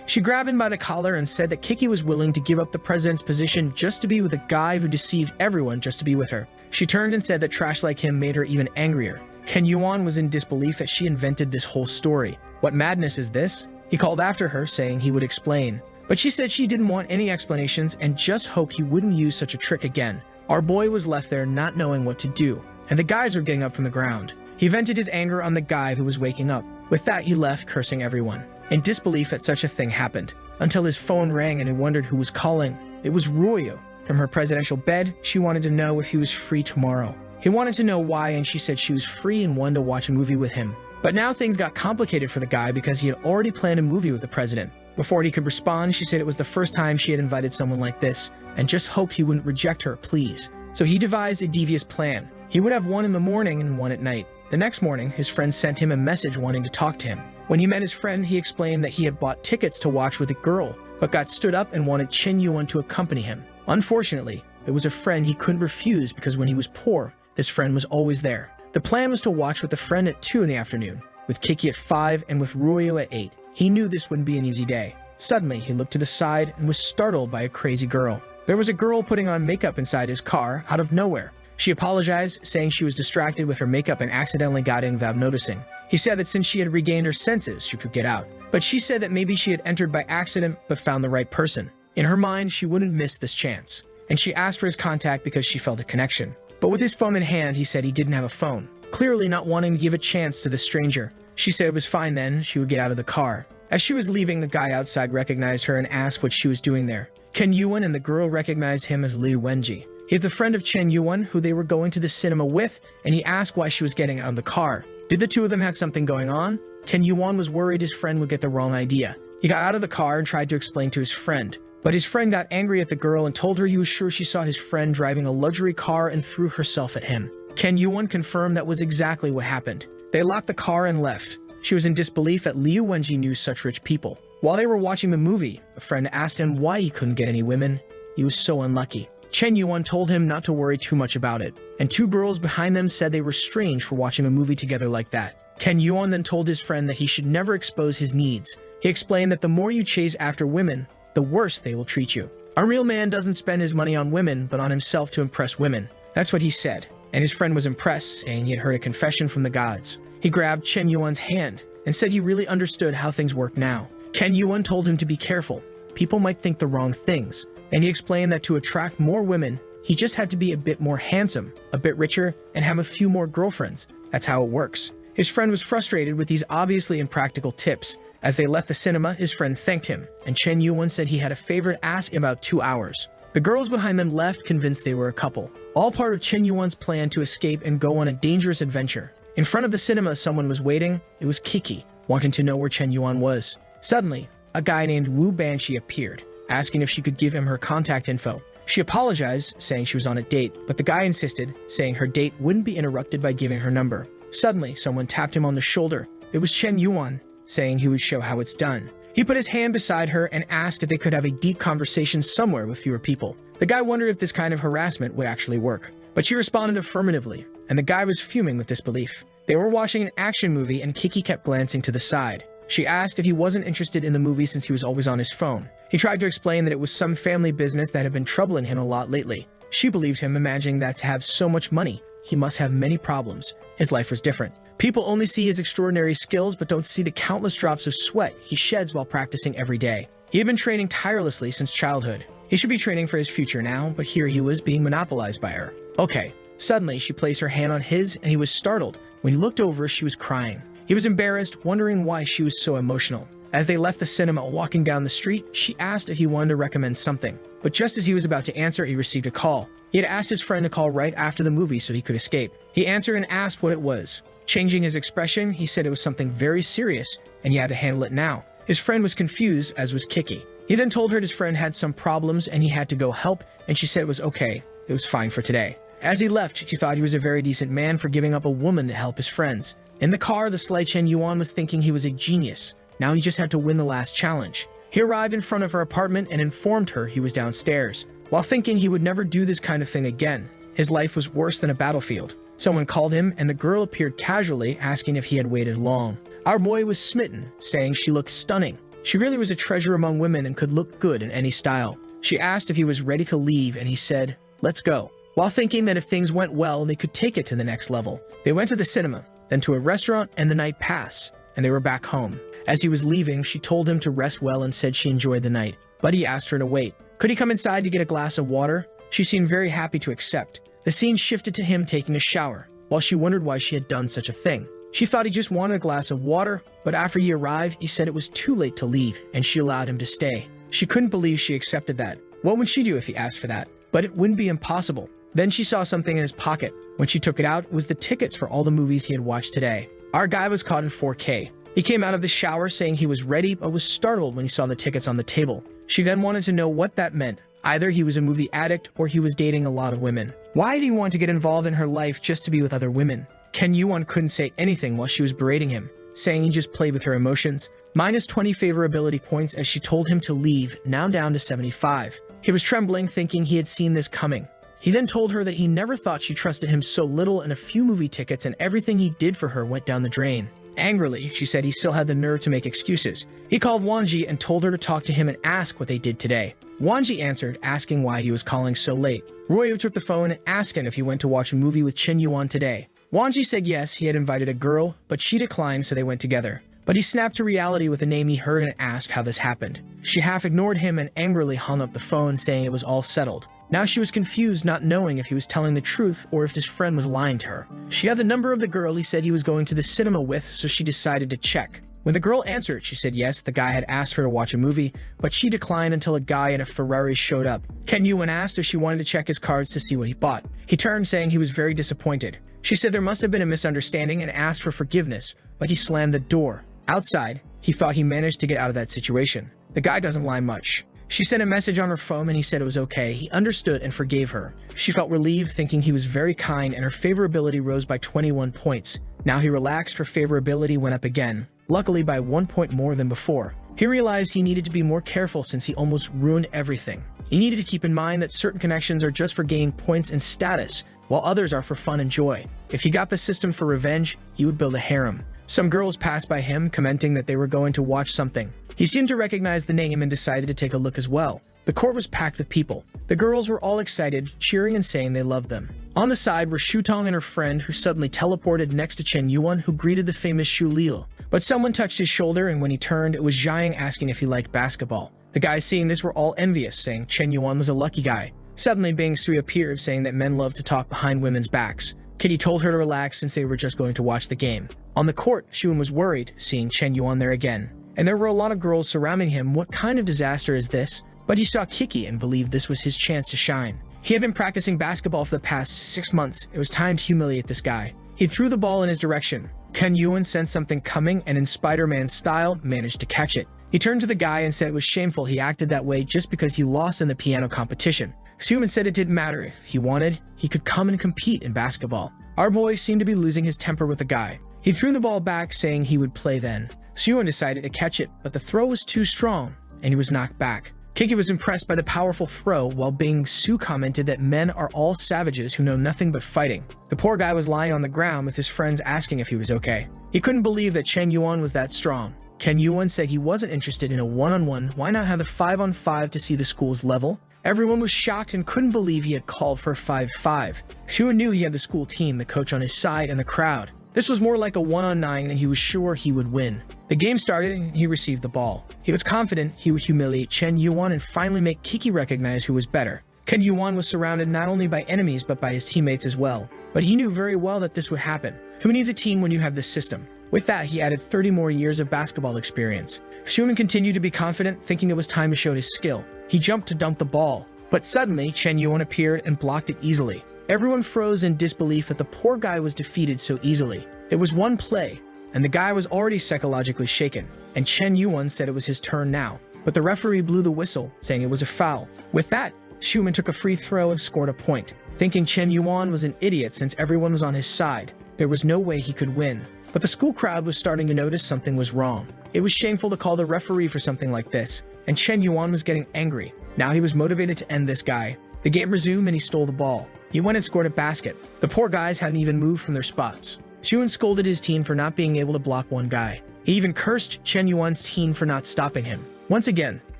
She grabbed him by the collar and said that Kiki was willing to give up the president's position just to be with a guy who deceived everyone just to be with her. She turned and said that trash like him made her even angrier. Chen Yuan was in disbelief that she invented this whole story. What madness is this? He called after her, saying he would explain. But she said she didn't want any explanations and just hoped he wouldn't use such a trick again. Our boy was left there not knowing what to do, and the guys were getting up from the ground. He vented his anger on the guy who was waking up. With that, he left, cursing everyone, in disbelief that such a thing happened, until his phone rang and he wondered who was calling. It was Ruyo. From her presidential bed, she wanted to know if he was free tomorrow. He wanted to know why, and she said she was free and wanted to watch a movie with him. But now things got complicated for the guy because he had already planned a movie with the president. Before he could respond, she said it was the first time she had invited someone like this, and just hoped he wouldn't reject her, please. So he devised a devious plan. He would have one in the morning and one at night. The next morning, his friend sent him a message wanting to talk to him. When he met his friend, he explained that he had bought tickets to watch with a girl, but got stood up and wanted Chen Yuan to accompany him. Unfortunately, it was a friend he couldn't refuse because when he was poor, this friend was always there. The plan was to watch with a friend at 2 in the afternoon, with Kiki at 5 and with Ruyo at 8. He knew this wouldn't be an easy day. Suddenly, he looked to the side and was startled by a crazy girl. There was a girl putting on makeup inside his car out of nowhere. She apologized, saying she was distracted with her makeup and accidentally got in without noticing. He said that since she had regained her senses, she could get out. But she said that maybe she had entered by accident but found the right person. In her mind, she wouldn't miss this chance. And she asked for his contact because she felt a connection. But with his phone in hand, he said he didn't have a phone, clearly not wanting to give a chance to the stranger. She said it was fine then, she would get out of the car. As she was leaving, the guy outside recognized her and asked what she was doing there. Chen Yuan and the girl recognized him as Liu Wenji. He's a friend of Chen Yuan, who they were going to the cinema with, and he asked why she was getting out of the car. Did the two of them have something going on? Chen Yuan was worried his friend would get the wrong idea. He got out of the car and tried to explain to his friend. But his friend got angry at the girl and told her he was sure she saw his friend driving a luxury car and threw herself at him. Chen Yuan confirmed that was exactly what happened. They locked the car and left. She was in disbelief that Liu Wenji knew such rich people. While they were watching the movie, a friend asked him why he couldn't get any women. He was so unlucky. Chen Yuan told him not to worry too much about it, and two girls behind them said they were strange for watching a movie together like that. Chen Yuan then told his friend that he should never expose his needs. He explained that the more you chase after women, the worse they will treat you. A real man doesn't spend his money on women, but on himself to impress women. That's what he said, and his friend was impressed, saying he had heard a confession from the gods. He grabbed Chen Yuan's hand and said he really understood how things work now. Chen Yuan told him to be careful. People might think the wrong things, and he explained that to attract more women, he just had to be a bit more handsome, a bit richer, and have a few more girlfriends. That's how it works. His friend was frustrated with these obviously impractical tips. As they left the cinema, his friend thanked him, and Chen Yuan said he had a favor to ask in about 2 hours. The girls behind them left, convinced they were a couple, all part of Chen Yuan's plan to escape and go on a dangerous adventure. In front of the cinema, someone was waiting. It was Kiki, wanting to know where Chen Yuan was. Suddenly, a guy named Wu Banshee appeared, asking if she could give him her contact info. She apologized, saying she was on a date, but the guy insisted, saying her date wouldn't be interrupted by giving her number. Suddenly, someone tapped him on the shoulder. It was Chen Yuan, saying he would show how it's done. He put his hand beside her and asked if they could have a deep conversation somewhere with fewer people. The guy wondered if this kind of harassment would actually work, but she responded affirmatively, and the guy was fuming with disbelief. They were watching an action movie and Kiki kept glancing to the side. She asked if he wasn't interested in the movie since he was always on his phone. He tried to explain that it was some family business that had been troubling him a lot lately. She believed him, imagining that to have so much money, he must have many problems. His life was different. People only see his extraordinary skills but don't see the countless drops of sweat he sheds while practicing every day. He had been training tirelessly since childhood. He should be training for his future now, but here he was being monopolized by her. Okay. Suddenly, she placed her hand on his and he was startled. When he looked over, she was crying. He was embarrassed, wondering why she was so emotional. As they left the cinema walking down the street, she asked if he wanted to recommend something. But just as he was about to answer, he received a call. He had asked his friend to call right after the movie so he could escape. He answered and asked what it was. Changing his expression, he said it was something very serious, and he had to handle it now. His friend was confused, as was Kiki. He then told her his friend had some problems and he had to go help, and she said it was okay. It was fine for today. As he left, she thought he was a very decent man for giving up a woman to help his friends. In the car, the sly Chen Yuan was thinking he was a genius. Now he just had to win the last challenge. He arrived in front of her apartment and informed her he was downstairs, while thinking he would never do this kind of thing again. His life was worse than a battlefield. Someone called him, and the girl appeared casually, asking if he had waited long. Our boy was smitten, saying she looked stunning. She really was a treasure among women and could look good in any style. She asked if he was ready to leave, and he said, "Let's go," while thinking that if things went well, they could take it to the next level. They went to the cinema, then to a restaurant, and the night passed, and they were back home. As he was leaving, she told him to rest well and said she enjoyed the night, but he asked her to wait. Could he come inside to get a glass of water? She seemed very happy to accept. The scene shifted to him taking a shower, while she wondered why she had done such a thing. She thought he just wanted a glass of water, but after he arrived, he said it was too late to leave, and she allowed him to stay. She couldn't believe she accepted that. What would she do if he asked for that? But it wouldn't be impossible. Then she saw something in his pocket. When she took it out, it was the tickets for all the movies he had watched today. Our guy was caught in 4K. He came out of the shower saying he was ready, but was startled when he saw the tickets on the table. She then wanted to know what that meant. Either he was a movie addict or he was dating a lot of women. Why did he want to get involved in her life just to be with other women? Chen Yuan couldn't say anything while she was berating him, saying he just played with her emotions. Minus 20 favorability points as she told him to leave, now down to 75. He was trembling, thinking he had seen this coming. He then told her that he never thought she trusted him so little, and a few movie tickets and everything he did for her went down the drain. Angrily, she said he still had the nerve to make excuses. He called Wanji and told her to talk to him and ask what they did today. Wanji answered, asking why he was calling so late. Royo took the phone and asked him if he went to watch a movie with Chen Yuan today. Wanji said yes, he had invited a girl, but she declined, so they went together. But he snapped to reality with a name he heard and asked how this happened. She half ignored him and angrily hung up the phone, saying it was all settled. Now she was confused, not knowing if he was telling the truth or if his friend was lying to her. She had the number of the girl he said he was going to the cinema with, so she decided to check. When the girl answered, she said yes, the guy had asked her to watch a movie, but she declined until a guy in a Ferrari showed up. Ken Yuan asked if she wanted to check his cards to see what he bought. He turned, saying he was very disappointed. She said there must have been a misunderstanding and asked for forgiveness, but he slammed the door. Outside, he thought he managed to get out of that situation. The guy doesn't lie much. She sent a message on her phone and he said it was okay. He understood and forgave her. She felt relieved, thinking he was very kind, and her favorability rose by 21 points. Now he relaxed, her favorability went up again, luckily by 1 point more than before. He realized he needed to be more careful since he almost ruined everything. He needed to keep in mind that certain connections are just for gaining points and status, while others are for fun and joy. If he got the system for revenge, he would build a harem. Some girls passed by him, commenting that they were going to watch something. He seemed to recognize the name and decided to take a look as well. The court was packed with people. The girls were all excited, cheering and saying they loved them. On the side were Shutong and her friend, who suddenly teleported next to Chen Yuan, who greeted the famous Shu Lil. But someone touched his shoulder, and when he turned, it was Jiang asking if he liked basketball. The guys seeing this were all envious, saying Chen Yuan was a lucky guy. Suddenly, Bing Sui appeared, saying that men love to talk behind women's backs. Kitty told her to relax since they were just going to watch the game. On the court, Shuan was worried, seeing Chen Yuan there again. And there were a lot of girls surrounding him. What kind of disaster is this? But he saw Kiki and believed this was his chance to shine. He had been practicing basketball for the past 6 months. It was time to humiliate this guy. He threw the ball in his direction. Ken Yuan sensed something coming and in Spider-Man style managed to catch it. He turned to the guy and said it was shameful he acted that way just because he lost in the piano competition. Suman said it didn't matter. If he wanted, he could come and compete in basketball. Our boy seemed to be losing his temper with the guy. He threw the ball back, saying he would play then. Suman decided to catch it, but the throw was too strong, and he was knocked back. Kiki was impressed by the powerful throw, while Bing Su commented that men are all savages who know nothing but fighting. The poor guy was lying on the ground with his friends asking if he was okay. He couldn't believe that Chen Yuan was that strong. Ken Yuan said he wasn't interested in a one-on-one. Why not have the 5-on-5 to see the school's level? Everyone was shocked and couldn't believe he had called for a 5-5. Shuan knew he had the school team, the coach on his side, and the crowd. This was more like a 1-on-9, and he was sure he would win. The game started and he received the ball. He was confident he would humiliate Chen Yuan and finally make Kiki recognize who was better. Ken Yuan was surrounded not only by enemies but by his teammates as well. But he knew very well that this would happen. Who needs a team when you have this system? With that, he added 30 more years of basketball experience. Shuan continued to be confident, thinking it was time to show his skill. He jumped to dunk the ball, but suddenly Chen Yuan appeared and blocked it easily. Everyone froze in disbelief that the poor guy was defeated so easily. It was one play, and the guy was already psychologically shaken, and Chen Yuan said it was his turn now. But the referee blew the whistle, saying it was a foul. With that, Schumann took a free throw and scored a point. Thinking Chen Yuan was an idiot since everyone was on his side, there was no way he could win. But the school crowd was starting to notice something was wrong. It was shameful to call the referee for something like this, and Chen Yuan was getting angry. Now he was motivated to end this guy. The game resumed and he stole the ball. He went and scored a basket. The poor guys hadn't even moved from their spots. Shuan scolded his team for not being able to block one guy. He even cursed Chen Yuan's team for not stopping him. Once again,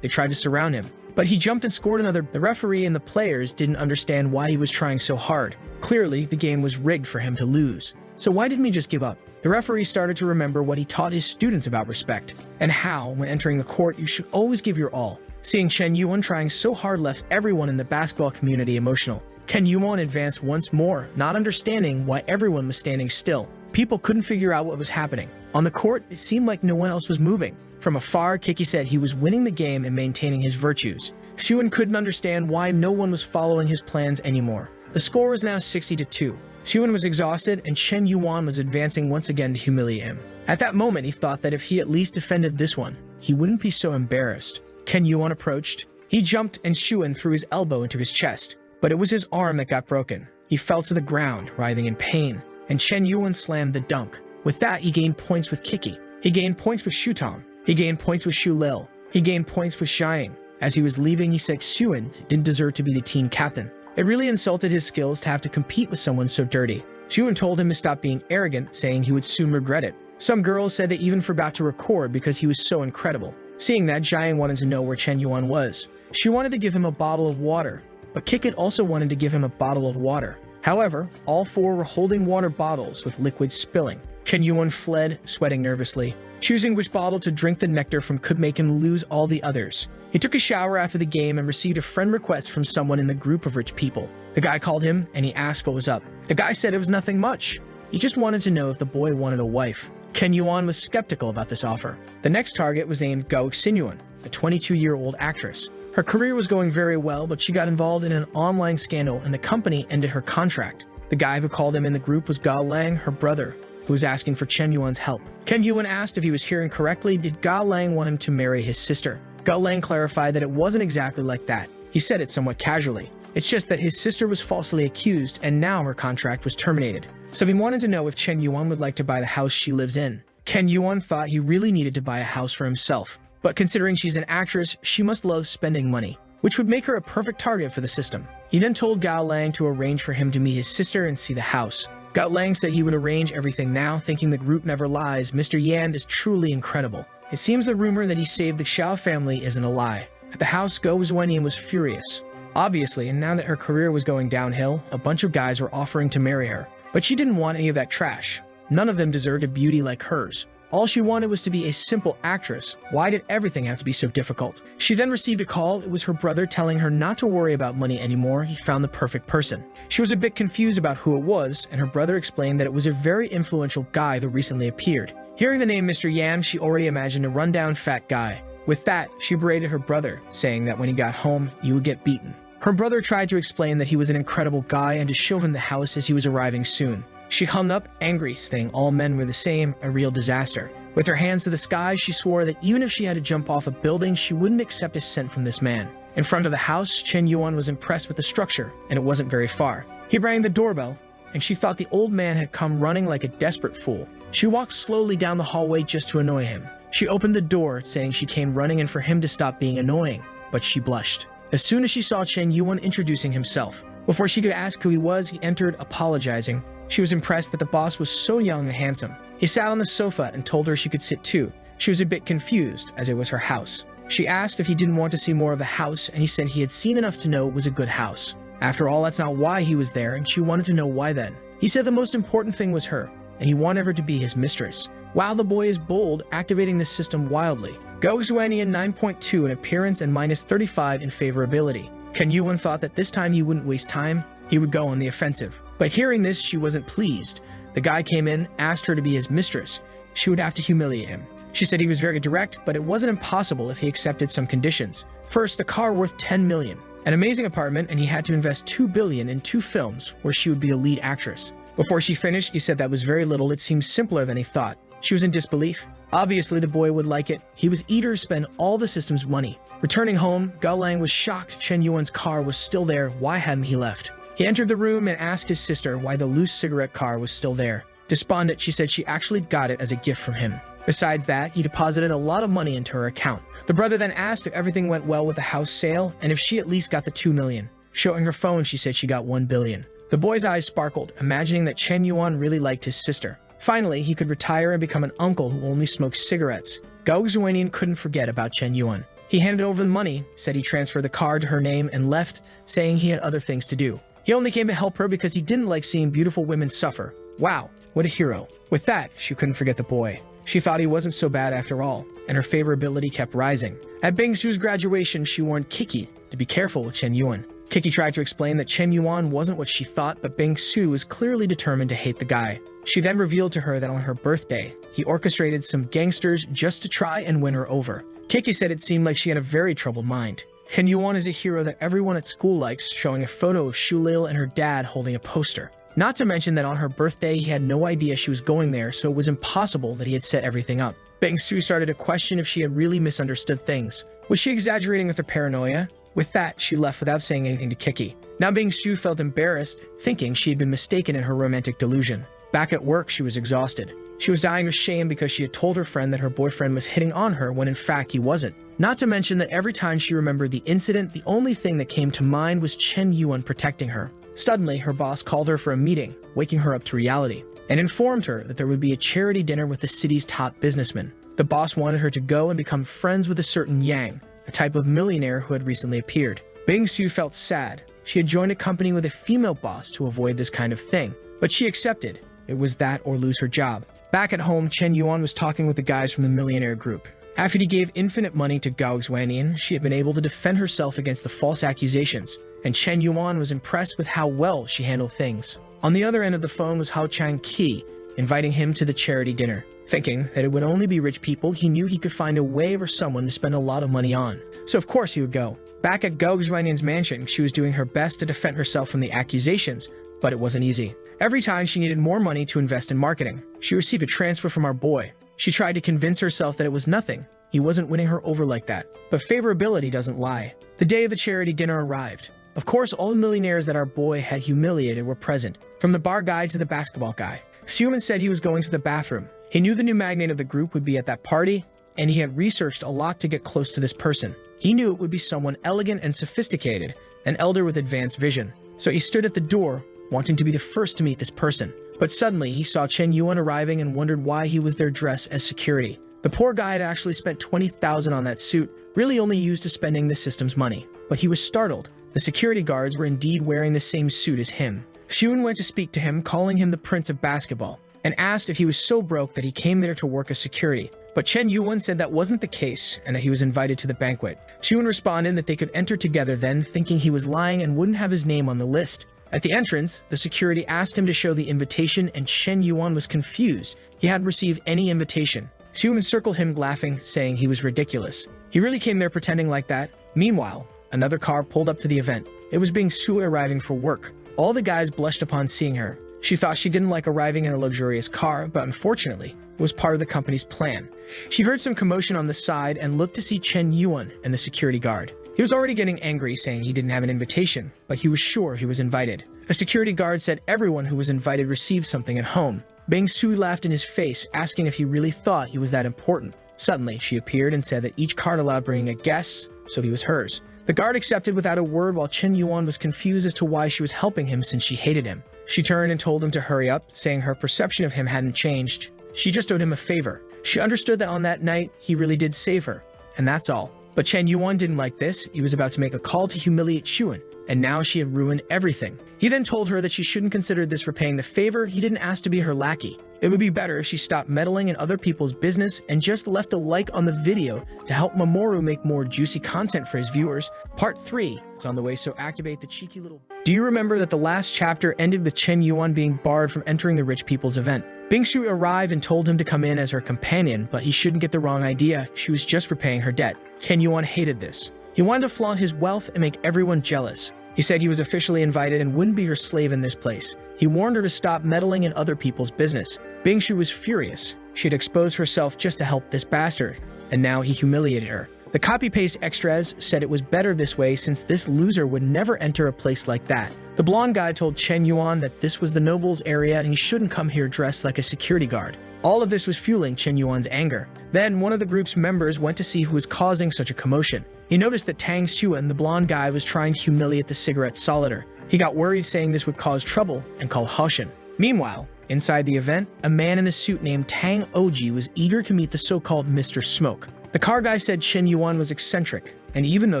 they tried to surround him, but he jumped and scored another. The referee and the players didn't understand why he was trying so hard. Clearly, the game was rigged for him to lose. So why didn't he just give up? The referee started to remember what he taught his students about respect, and how, when entering the court, you should always give your all. Seeing Chen Yuan trying so hard left everyone in the basketball community emotional. Ken Yuan advanced once more, not understanding why everyone was standing still. People couldn't figure out what was happening. On the court, it seemed like no one else was moving. From afar, Kiki said he was winning the game and maintaining his virtues. Shuan couldn't understand why no one was following his plans anymore. The score was now 60-2. Shuan was exhausted, and Chen Yuan was advancing once again to humiliate him. At that moment, he thought that if he at least defended this one, he wouldn't be so embarrassed. Ken Yuan approached. He jumped, and Shuan threw his elbow into his chest. But it was his arm that got broken. He fell to the ground, writhing in pain, and Chen Yuan slammed the dunk. With that, he gained points with Kiki. He gained points with Shutong. He gained points with Shu Lil. He gained points with Xiang. As he was leaving, he said Shuan didn't deserve to be the team captain. It really insulted his skills to have to compete with someone so dirty. Shuan told him to stop being arrogant, saying he would soon regret it. Some girls said they even forgot to record because he was so incredible. Seeing that, Jiang wanted to know where Chen Yuan was. She wanted to give him a bottle of water, but Kikit also wanted to give him a bottle of water. However, all four were holding water bottles with liquid spilling. Chen Yuan fled, sweating nervously. Choosing which bottle to drink the nectar from could make him lose all the others. He took a shower after the game and received a friend request from someone in the group of rich people. The guy called him and he asked what was up. The guy said it was nothing much. He just wanted to know if the boy wanted a wife. Ken Yuan was skeptical about this offer. The next target was named Go Xinyuan, a 22-year-old actress. Her career was going very well, but she got involved in an online scandal and the company ended her contract. The guy who called him in the group was Ga Lang, her brother, who was asking for Chen Yuan's help. Ken Yuan asked if he was hearing correctly, did Ga Lang want him to marry his sister? Ga Lang clarified that it wasn't exactly like that. He said it somewhat casually. It's just that his sister was falsely accused and now her contract was terminated. So he wanted to know if Chen Yuan would like to buy the house she lives in. Ken Yuan thought he really needed to buy a house for himself. But considering she's an actress, she must love spending money, which would make her a perfect target for the system. He then told Gao Lang to arrange for him to meet his sister and see the house. Gao Lang said he would arrange everything now, thinking the group never lies. Mr. Yan is truly incredible. It seems the rumor that he saved the Xiao family isn't a lie. At the house, Go Zhuanian was furious. Obviously, and now that her career was going downhill, a bunch of guys were offering to marry her. But she didn't want any of that trash. None of them deserved a beauty like hers. All she wanted was to be a simple actress. Why did everything have to be so difficult? She then received a call. It was her brother telling her not to worry about money anymore. He found the perfect person. She was a bit confused about who it was, and her brother explained that it was a very influential guy that recently appeared. Hearing the name Mr. Yan, she already imagined a rundown fat guy. With that, she berated her brother, saying that when he got home, he would get beaten. Her brother tried to explain that he was an incredible guy and to show him the house as he was arriving soon. She hung up, angry, saying all men were the same, a real disaster. With her hands to the sky, she swore that even if she had to jump off a building, she wouldn't accept a cent from this man. In front of the house, Chen Yuan was impressed with the structure, and it wasn't very far. He rang the doorbell, and she thought the old man had come running like a desperate fool. She walked slowly down the hallway just to annoy him. She opened the door, saying she came running and for him to stop being annoying, but she blushed. As soon as she saw Chen Yuan introducing himself, before she could ask who he was, he entered, apologizing. She was impressed that the boss was so young and handsome. He sat on the sofa and told her she could sit too. She was a bit confused, as it was her house. She asked if he didn't want to see more of the house, and he said he had seen enough to know it was a good house. After all, that's not why he was there, and she wanted to know why then. He said the most important thing was her, and he wanted her to be his mistress. Wow, the boy is bold, activating this system wildly. Go Xuanian 9.2 in appearance and minus 35 in favorability. Ken Yuan thought that this time he wouldn't waste time, he would go on the offensive. But hearing this, she wasn't pleased. The guy came in, asked her to be his mistress. She would have to humiliate him. She said he was very direct, but it wasn't impossible if he accepted some conditions. First, a car worth 10 million, an amazing apartment, and he had to invest 2 billion in 2 films where she would be a lead actress. Before she finished, he said that was very little. It seemed simpler than he thought. She was in disbelief. Obviously, the boy would like it. He was eager to spend all the system's money. Returning home, Gao Lang was shocked Chen Yuan's car was still there. Why hadn't he left? He entered the room and asked his sister why the loose cigarette car was still there. Despondent, she said she actually got it as a gift from him. Besides that, he deposited a lot of money into her account. The brother then asked if everything went well with the house sale and if she at least got the 2 million. Showing her phone, she said she got 1 billion. The boy's eyes sparkled, imagining that Chen Yuan really liked his sister. Finally, he could retire and become an uncle who only smoked cigarettes. Gao Xuanian couldn't forget about Chen Yuan. He handed over the money, said he transferred the car to her name, and left, saying he had other things to do. He only came to help her because he didn't like seeing beautiful women suffer. Wow, what a hero. With that, she couldn't forget the boy. She thought he wasn't so bad after all, and her favorability kept rising. At Bingsu's graduation, she warned Kiki to be careful with Chen Yuan. Kiki tried to explain that Chen Yuan wasn't what she thought, but Bingsu was clearly determined to hate the guy. She then revealed to her that on her birthday, he orchestrated some gangsters just to try and win her over. Kiki said it seemed like she had a very troubled mind. Chen Yuan is a hero that everyone at school likes, showing a photo of Shulil and her dad holding a poster. Not to mention that on her birthday, he had no idea she was going there, so it was impossible that he had set everything up. Bingsu started to question if she had really misunderstood things. Was she exaggerating with her paranoia? With that, she left without saying anything to Kiki. Now Bingsu felt embarrassed, thinking she had been mistaken in her romantic delusion. Back at work, she was exhausted. She was dying of shame because she had told her friend that her boyfriend was hitting on her when in fact he wasn't. Not to mention that every time she remembered the incident, the only thing that came to mind was Chen Yuan protecting her. Suddenly, her boss called her for a meeting, waking her up to reality, and informed her that there would be a charity dinner with the city's top businessmen. The boss wanted her to go and become friends with a certain Yang, a type of millionaire who had recently appeared. Bingsu felt sad. She had joined a company with a female boss to avoid this kind of thing, but she accepted. It was that or lose her job. Back at home, Chen Yuan was talking with the guys from the millionaire group. After he gave infinite money to Gao Xuanian, she had been able to defend herself against the false accusations, and Chen Yuan was impressed with how well she handled things. On the other end of the phone was Hao Chang-ki, inviting him to the charity dinner. Thinking that it would only be rich people, he knew he could find a wave or someone to spend a lot of money on. So of course he would go. Back at Gao Xuanian's mansion, she was doing her best to defend herself from the accusations, but it wasn't easy. Every time she needed more money to invest in marketing, she received a transfer from our boy. She tried to convince herself that it was nothing. He wasn't winning her over like that. But favorability doesn't lie. The day of the charity dinner arrived. Of course, all the millionaires that our boy had humiliated were present, from the bar guy to the basketball guy. Xiuman said he was going to the bathroom. He knew the new magnate of the group would be at that party, and he had researched a lot to get close to this person. He knew it would be someone elegant and sophisticated, an elder with advanced vision. So he stood at the door, wanting to be the first to meet this person. But suddenly, he saw Chen Yuan arriving and wondered why he was there dressed as security. The poor guy had actually spent 20,000 on that suit, really only used to spending the system's money. But he was startled. The security guards were indeed wearing the same suit as him. Xiuan went to speak to him, calling him the Prince of Basketball, and asked if he was so broke that he came there to work as security. But Chen Yuan said that wasn't the case, and that he was invited to the banquet. Xiuan responded that they could enter together then, thinking he was lying and wouldn't have his name on the list. At the entrance, the security asked him to show the invitation, and Chen Yuan was confused. He hadn't received any invitation. Xiuman circled him, laughing, saying he was ridiculous. He really came there pretending like that. Meanwhile, another car pulled up to the event. It was being Sue arriving for work. All the guys blushed upon seeing her. She thought she didn't like arriving in a luxurious car, but unfortunately, it was part of the company's plan. She heard some commotion on the side and looked to see Chen Yuan and the security guard. He was already getting angry, saying he didn't have an invitation, but he was sure he was invited. A security guard said everyone who was invited received something at home. Bing Su laughed in his face, asking if he really thought he was that important. Suddenly, she appeared and said that each card allowed bringing a guest, so he was hers. The guard accepted without a word, while Chen Yuan was confused as to why she was helping him since she hated him. She turned and told him to hurry up, saying her perception of him hadn't changed. She just owed him a favor. She understood that on that night, he really did save her, and that's all. But Chen Yuan didn't like this. He was about to make a call to humiliate Xiuan, and now she had ruined everything. He then told her that she shouldn't consider this repaying the favor. He didn't ask to be her lackey. It would be better if she stopped meddling in other people's business and just left a like on the video to help Mamoru make more juicy content for his viewers. Part 3 is on the way, so activate the cheeky little... Do you remember that the last chapter ended with Chen Yuan being barred from entering the rich people's event? Bingshu arrived and told him to come in as her companion, but he shouldn't get the wrong idea. She was just repaying her debt. Chen Yuan hated this. He wanted to flaunt his wealth and make everyone jealous. He said he was officially invited and wouldn't be her slave in this place. He warned her to stop meddling in other people's business. Bingshu was furious. She had exposed herself just to help this bastard, and now he humiliated her. The copy-paste extras said it was better this way since this loser would never enter a place like that. The blonde guy told Chen Yuan that this was the nobles' area and he shouldn't come here dressed like a security guard. All of this was fueling Chen Yuan's anger. Then one of the group's members went to see who was causing such a commotion. He noticed that Tang Xuan, the blonde guy, was trying to humiliate the cigarette solider. He got worried, saying this would cause trouble, and called Hoshin. Meanwhile, inside the event, a man in a suit named Tang Oji was eager to meet the so-called Mr. Smoke. The car guy said Chen Yuan was eccentric, and even though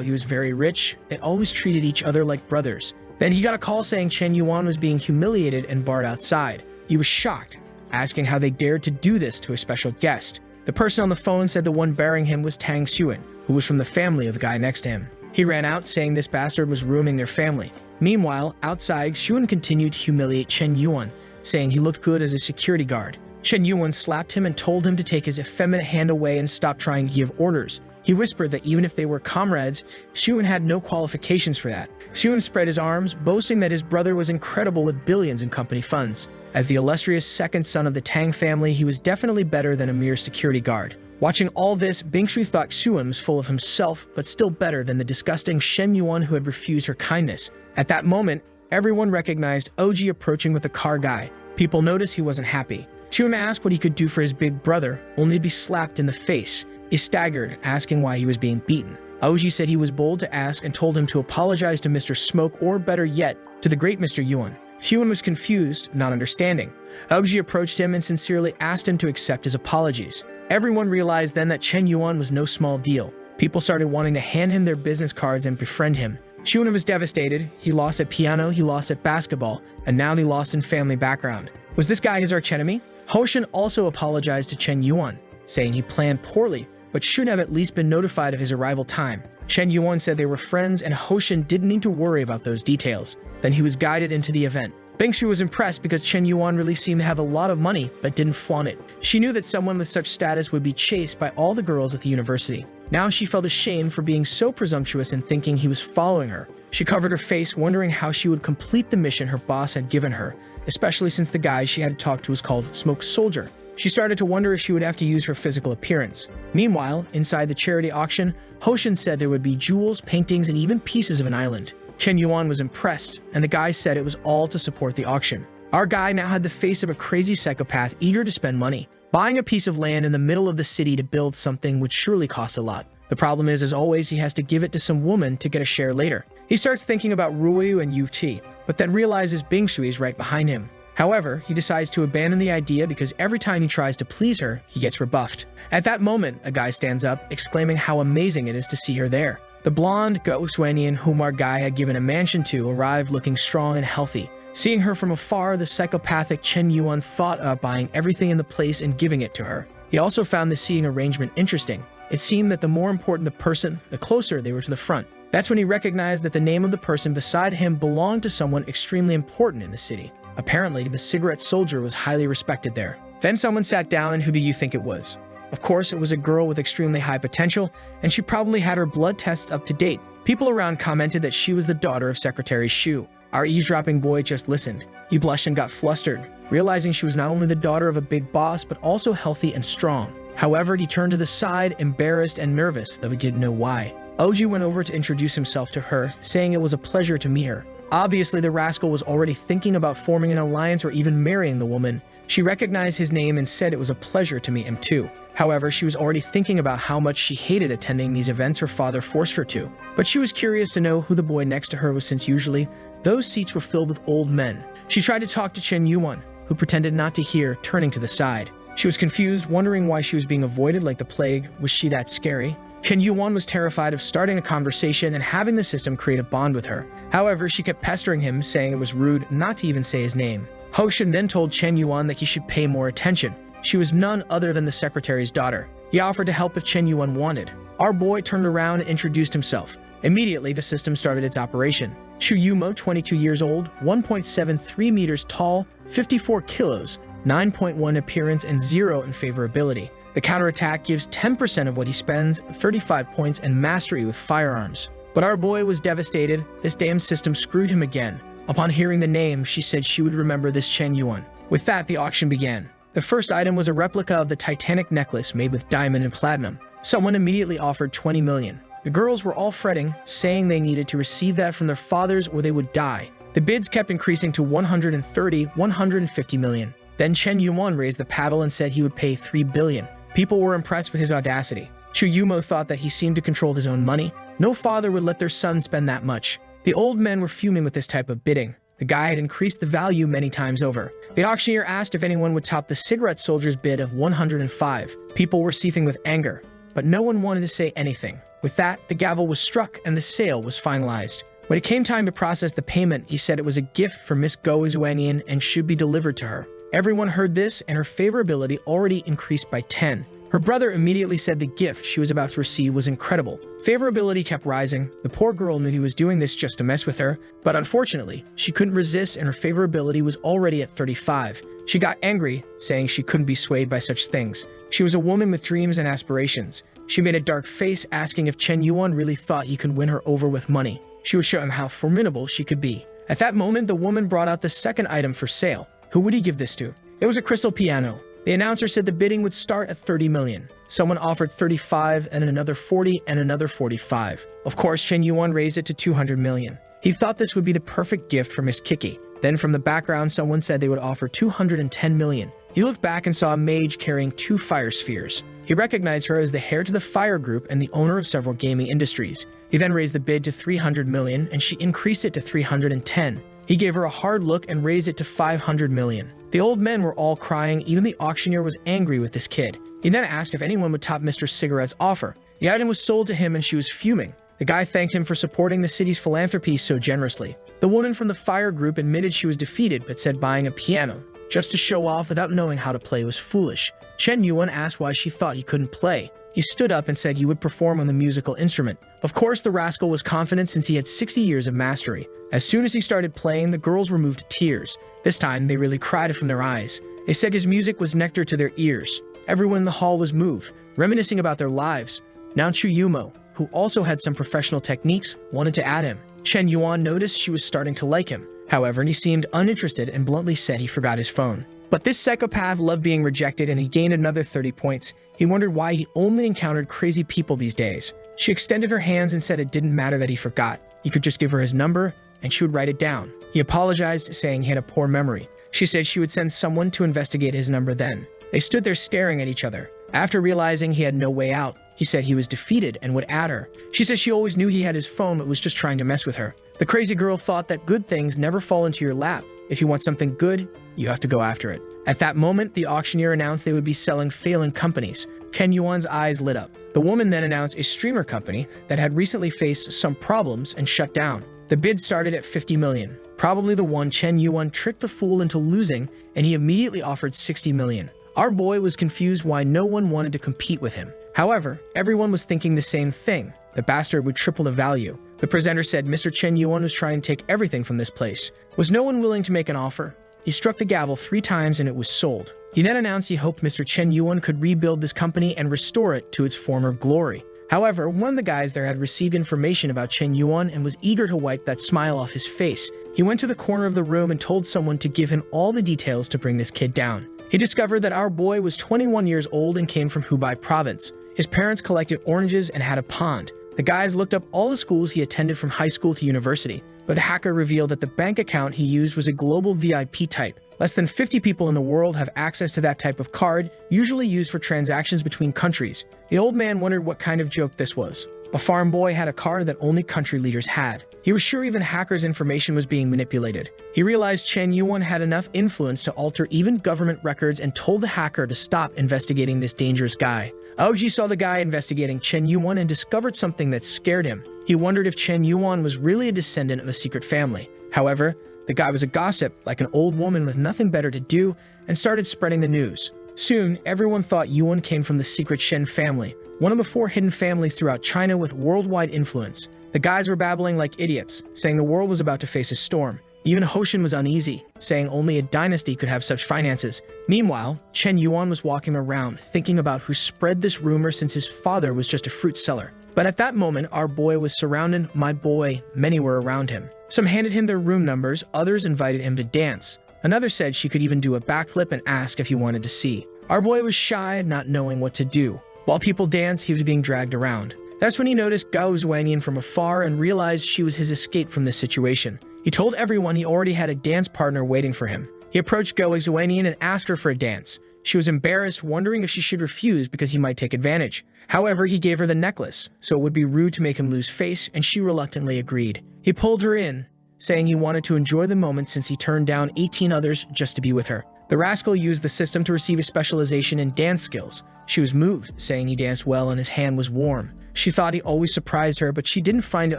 he was very rich, they always treated each other like brothers. Then he got a call saying Chen Yuan was being humiliated and barred outside. He was shocked, asking how they dared to do this to a special guest. The person on the phone said the one bearing him was Tang Xuan, who was from the family of the guy next to him. He ran out, saying this bastard was ruining their family. Meanwhile, outside, Xuan continued to humiliate Chen Yuan, saying he looked good as a security guard. Chen Yuan slapped him and told him to take his effeminate hand away and stop trying to give orders. He whispered that even if they were comrades, Xuan had no qualifications for that. Xuan spread his arms, boasting that his brother was incredible with billions in company funds. As the illustrious second son of the Tang family, he was definitely better than a mere security guard. Watching all this, Bingshu thought Xuan was full of himself, but still better than the disgusting Chen Yuan who had refused her kindness. At that moment, everyone recognized Oji approaching with the car guy. People noticed he wasn't happy. Xuan asked what he could do for his big brother, only to be slapped in the face. He staggered, asking why he was being beaten. Oji said he was bold to ask and told him to apologize to Mr. Smoke, or better yet, to the great Mr. Yuan. Xuan was confused, not understanding. Oji approached him and sincerely asked him to accept his apologies. Everyone realized then that Chen Yuan was no small deal. People started wanting to hand him their business cards and befriend him. Xuan was devastated. He lost at piano, he lost at basketball, and now he lost in family background. Was this guy his archenemy? Hoshin also apologized to Chen Yuan, saying he planned poorly, but should have at least been notified of his arrival time. Chen Yuan said they were friends and Hoshin didn't need to worry about those details. Then he was guided into the event. Bingshu was impressed because Chen Yuan really seemed to have a lot of money but didn't flaunt it. She knew that someone with such status would be chased by all the girls at the university. Now she felt ashamed for being so presumptuous and thinking he was following her. She covered her face, wondering how she would complete the mission her boss had given her, especially since the guy she had talked to was called Smoke Soldier. She started to wonder if she would have to use her physical appearance. Meanwhile, inside the charity auction, Hoshin said there would be jewels, paintings, and even pieces of an island. Chen Yuan was impressed, and the guy said it was all to support the auction. Our guy now had the face of a crazy psychopath eager to spend money. Buying a piece of land in the middle of the city to build something would surely cost a lot. The problem is, as always, he has to give it to some woman to get a share later. He starts thinking about Ruyu and Yu-Chi, but then realizes Bingshui is right behind him. However, he decides to abandon the idea because every time he tries to please her, he gets rebuffed. At that moment, a guy stands up, exclaiming how amazing it is to see her there. The blonde Goswanian whom our guy had given a mansion to arrived looking strong and healthy. Seeing her from afar, the psychopathic Chen Yuan thought of buying everything in the place and giving it to her. He also found the seating arrangement interesting. It seemed that the more important the person, the closer they were to the front. That's when he recognized that the name of the person beside him belonged to someone extremely important in the city. Apparently, the cigarette soldier was highly respected there. Then someone sat down, and who do you think it was? Of course, it was a girl with extremely high potential, and she probably had her blood tests up to date. People around commented that she was the daughter of Secretary Shu. Our eavesdropping boy just listened. He blushed and got flustered, realizing she was not only the daughter of a big boss, but also healthy and strong. However, he turned to the side, embarrassed and nervous, though he didn't know why. Oji went over to introduce himself to her, saying it was a pleasure to meet her. Obviously, the rascal was already thinking about forming an alliance or even marrying the woman. She recognized his name and said it was a pleasure to meet him too. However, she was already thinking about how much she hated attending these events her father forced her to. But she was curious to know who the boy next to her was, since usually those seats were filled with old men. She tried to talk to Chen Yuan, who pretended not to hear, turning to the side. She was confused, wondering why she was being avoided like the plague. Was she that scary? Chen Yuan was terrified of starting a conversation and having the system create a bond with her. However, she kept pestering him, saying it was rude not to even say his name. Hoshin then told Chen Yuan that he should pay more attention. She was none other than the secretary's daughter. He offered to help if Chen Yuan wanted. Our boy turned around and introduced himself. Immediately, the system started its operation. Shu Yumo, 22 years old, 1.73 meters tall, 54 kilos, 9.1 appearance, and 0 in favorability. The counterattack gives 10% of what he spends, 35 points, and mastery with firearms. But our boy was devastated. This damn system screwed him again. Upon hearing the name, she said she would remember this Chen Yuan. With that, the auction began. The first item was a replica of the Titanic necklace made with diamond and platinum. Someone immediately offered 20 million. The girls were all fretting, saying they needed to receive that from their fathers or they would die. The bids kept increasing to 130, 150 million. Then Chen Yuan raised the paddle and said he would pay 3 billion. People were impressed with his audacity. Chu Yumo thought that he seemed to control his own money. No father would let their son spend that much. The old men were fuming with this type of bidding. The guy had increased the value many times over. The auctioneer asked if anyone would top the cigarette soldier's bid of 105. People were seething with anger, but no one wanted to say anything. With that, the gavel was struck and the sale was finalized. When it came time to process the payment, he said it was a gift for Miss Go Xuanian and should be delivered to her. Everyone heard this, and her favorability already increased by 10. Her brother immediately said the gift she was about to receive was incredible. Favorability kept rising. The poor girl knew he was doing this just to mess with her, but unfortunately, she couldn't resist and her favorability was already at 35. She got angry, saying she couldn't be swayed by such things. She was a woman with dreams and aspirations. She made a dark face, asking if Chen Yuan really thought he could win her over with money. She would show him how formidable she could be. At that moment, the woman brought out the second item for sale. Who would he give this to? It was a crystal piano. The announcer said the bidding would start at 30 million. Someone offered 35 and another 40 and another 45. Of course, Chen Yuan raised it to 200 million. He thought this would be the perfect gift for Miss Kiki. Then from the background, someone said they would offer 210 million. He looked back and saw a mage carrying 2 fire spheres. He recognized her as the heir to the Fire Group and the owner of several gaming industries. He then raised the bid to 300 million and she increased it to 310. He gave her a hard look and raised it to 500 million. The old men were all crying, even the auctioneer was angry with this kid. He then asked if anyone would top Mr. Cigarette's offer. The item was sold to him and she was fuming. The guy thanked him for supporting the city's philanthropy so generously. The woman from the Fire Group admitted she was defeated but said buying a piano just to show off without knowing how to play was foolish. Chen Yuan asked why she thought he couldn't play. He stood up and said he would perform on the musical instrument. Of course, the rascal was confident since he had 60 years of mastery. As soon as he started playing, the girls were moved to tears. This time, they really cried from their eyes. They said his music was nectar to their ears. Everyone in the hall was moved, reminiscing about their lives. Now Chuyumo, who also had some professional techniques, wanted to add him. Chen Yuan noticed she was starting to like him. However, he seemed uninterested and bluntly said he forgot his phone. But this psychopath loved being rejected and he gained another 30 points. He wondered why he only encountered crazy people these days. She extended her hands and said it didn't matter that he forgot. He could just give her his number and she would write it down. He apologized, saying he had a poor memory. She said she would send someone to investigate his number then. They stood there staring at each other. After realizing he had no way out, he said he was defeated and would add her. She said she always knew he had his phone but was just trying to mess with her. The crazy girl thought that good things never fall into your lap. If you want something good, you have to go after it. At that moment, the auctioneer announced they would be selling failing companies. Chen Yuan's eyes lit up. The woman then announced a streamer company that had recently faced some problems and shut down. The bid started at 50 million. Probably the one Chen Yuan tricked the fool into losing, and he immediately offered 60 million. Our boy was confused why no one wanted to compete with him. However, everyone was thinking the same thing. The bastard would triple the value. The presenter said Mr. Chen Yuan was trying to take everything from this place. Was no one willing to make an offer? He struck the gavel 3 times and it was sold. He then announced he hoped Mr. Chen Yuan could rebuild this company and restore it to its former glory. However, one of the guys there had received information about Chen Yuan and was eager to wipe that smile off his face. He went to the corner of the room and told someone to give him all the details to bring this kid down. He discovered that our boy was 21 years old and came from Hubei province. His parents collected oranges and had a pond. The guys looked up all the schools he attended from high school to university, but the hacker revealed that the bank account he used was a global VIP type. Less than 50 people in the world have access to that type of card, usually used for transactions between countries. The old man wondered what kind of joke this was. A farm boy had a card that only country leaders had. He was sure even hackers' information was being manipulated. He realized Chen Yuan had enough influence to alter even government records and told the hacker to stop investigating this dangerous guy. Aoji saw the guy investigating Chen Yuan and discovered something that scared him. He wondered if Chen Yuan was really a descendant of a secret family. However, the guy was a gossip, like an old woman with nothing better to do, and started spreading the news. Soon, everyone thought Yuan came from the secret Shen family, one of the 4 hidden families throughout China with worldwide influence. The guys were babbling like idiots, saying the world was about to face a storm. Even Hoshin was uneasy, saying only a dynasty could have such finances. Meanwhile, Chen Yuan was walking around, thinking about who spread this rumor since his father was just a fruit seller. But at that moment, our boy was surrounded. My boy, many were around him. Some handed him their room numbers, others invited him to dance. Another said she could even do a backflip and asked if he wanted to see. Our boy was shy, not knowing what to do. While people danced, he was being dragged around. That's when he noticed Gao Zhuangyan from afar and realized she was his escape from this situation. He told everyone he already had a dance partner waiting for him. He approached Gao Zhuangyan and asked her for a dance. She was embarrassed, wondering if she should refuse because he might take advantage. However, he gave her the necklace, so it would be rude to make him lose face, and she reluctantly agreed. He pulled her in, saying he wanted to enjoy the moment since he turned down 18 others just to be with her. The rascal used the system to receive a specialization in dance skills. She was moved, saying he danced well and his hand was warm. She thought he always surprised her, but she didn't find it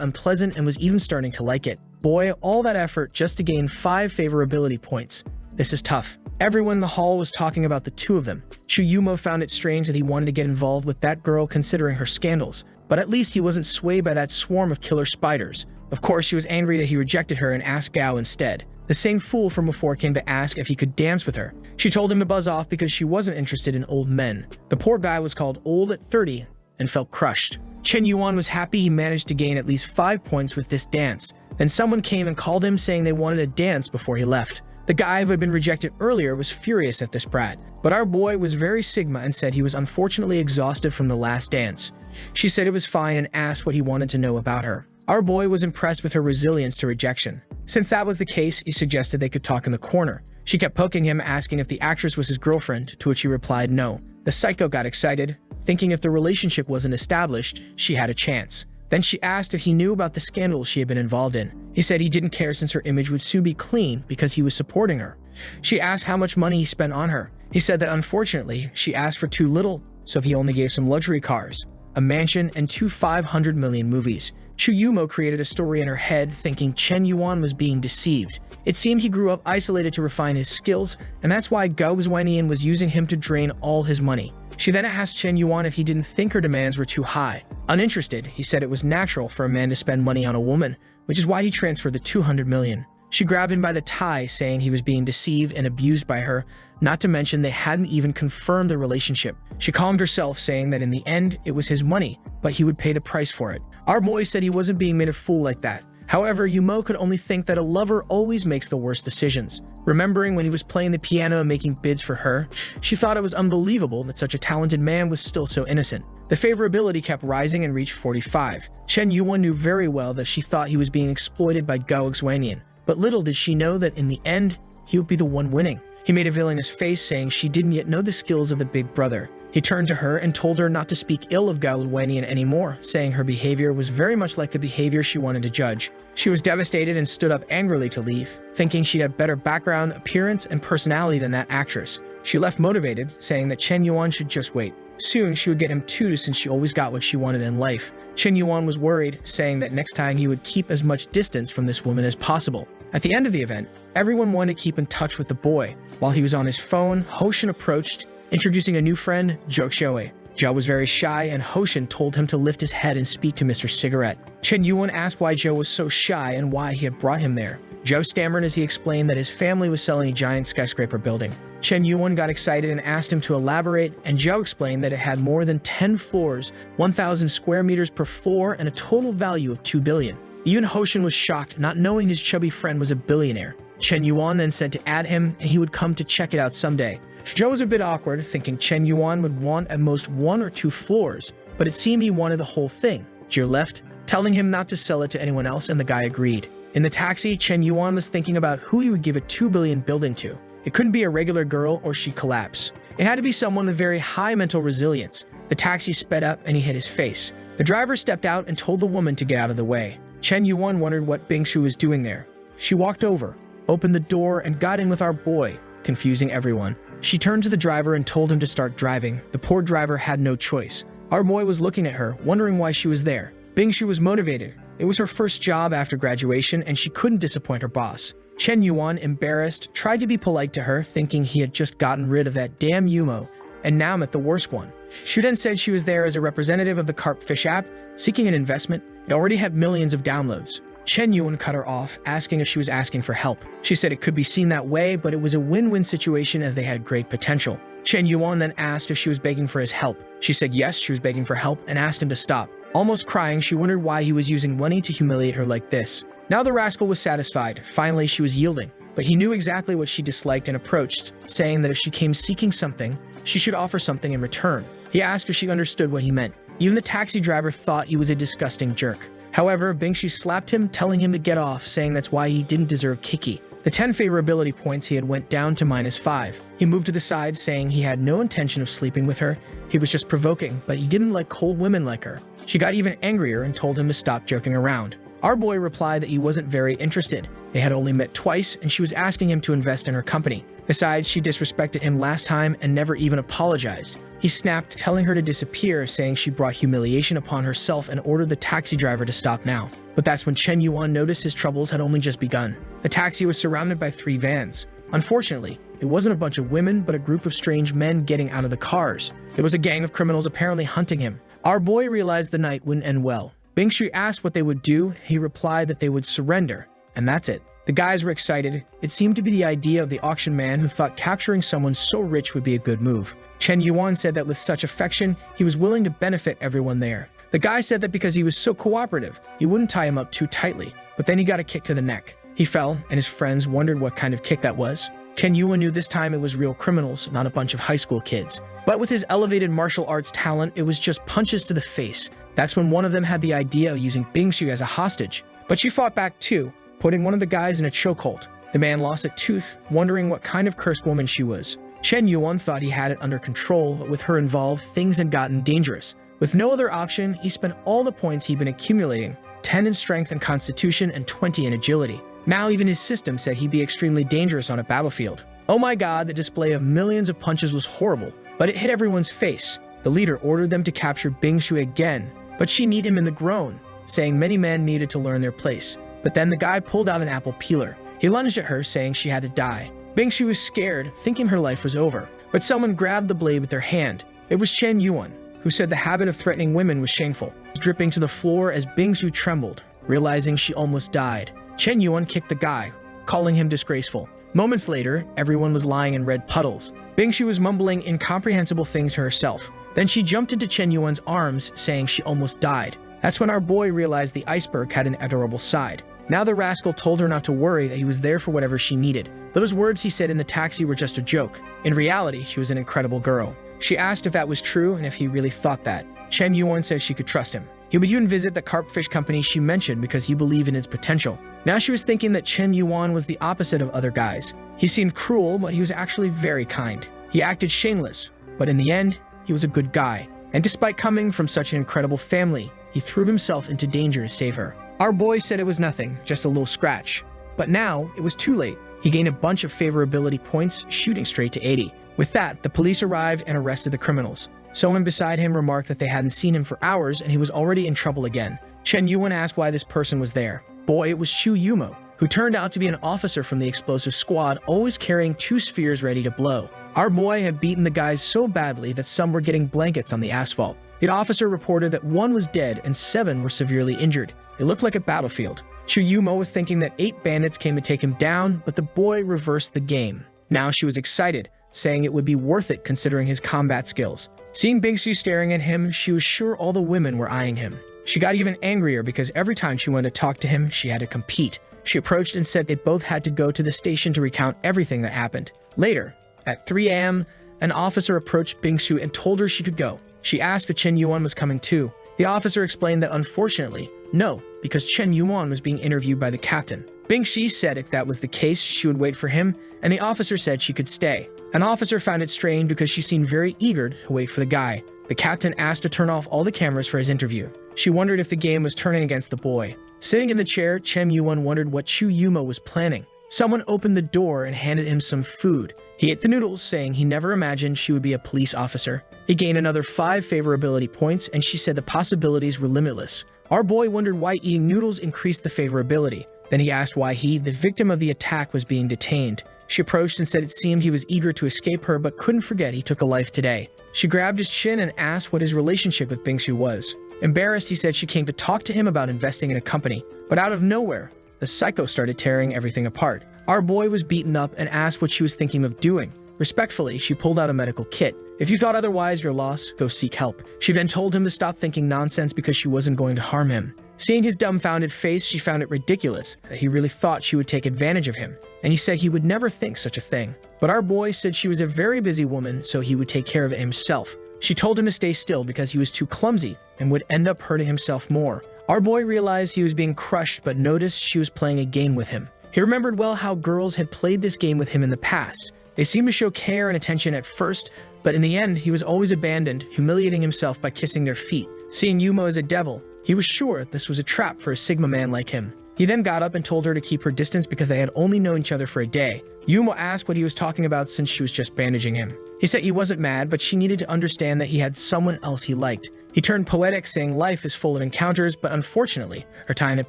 unpleasant and was even starting to like it. Boy, all that effort just to gain 5 favorability points. This is tough. Everyone in the hall was talking about the 2 of them. Chuyumo found it strange that he wanted to get involved with that girl considering her scandals, but at least he wasn't swayed by that swarm of killer spiders. Of course, she was angry that he rejected her and asked Gao instead. The same fool from before came to ask if he could dance with her. She told him to buzz off because she wasn't interested in old men. The poor guy was called old at 30 and felt crushed. Chen Yuan was happy he managed to gain at least 5 points with this dance. Then someone came and called him saying they wanted a dance before he left. The guy who had been rejected earlier was furious at this brat, but our boy was very Sigma and said he was unfortunately exhausted from the last dance. She said it was fine and asked what he wanted to know about her. Our boy was impressed with her resilience to rejection. Since that was the case, he suggested they could talk in the corner. She kept poking him, asking if the actress was his girlfriend, to which he replied no. The psycho got excited, thinking if the relationship wasn't established, she had a chance. Then she asked if he knew about the scandal she had been involved in. He said he didn't care since her image would soon be clean because he was supporting her. She asked how much money he spent on her. He said that unfortunately, she asked for too little, so he only gave some luxury cars, a mansion, and 2 500 million movies. Chuyumo created a story in her head, thinking Chen Yuan was being deceived. It seemed he grew up isolated to refine his skills, and that's why Gao Zhuangyan was using him to drain all his money. She then asked Chen Yuan if he didn't think her demands were too high. Uninterested, he said it was natural for a man to spend money on a woman, which is why he transferred the 200 million. She grabbed him by the tie, saying he was being deceived and abused by her, not to mention they hadn't even confirmed the relationship. She calmed herself, saying that in the end, it was his money, but he would pay the price for it. Our boy said he wasn't being made a fool like that. However, Yumo could only think that a lover always makes the worst decisions. Remembering when he was playing the piano and making bids for her, she thought it was unbelievable that such a talented man was still so innocent. The favorability kept rising and reached 45. Chen Yuan knew very well that she thought he was being exploited by Gao Xuanian. But little did she know that in the end, he would be the one winning. He made a villainous face, saying she didn't yet know the skills of the big brother. He turned to her and told her not to speak ill of Gao Xuanian anymore, saying her behavior was very much like the behavior she wanted to judge. She was devastated and stood up angrily to leave, thinking she had better background, appearance, and personality than that actress. She left motivated, saying that Chen Yuan should just wait. Soon, she would get him too, since she always got what she wanted in life. Chen Yuan was worried, saying that next time he would keep as much distance from this woman as possible. At the end of the event, everyone wanted to keep in touch with the boy. While he was on his phone, Hoshin approached, introducing a new friend, Zhou Xiaowei. Zhou was very shy, and Hoshin told him to lift his head and speak to Mr. Cigarette. Chen Yuan asked why Zhou was so shy and why he had brought him there. Zhou stammered as he explained that his family was selling a giant skyscraper building. Chen Yuan got excited and asked him to elaborate, and Zhou explained that it had more than 10 floors, 1,000 square meters per floor, and a total value of 2 billion. Even Hoshin was shocked, not knowing his chubby friend was a billionaire. Chen Yuan then said to add him, and he would come to check it out someday. Zhou was a bit awkward, thinking Chen Yuan would want at most 1 or 2 floors, but it seemed he wanted the whole thing. Zhou left, telling him not to sell it to anyone else, and the guy agreed. In the taxi, Chen Yuan was thinking about who he would give a 2 billion building to. It couldn't be a regular girl or she'd collapse. It had to be someone with very high mental resilience. The taxi sped up and he hit his face. The driver stepped out and told the woman to get out of the way. Chen Yuan wondered what Bingshu was doing there. She walked over, opened the door, and got in with our boy, confusing everyone. She turned to the driver and told him to start driving. The poor driver had no choice. Our boy was looking at her, wondering why she was there. Bingshu was motivated. It was her first job after graduation, and she couldn't disappoint her boss. Chen Yuan, embarrassed, tried to be polite to her, thinking he had just gotten rid of that damn Yumo, and now met the worst one. She then said she was there as a representative of the Carp Fish app, seeking an investment. It already had millions of downloads. Chen Yuan cut her off, asking if she was asking for help. She said it could be seen that way, but it was a win-win situation as they had great potential. Chen Yuan then asked if she was begging for his help. She said yes, she was begging for help, and asked him to stop. Almost crying, she wondered why he was using money to humiliate her like this. Now the rascal was satisfied. Finally, she was yielding. But he knew exactly what she disliked and approached, saying that if she came seeking something, she should offer something in return. He asked if she understood what he meant. Even the taxi driver thought he was a disgusting jerk. However, Bingshi slapped him, telling him to get off, saying that's why he didn't deserve Kiki. The 10 favorability points he had went down to -5. He moved to the side, saying he had no intention of sleeping with her. He was just provoking, but he didn't like cold women like her. She got even angrier and told him to stop joking around. Our boy replied that he wasn't very interested. They had only met twice, and she was asking him to invest in her company. Besides, she disrespected him last time and never even apologized. He snapped, telling her to disappear, saying she brought humiliation upon herself and ordered the taxi driver to stop now. But that's when Chen Yuan noticed his troubles had only just begun. The taxi was surrounded by 3 vans. Unfortunately, it wasn't a bunch of women, but a group of strange men getting out of the cars. It was a gang of criminals apparently hunting him. Our boy realized the night wouldn't end well. Bingshu asked what they would do. He replied that they would surrender, and that's it. The guys were excited. It seemed to be the idea of the auction man who thought capturing someone so rich would be a good move. Chen Yuan said that with such affection, he was willing to benefit everyone there. The guy said that because he was so cooperative, he wouldn't tie him up too tightly, but then he got a kick to the neck. He fell, and his friends wondered what kind of kick that was. Chen Yuan knew this time it was real criminals, not a bunch of high school kids. But with his elevated martial arts talent, it was just punches to the face. That's when one of them had the idea of using Bingshu as a hostage. But she fought back too, putting one of the guys in a chokehold. The man lost a tooth, wondering what kind of cursed woman she was. Chen Yuan thought he had it under control, but with her involved, things had gotten dangerous. With no other option, he spent all the points he'd been accumulating, 10 in strength and constitution and 20 in agility. Now even his system said he'd be extremely dangerous on a battlefield. Oh my god, the display of millions of punches was horrible, but it hit everyone's face. The leader ordered them to capture Bingshu again, but she kneed him in the groin, saying many men needed to learn their place. But then the guy pulled out an apple peeler. He lunged at her, saying she had to die. Bingshu was scared, thinking her life was over, but someone grabbed the blade with their hand. It was Chen Yuan, who said the habit of threatening women was shameful, dripping to the floor as Bingsu trembled, realizing she almost died. Chen Yuan kicked the guy, calling him disgraceful. Moments later, everyone was lying in red puddles. Bingsu was mumbling incomprehensible things to herself. Then she jumped into Chen Yuan's arms, saying she almost died. That's when our boy realized the iceberg had an adorable side. Now the rascal told her not to worry, that he was there for whatever she needed. Those words he said in the taxi were just a joke. In reality, she was an incredible girl. She asked if that was true and if he really thought that. Chen Yuan said she could trust him. He would even visit the carp-fish company she mentioned because he believed in its potential. Now she was thinking that Chen Yuan was the opposite of other guys. He seemed cruel, but he was actually very kind. He acted shameless, but in the end, he was a good guy. And despite coming from such an incredible family, he threw himself into danger to save her. Our boy said it was nothing, just a little scratch. But now, it was too late. He gained a bunch of favorability points, shooting straight to 80. With that, the police arrived and arrested the criminals. Someone beside him remarked that they hadn't seen him for hours and he was already in trouble again. Chen Yuan asked why this person was there. Boy, it was Shu Yumo, who turned out to be an officer from the explosive squad, always carrying 2 spheres ready to blow. Our boy had beaten the guys so badly that some were getting blankets on the asphalt. The officer reported that 1 was dead and 7 were severely injured. It looked like a battlefield. Shu Yumo was thinking that 8 bandits came to take him down, but the boy reversed the game. Now she was excited, saying it would be worth it considering his combat skills. Seeing Bingsu staring at him, she was sure all the women were eyeing him. She got even angrier because every time she wanted to talk to him, she had to compete. She approached and said they both had to go to the station to recount everything that happened. Later, at 3 a.m., an officer approached Bingsu and told her she could go. She asked if Chen Yuan was coming too. The officer explained that unfortunately, no, because Chen Yuan was being interviewed by the captain. Bingxi said if that was the case, she would wait for him, and the officer said she could stay. An officer found it strange because she seemed very eager to wait for the guy. The captain asked to turn off all the cameras for his interview. She wondered if the game was turning against the boy. Sitting in the chair, Chen Yuan wondered what Shu Yumo was planning. Someone opened the door and handed him some food. He ate the noodles, saying he never imagined she would be a police officer. He gained another 5 favorability points, and she said the possibilities were limitless. Our boy wondered why eating noodles increased the favorability. Then he asked why he, the victim of the attack, was being detained. She approached and said it seemed he was eager to escape her but couldn't forget he took a life today. She grabbed his chin and asked what his relationship with Bingsu was. Embarrassed, he said she came to talk to him about investing in a company. But out of nowhere, the psycho started tearing everything apart. Our boy was beaten up and asked what she was thinking of doing. Respectfully, she pulled out a medical kit. If you thought otherwise, you're lost, go seek help. She then told him to stop thinking nonsense because she wasn't going to harm him. Seeing his dumbfounded face, she found it ridiculous that he really thought she would take advantage of him, and he said he would never think such a thing. But our boy said she was a very busy woman, so he would take care of it himself. She told him to stay still because he was too clumsy and would end up hurting himself more. Our boy realized he was being crushed but noticed she was playing a game with him. He remembered well how girls had played this game with him in the past. They seemed to show care and attention at first, but in the end, he was always abandoned, humiliating himself by kissing their feet. Seeing Yumo as a devil, he was sure this was a trap for a Sigma man like him. He then got up and told her to keep her distance because they had only known each other for a day. Yumo asked what he was talking about since she was just bandaging him. He said he wasn't mad, but she needed to understand that he had someone else he liked. He turned poetic, saying life is full of encounters, but unfortunately, her time had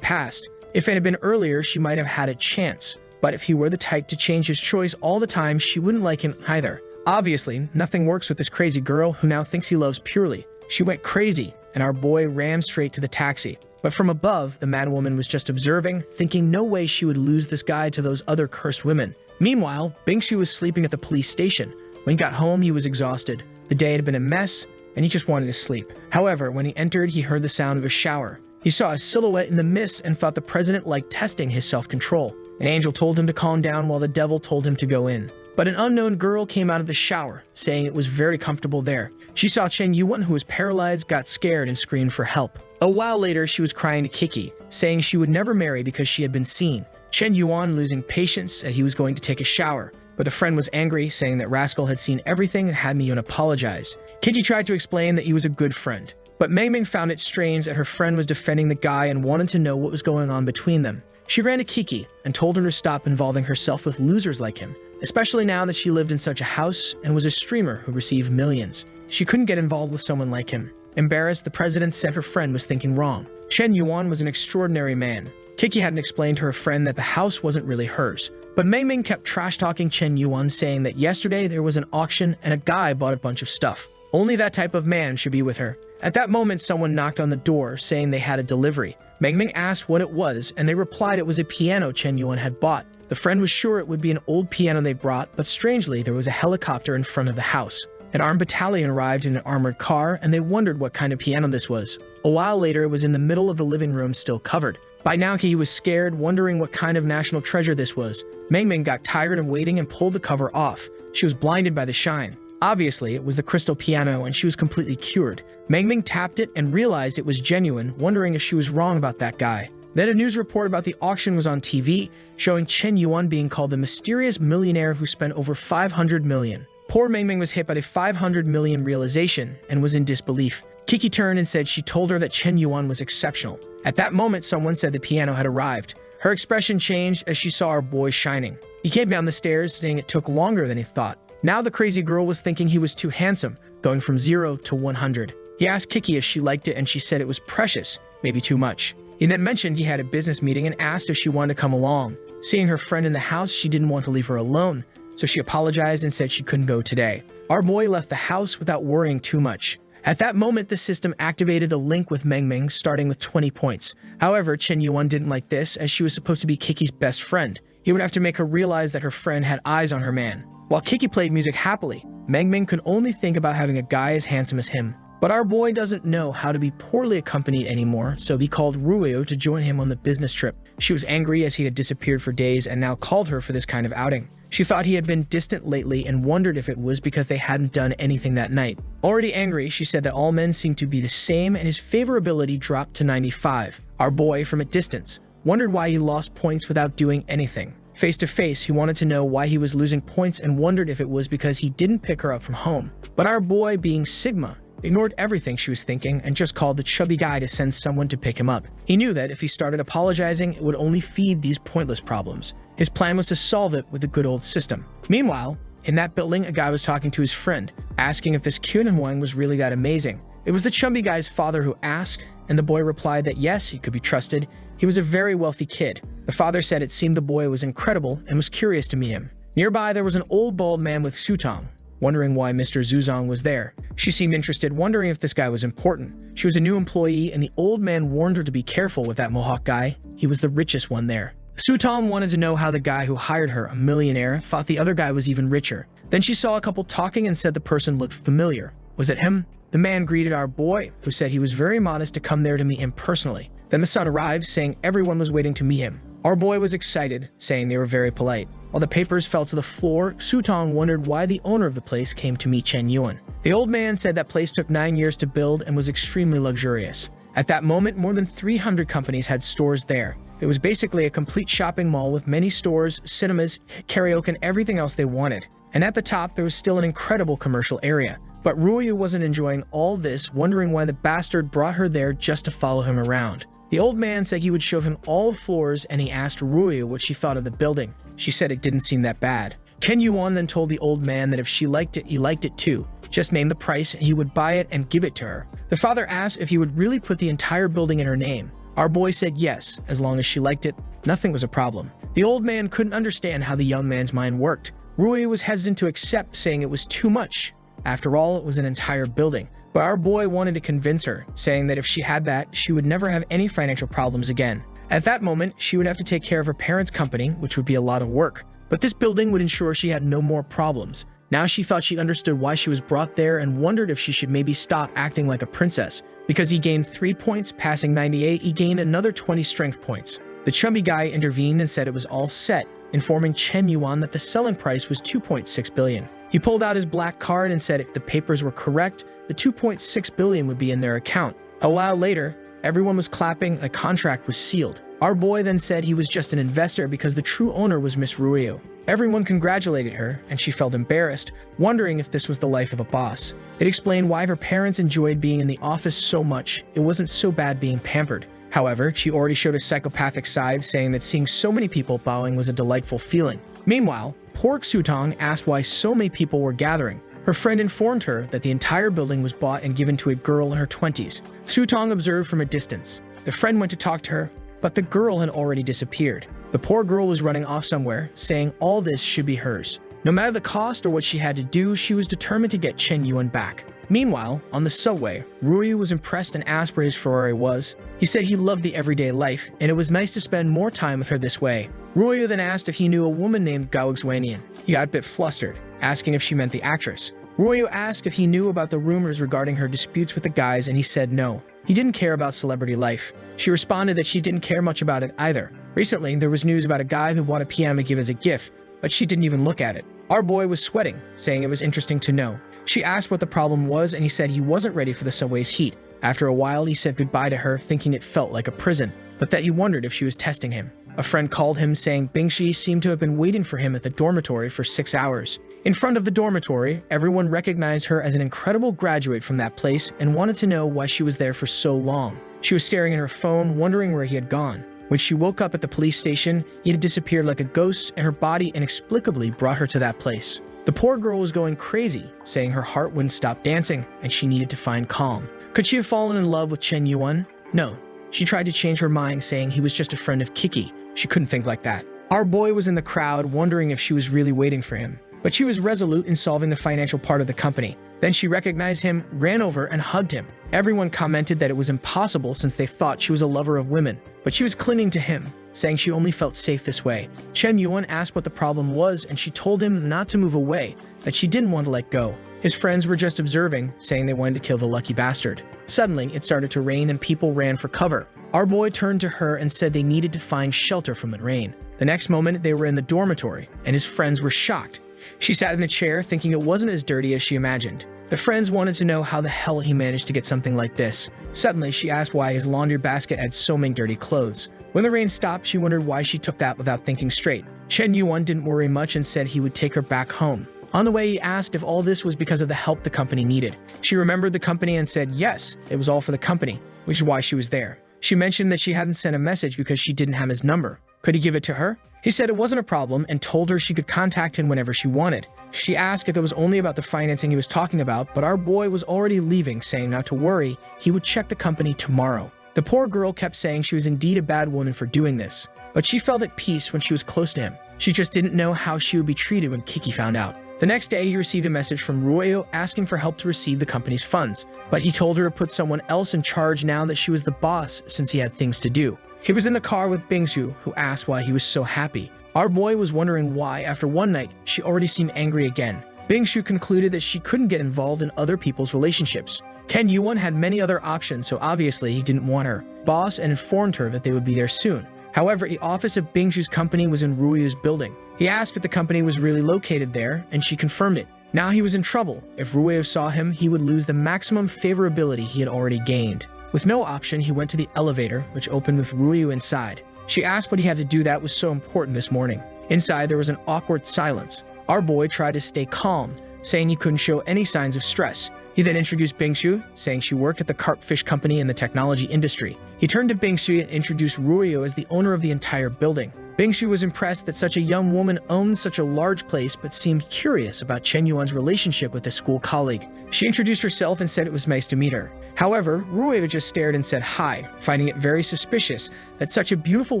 passed. If it had been earlier, she might have had a chance. But if he were the type to change his choice all the time, she wouldn't like him either. Obviously, nothing works with this crazy girl who now thinks he loves purely. She went crazy, and our boy ran straight to the taxi. But from above, the mad woman was just observing, thinking no way she would lose this guy to those other cursed women. Meanwhile, Bingxu was sleeping at the police station. When he got home, he was exhausted. The day had been a mess, and he just wanted to sleep. However, when he entered, he heard the sound of a shower. He saw a silhouette in the mist and thought the president liked testing his self-control. An angel told him to calm down while the devil told him to go in. But an unknown girl came out of the shower, saying it was very comfortable there. She saw Chen Yuan, who was paralyzed, got scared and screamed for help. A while later, she was crying to Kiki, saying she would never marry because she had been seen. Chen Yuan, losing patience, said he was going to take a shower. But the friend was angry, saying that Rascal had seen everything and had Miyun apologize. Kiki tried to explain that he was a good friend. But Mei Ming found it strange that her friend was defending the guy and wanted to know what was going on between them. She ran to Kiki and told her to stop involving herself with losers like him, especially now that she lived in such a house and was a streamer who received millions. She couldn't get involved with someone like him. Embarrassed, the president said her friend was thinking wrong. Chen Yuan was an extraordinary man. Kiki hadn't explained to her friend that the house wasn't really hers. But Mei Ming kept trash-talking Chen Yuan, saying that yesterday there was an auction and a guy bought a bunch of stuff. Only that type of man should be with her. At that moment, someone knocked on the door, saying they had a delivery. Meng asked what it was, and they replied it was a piano Chen Yuan had bought. The friend was sure it would be an old piano they brought, but strangely, there was a helicopter in front of the house. An armed battalion arrived in an armored car, and they wondered what kind of piano this was. A while later, it was in the middle of the living room, still covered. By now, he was scared, wondering what kind of national treasure this was. Meng got tired of waiting and pulled the cover off. She was blinded by the shine. Obviously, it was the crystal piano, and she was completely cured. Meng tapped it and realized it was genuine, wondering if she was wrong about that guy. Then a news report about the auction was on TV, showing Chen Yuan being called the mysterious millionaire who spent over 500 million. Poor Meng was hit by the 500 million realization and was in disbelief. Kiki turned and said she told her that Chen Yuan was exceptional. At that moment, someone said the piano had arrived. Her expression changed as she saw our boy shining. He came down the stairs, saying it took longer than he thought. Now the crazy girl was thinking he was too handsome, going from 0 to 100. He asked Kiki if she liked it, and she said it was precious, maybe too much. He then mentioned he had a business meeting and asked if she wanted to come along. Seeing her friend in the house, she didn't want to leave her alone, so she apologized and said she couldn't go today. Our boy left the house without worrying too much. At that moment, the system activated the link with Meng, starting with 20 points. However, Chen Yuan didn't like this, as she was supposed to be Kiki's best friend. He would have to make her realize that her friend had eyes on her man. While Kiki played music happily, Meng could only think about having a guy as handsome as him. But our boy doesn't know how to be poorly accompanied anymore, so he called Ruyo to join him on the business trip. She was angry as he had disappeared for days and now called her for this kind of outing. She thought he had been distant lately and wondered if it was because they hadn't done anything that night. Already angry, she said that all men seemed to be the same and his favorability dropped to 95. Our boy, from a distance, wondered why he lost points without doing anything. Face to face, he wanted to know why he was losing points and wondered if it was because he didn't pick her up from home. But our boy, being Sigma, ignored everything she was thinking and just called the chubby guy to send someone to pick him up. He knew that if he started apologizing, it would only feed these pointless problems. His plan was to solve it with the good old system. Meanwhile, in that building, a guy was talking to his friend, asking if this Kyunin Wang was really that amazing. It was the chubby guy's father who asked, and the boy replied that yes, he could be trusted. He was a very wealthy kid. The father said it seemed the boy was incredible and was curious to meet him. Nearby, there was an old bald man with Sutong, wondering why Mr. Zuzong was there. She seemed interested, wondering if this guy was important. She was a new employee, and the old man warned her to be careful with that Mohawk guy. He was the richest one there. Sutong wanted to know how the guy who hired her, a millionaire, thought the other guy was even richer. Then she saw a couple talking and said the person looked familiar. Was it him? The man greeted our boy, who said he was very modest to come there to meet him personally. Then the son arrived, saying everyone was waiting to meet him. Our boy was excited, saying they were very polite. While the papers fell to the floor, Sutong wondered why the owner of the place came to meet Chen Yuan. The old man said that place took 9 years to build and was extremely luxurious. At that moment, more than 300 companies had stores there. It was basically a complete shopping mall with many stores, cinemas, karaoke, and everything else they wanted. And at the top, there was still an incredible commercial area. But Ruyu wasn't enjoying all this, wondering why the bastard brought her there just to follow him around. The old man said he would show him all the floors, and he asked Ruyu what she thought of the building. She said it didn't seem that bad. Chen Yuan then told the old man that if she liked it, he liked it too. Just name the price, and he would buy it and give it to her. The father asked if he would really put the entire building in her name. Our boy said yes, as long as she liked it, nothing was a problem. The old man couldn't understand how the young man's mind worked. Ruyu was hesitant to accept, saying it was too much. After all, it was an entire building. But our boy wanted to convince her, saying that if she had that, she would never have any financial problems again. At that moment, she would have to take care of her parents' company, which would be a lot of work. But this building would ensure she had no more problems. Now she thought she understood why she was brought there and wondered if she should maybe stop acting like a princess. Because he gained 3 points, passing 98, he gained another 20 strength points. The chubby guy intervened and said it was all set, informing Chen Yuan that the selling price was 2.6 billion. He pulled out his black card and said if the papers were correct, the 2.6 billion would be in their account. A while later, everyone was clapping, the contract was sealed. Our boy then said he was just an investor because the true owner was Miss Ruyu. Everyone congratulated her, and she felt embarrassed, wondering if this was the life of a boss. It explained why her parents enjoyed being in the office so much. It wasn't so bad being pampered. However, she already showed a psychopathic side, saying that seeing so many people bowing was a delightful feeling. Meanwhile, Pork Sutong asked why so many people were gathering. Her friend informed her that the entire building was bought and given to a girl in her 20s. Sutong observed from a distance. The friend went to talk to her, but the girl had already disappeared. The poor girl was running off somewhere, saying all this should be hers. No matter the cost or what she had to do, she was determined to get Chen Yuan back. Meanwhile, on the subway, Ryu was impressed and asked where his Ferrari was. He said he loved the everyday life, and it was nice to spend more time with her this way. Ryu then asked if he knew a woman named Gaoxuanian. He got a bit flustered, asking if she meant the actress. Ryu asked if he knew about the rumors regarding her disputes with the guys, and he said no. He didn't care about celebrity life. She responded that she didn't care much about it either. Recently, there was news about a guy who bought a piano to give as a gift, but she didn't even look at it. Our boy was sweating, saying it was interesting to know. She asked what the problem was, and he said he wasn't ready for the subway's heat. After a while, he said goodbye to her, thinking it felt like a prison, but that he wondered if she was testing him. A friend called him, saying Bingshi seemed to have been waiting for him at the dormitory for 6 hours. In front of the dormitory, everyone recognized her as an incredible graduate from that place and wanted to know why she was there for so long. She was staring at her phone, wondering where he had gone. When she woke up at the police station, he had disappeared like a ghost, and her body inexplicably brought her to that place. The poor girl was going crazy, saying her heart wouldn't stop dancing and she needed to find calm. Could she have fallen in love with Chen Yuan? No. She tried to change her mind, saying he was just a friend of Kiki. She couldn't think like that. Our boy was in the crowd, wondering if she was really waiting for him. But she was resolute in solving the financial part of the company. Then she recognized him, ran over, and hugged him. Everyone commented that it was impossible since they thought she was a lover of women. But she was clinging to him, saying she only felt safe this way. Chen Yuan asked what the problem was, and she told him not to move away, that she didn't want to let go. His friends were just observing, saying they wanted to kill the lucky bastard. Suddenly, it started to rain and people ran for cover. Our boy turned to her and said they needed to find shelter from the rain. The next moment, they were in the dormitory, and his friends were shocked. She sat in a chair, thinking it wasn't as dirty as she imagined. The friends wanted to know how the hell he managed to get something like this. Suddenly, she asked why his laundry basket had so many dirty clothes. When the rain stopped, she wondered why she took that without thinking straight. Chen Yuan didn't worry much and said he would take her back home. On the way, he asked if all this was because of the help the company needed. She remembered the company and said yes, it was all for the company, which is why she was there. She mentioned that she hadn't sent a message because she didn't have his number. Could he give it to her? He said it wasn't a problem and told her she could contact him whenever she wanted. She asked if it was only about the financing he was talking about, but our boy was already leaving, saying not to worry, he would check the company tomorrow. The poor girl kept saying she was indeed a bad woman for doing this, but she felt at peace when she was close to him. She just didn't know how she would be treated when Kiki found out. The next day, he received a message from Ryu asking for help to receive the company's funds, but he told her to put someone else in charge now that she was the boss since he had things to do. He was in the car with Bingsu, who asked why he was so happy. Our boy was wondering why, after one night, she already seemed angry again. Bingsu concluded that she couldn't get involved in other people's relationships. Ken Yuan had many other options, so obviously he didn't want her boss and informed her that they would be there soon. However, the office of Bingsu's company was in Ruiyu's building. He asked if the company was really located there, and she confirmed it. Now he was in trouble. If Ruiyu saw him, he would lose the maximum favorability he had already gained. With no option, he went to the elevator, which opened with Ruiyu inside. She asked what he had to do that was so important this morning. Inside, there was an awkward silence. Our boy tried to stay calm, saying he couldn't show any signs of stress. He then introduced Bingsu, saying she worked at the carp fish company in the technology industry. He turned to Bingsu and introduced Ruiyu as the owner of the entire building. Bingsu was impressed that such a young woman owned such a large place, but seemed curious about Chen Yuan's relationship with his school colleague. She introduced herself and said it was nice to meet her. However, Ruiyu just stared and said hi, finding it very suspicious that such a beautiful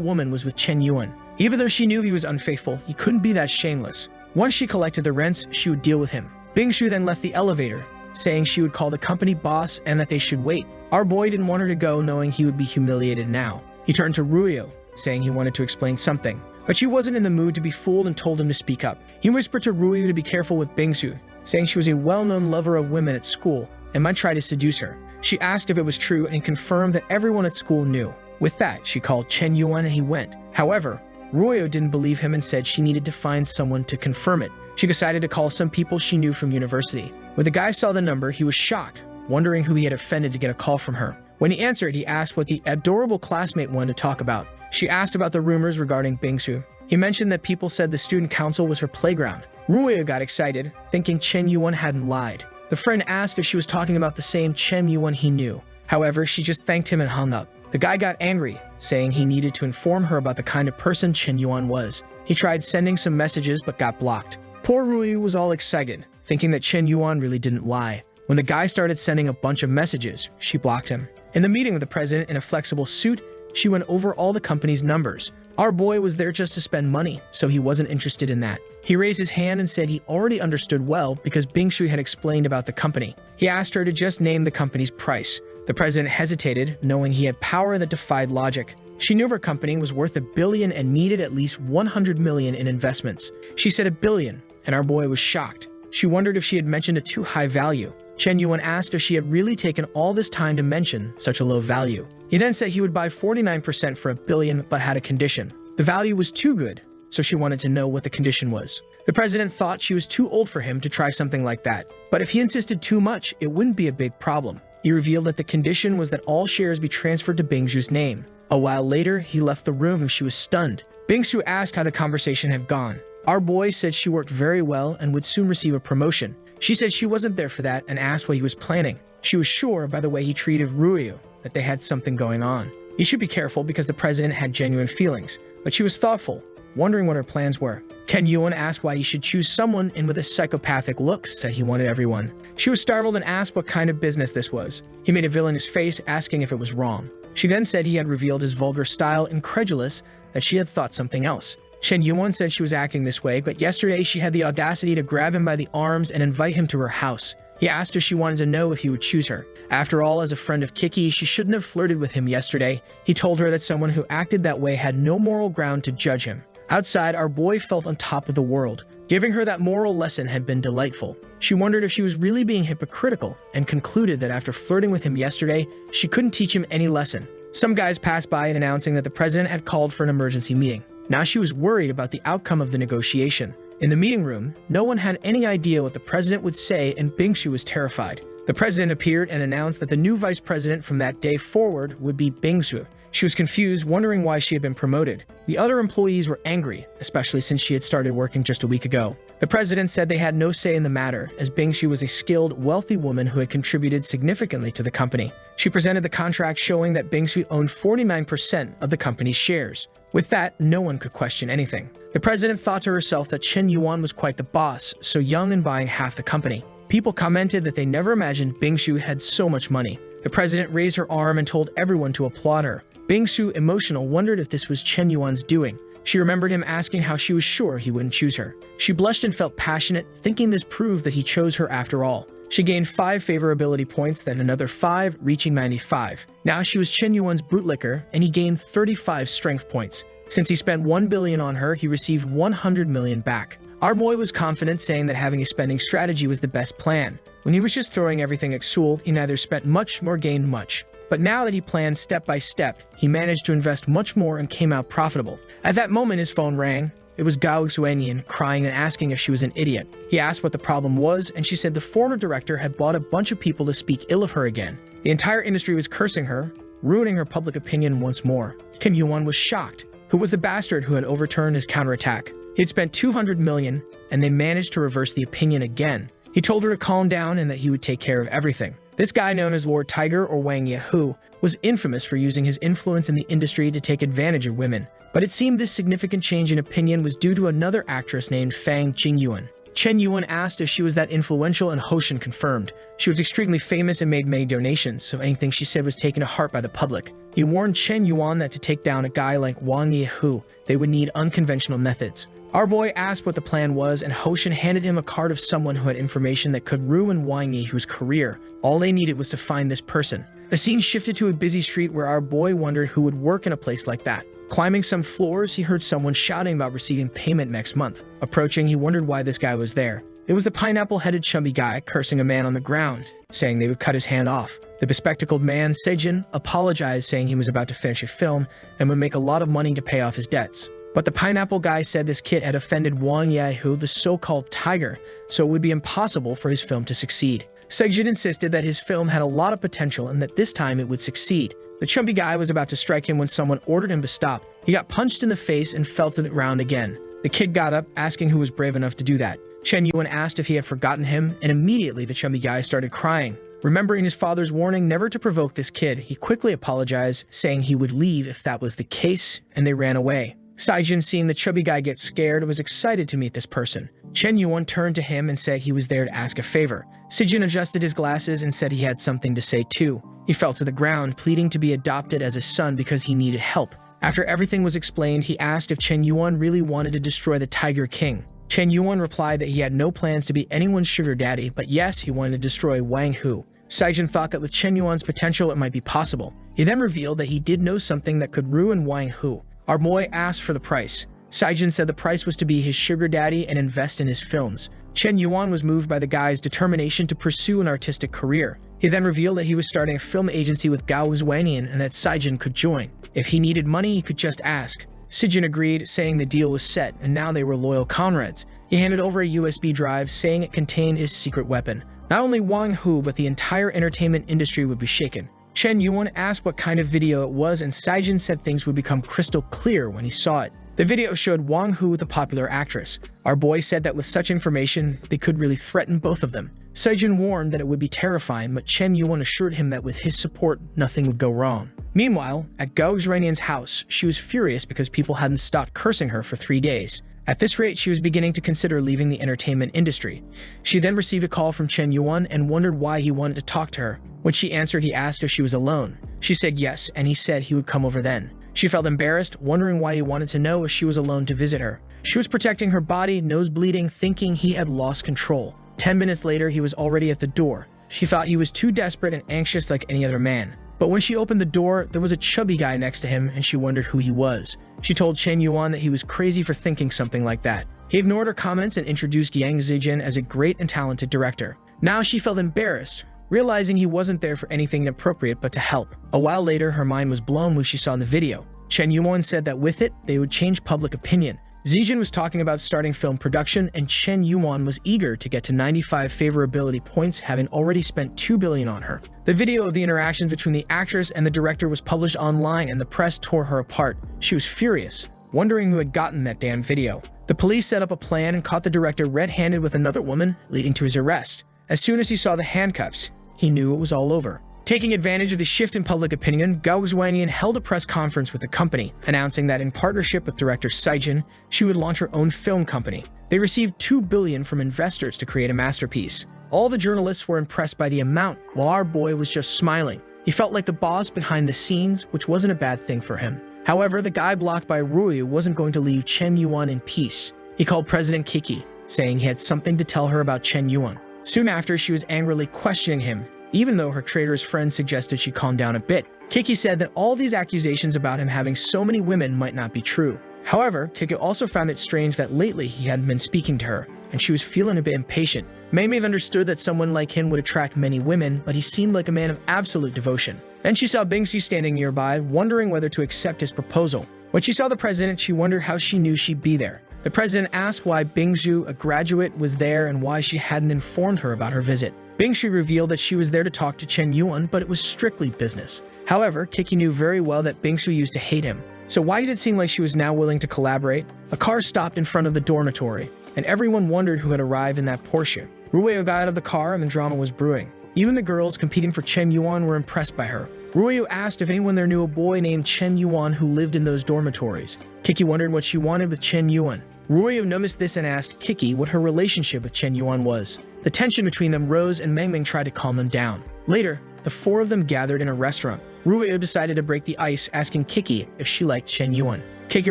woman was with Chen Yuan. Even though she knew he was unfaithful, he couldn't be that shameless. Once she collected the rents, she would deal with him. Bingsu then left the elevator, saying she would call the company boss and that they should wait. Our boy didn't want her to go, knowing he would be humiliated now. He turned to Ruiyu, saying he wanted to explain something, but she wasn't in the mood to be fooled and told him to speak up. He whispered to Ruiyu to be careful with Bingsu, saying she was a well-known lover of women at school and might try to seduce her. She asked if it was true and confirmed that everyone at school knew. With that, she called Chen Yuan and he went. However, Ruiyu didn't believe him and said she needed to find someone to confirm it. She decided to call some people she knew from university. When the guy saw the number, he was shocked, wondering who he had offended to get a call from her. When he answered, he asked what the adorable classmate wanted to talk about. She asked about the rumors regarding Bingsu. He mentioned that people said the student council was her playground. Ruiyu got excited, thinking Chen Yuan hadn't lied. The friend asked if she was talking about the same Chen Yuan he knew. However, she just thanked him and hung up. The guy got angry, saying he needed to inform her about the kind of person Chen Yuan was. He tried sending some messages but got blocked. Poor Ruiyu was all excited, thinking that Chen Yuan really didn't lie. When the guy started sending a bunch of messages, she blocked him. In the meeting with the president in a flexible suit, she went over all the company's numbers. Our boy was there just to spend money, so he wasn't interested in that. He raised his hand and said he already understood well because Bingshu had explained about the company. He asked her to just name the company's price. The president hesitated, knowing he had power that defied logic. She knew her company was worth $1 billion and needed at least $100 million in investments. She said $1 billion, and our boy was shocked. She wondered if she had mentioned a too high value. Chen Yuan asked if she had really taken all this time to mention such a low value. He then said he would buy 49% for $1 billion, but had a condition. The value was too good, so she wanted to know what the condition was. The president thought she was too old for him to try something like that, but if he insisted too much, it wouldn't be a big problem. He revealed that the condition was that all shares be transferred to Bingshu's name. A while later, he left the room and she was stunned. Bingshu asked how the conversation had gone. Our boy said she worked very well and would soon receive a promotion. She said she wasn't there for that and asked what he was planning. She was sure by the way he treated Ruyu that they had something going on. He should be careful because the president had genuine feelings, but she was thoughtful, wondering what her plans were. Ken Yuan asked why he should choose someone in with a psychopathic look, said he wanted everyone. She was startled and asked what kind of business this was. He made a villainous face, asking if it was wrong. She then said he had revealed his vulgar style, incredulous that she had thought something else. Shen Yuan said she was acting this way, but yesterday she had the audacity to grab him by the arms and invite him to her house. He asked her if she wanted to know if he would choose her. After all, as a friend of Kiki, she shouldn't have flirted with him yesterday. He told her that someone who acted that way had no moral ground to judge him. Outside, our boy felt on top of the world. Giving her that moral lesson had been delightful. She wondered if she was really being hypocritical and concluded that after flirting with him yesterday, she couldn't teach him any lesson. Some guys passed by announcing that the president had called for an emergency meeting. Now she was worried about the outcome of the negotiation. In the meeting room, no one had any idea what the president would say, and Bingshu was terrified. The president appeared and announced that the new vice president from that day forward would be Bingshu. She was confused, wondering why she had been promoted. The other employees were angry, especially since she had started working just a week ago. The president said they had no say in the matter, as Bingshu was a skilled, wealthy woman who had contributed significantly to the company. She presented the contract showing that Bingshu owned 49% of the company's shares. With that, no one could question anything. The president thought to herself that Chen Yuan was quite the boss, so young and buying half the company. People commented that they never imagined Bingshu had so much money. The president raised her arm and told everyone to applaud her. Bingshu, emotional, wondered if this was Chen Yuan's doing. She remembered him asking how she was sure he wouldn't choose her. She blushed and felt passionate, thinking this proved that he chose her after all. She gained 5 favorability points, then another 5, reaching 95. Now she was Chen Yuan's bootlicker, and he gained 35 strength points. Since he spent $1 billion on her, he received $100 million back. Our boy was confident, saying that having a spending strategy was the best plan. When he was just throwing everything at Seoul, he neither spent much nor gained much. But now that he planned step by step, he managed to invest much more and came out profitable. At that moment, his phone rang. It was Gao Xuanyan, crying and asking if she was an idiot. He asked what the problem was, and she said the former director had bought a bunch of people to speak ill of her again. The entire industry was cursing her, ruining her public opinion once more. Kim Yuan was shocked. Who was the bastard who had overturned his counterattack? He had spent $200 million, and they managed to reverse the opinion again. He told her to calm down and that he would take care of everything. This guy, known as Lord Tiger or Wang Yehu, was infamous for using his influence in the industry to take advantage of women. But it seemed this significant change in opinion was due to another actress named Fang Jingyuan. Chen Yuan asked if she was that influential, and Hoshin confirmed. She was extremely famous and made many donations, so anything she said was taken to heart by the public. He warned Chen Yuan that to take down a guy like Wang Yehu, they would need unconventional methods. Our boy asked what the plan was, and Hoshin handed him a card of someone who had information that could ruin Wang Yehu's career. All they needed was to find this person. The scene shifted to a busy street where our boy wondered who would work in a place like that. Climbing some floors, he heard someone shouting about receiving payment next month. Approaching, he wondered why this guy was there. It was the pineapple-headed chubby guy cursing a man on the ground, saying they would cut his hand off. The bespectacled man, Sejin, apologized, saying he was about to finish a film and would make a lot of money to pay off his debts. But the pineapple guy said this kid had offended Wang Yehu, the so-called tiger, so it would be impossible for his film to succeed. Sejin insisted that his film had a lot of potential and that this time it would succeed. The chubby guy was about to strike him when someone ordered him to stop. He got punched in the face and fell to the ground again. The kid got up, asking who was brave enough to do that. Chen Yuan asked if he had forgotten him, and immediately the chubby guy started crying. Remembering his father's warning never to provoke this kid, he quickly apologized, saying he would leave if that was the case, and they ran away. Saijin, seeing the chubby guy get scared, was excited to meet this person. Chen Yuan turned to him and said he was there to ask a favor. Sijin adjusted his glasses and said he had something to say too. He fell to the ground, pleading to be adopted as a son because he needed help. After everything was explained, he asked if Chen Yuan really wanted to destroy the Tiger King. Chen Yuan replied that he had no plans to be anyone's sugar daddy, but yes, he wanted to destroy Wang Hu. Seijin thought that with Chen Yuan's potential, it might be possible. He then revealed that he did know something that could ruin Wang Hu. Our boy asked for the price. Seijin said the price was to be his sugar daddy and invest in his films. Chen Yuan was moved by the guy's determination to pursue an artistic career. He then revealed that he was starting a film agency with Gao Wanian and that Seijin could join. If he needed money, he could just ask. Seijin agreed, saying the deal was set, and now they were loyal comrades. He handed over a USB drive, saying it contained his secret weapon. Not only Wang Hu, but the entire entertainment industry would be shaken. Chen Yuan asked what kind of video it was, and Seijin said things would become crystal clear when he saw it. The video showed Wang Hu, the popular actress. Our boy said that with such information, they could really threaten both of them. Seijin warned that it would be terrifying, but Chen Yuan assured him that with his support, nothing would go wrong. Meanwhile, at Gao Zhanian's house, she was furious because people hadn't stopped cursing her for 3 days. At this rate, she was beginning to consider leaving the entertainment industry. She then received a call from Chen Yuan and wondered why he wanted to talk to her. When she answered, he asked if she was alone. She said yes, and he said he would come over then. She felt embarrassed, wondering why he wanted to know if she was alone to visit her. She was protecting her body, nose bleeding, thinking he had lost control. 10 minutes later, he was already at the door. She thought he was too desperate and anxious like any other man. But when she opened the door, there was a chubby guy next to him, and she wondered who he was. She told Chen Yuan that he was crazy for thinking something like that. He ignored her comments and introduced Yang Zijin as a great and talented director. Now she felt embarrassed, realizing he wasn't there for anything inappropriate but to help. A while later, her mind was blown when she saw the video. Chen Yuan said that with it, they would change public opinion. Zijin was talking about starting film production, and Chen Yuan was eager to get to 95 favorability points, having already spent 2 billion on her. The video of the interactions between the actress and the director was published online, and the press tore her apart. She was furious, wondering who had gotten that damn video. The police set up a plan and caught the director red-handed with another woman, leading to his arrest. As soon as he saw the handcuffs, he knew it was all over. Taking advantage of the shift in public opinion, Gao Wanian held a press conference with the company, announcing that in partnership with director Seijin, she would launch her own film company. They received 2 billion from investors to create a masterpiece. All the journalists were impressed by the amount, while our boy was just smiling. He felt like the boss behind the scenes, which wasn't a bad thing for him. However, the guy blocked by Rui wasn't going to leave Chen Yuan in peace. He called President Kiki, saying he had something to tell her about Chen Yuan. Soon after, she was angrily questioning him, even though her traitor's friend suggested she calm down a bit. Kiki said that all these accusations about him having so many women might not be true. However, Kiki also found it strange that lately he hadn't been speaking to her, and she was feeling a bit impatient. Mei may have understood that someone like him would attract many women, but he seemed like a man of absolute devotion. Then she saw Bingxi standing nearby, wondering whether to accept his proposal. When she saw the president, she wondered how she knew she'd be there. The president asked why Bingxu, a graduate, was there and why she hadn't informed her about her visit. Bingxi revealed that she was there to talk to Chen Yuan, but it was strictly business. However, Kiki knew very well that Bingxu used to hate him. So why did it seem like she was now willing to collaborate? A car stopped in front of the dormitory, and everyone wondered who had arrived in that Porsche. Ruiyu got out of the car and the drama was brewing. Even the girls competing for Chen Yuan were impressed by her. Ruiyu asked if anyone there knew a boy named Chen Yuan who lived in those dormitories. Kiki wondered what she wanted with Chen Yuan. Ruiyu noticed this and asked Kiki what her relationship with Chen Yuan was. The tension between them rose and Mengming tried to calm them down. Later, the 4 of them gathered in a restaurant. Ruiyu decided to break the ice, asking Kiki if she liked Chen Yuan. Kiki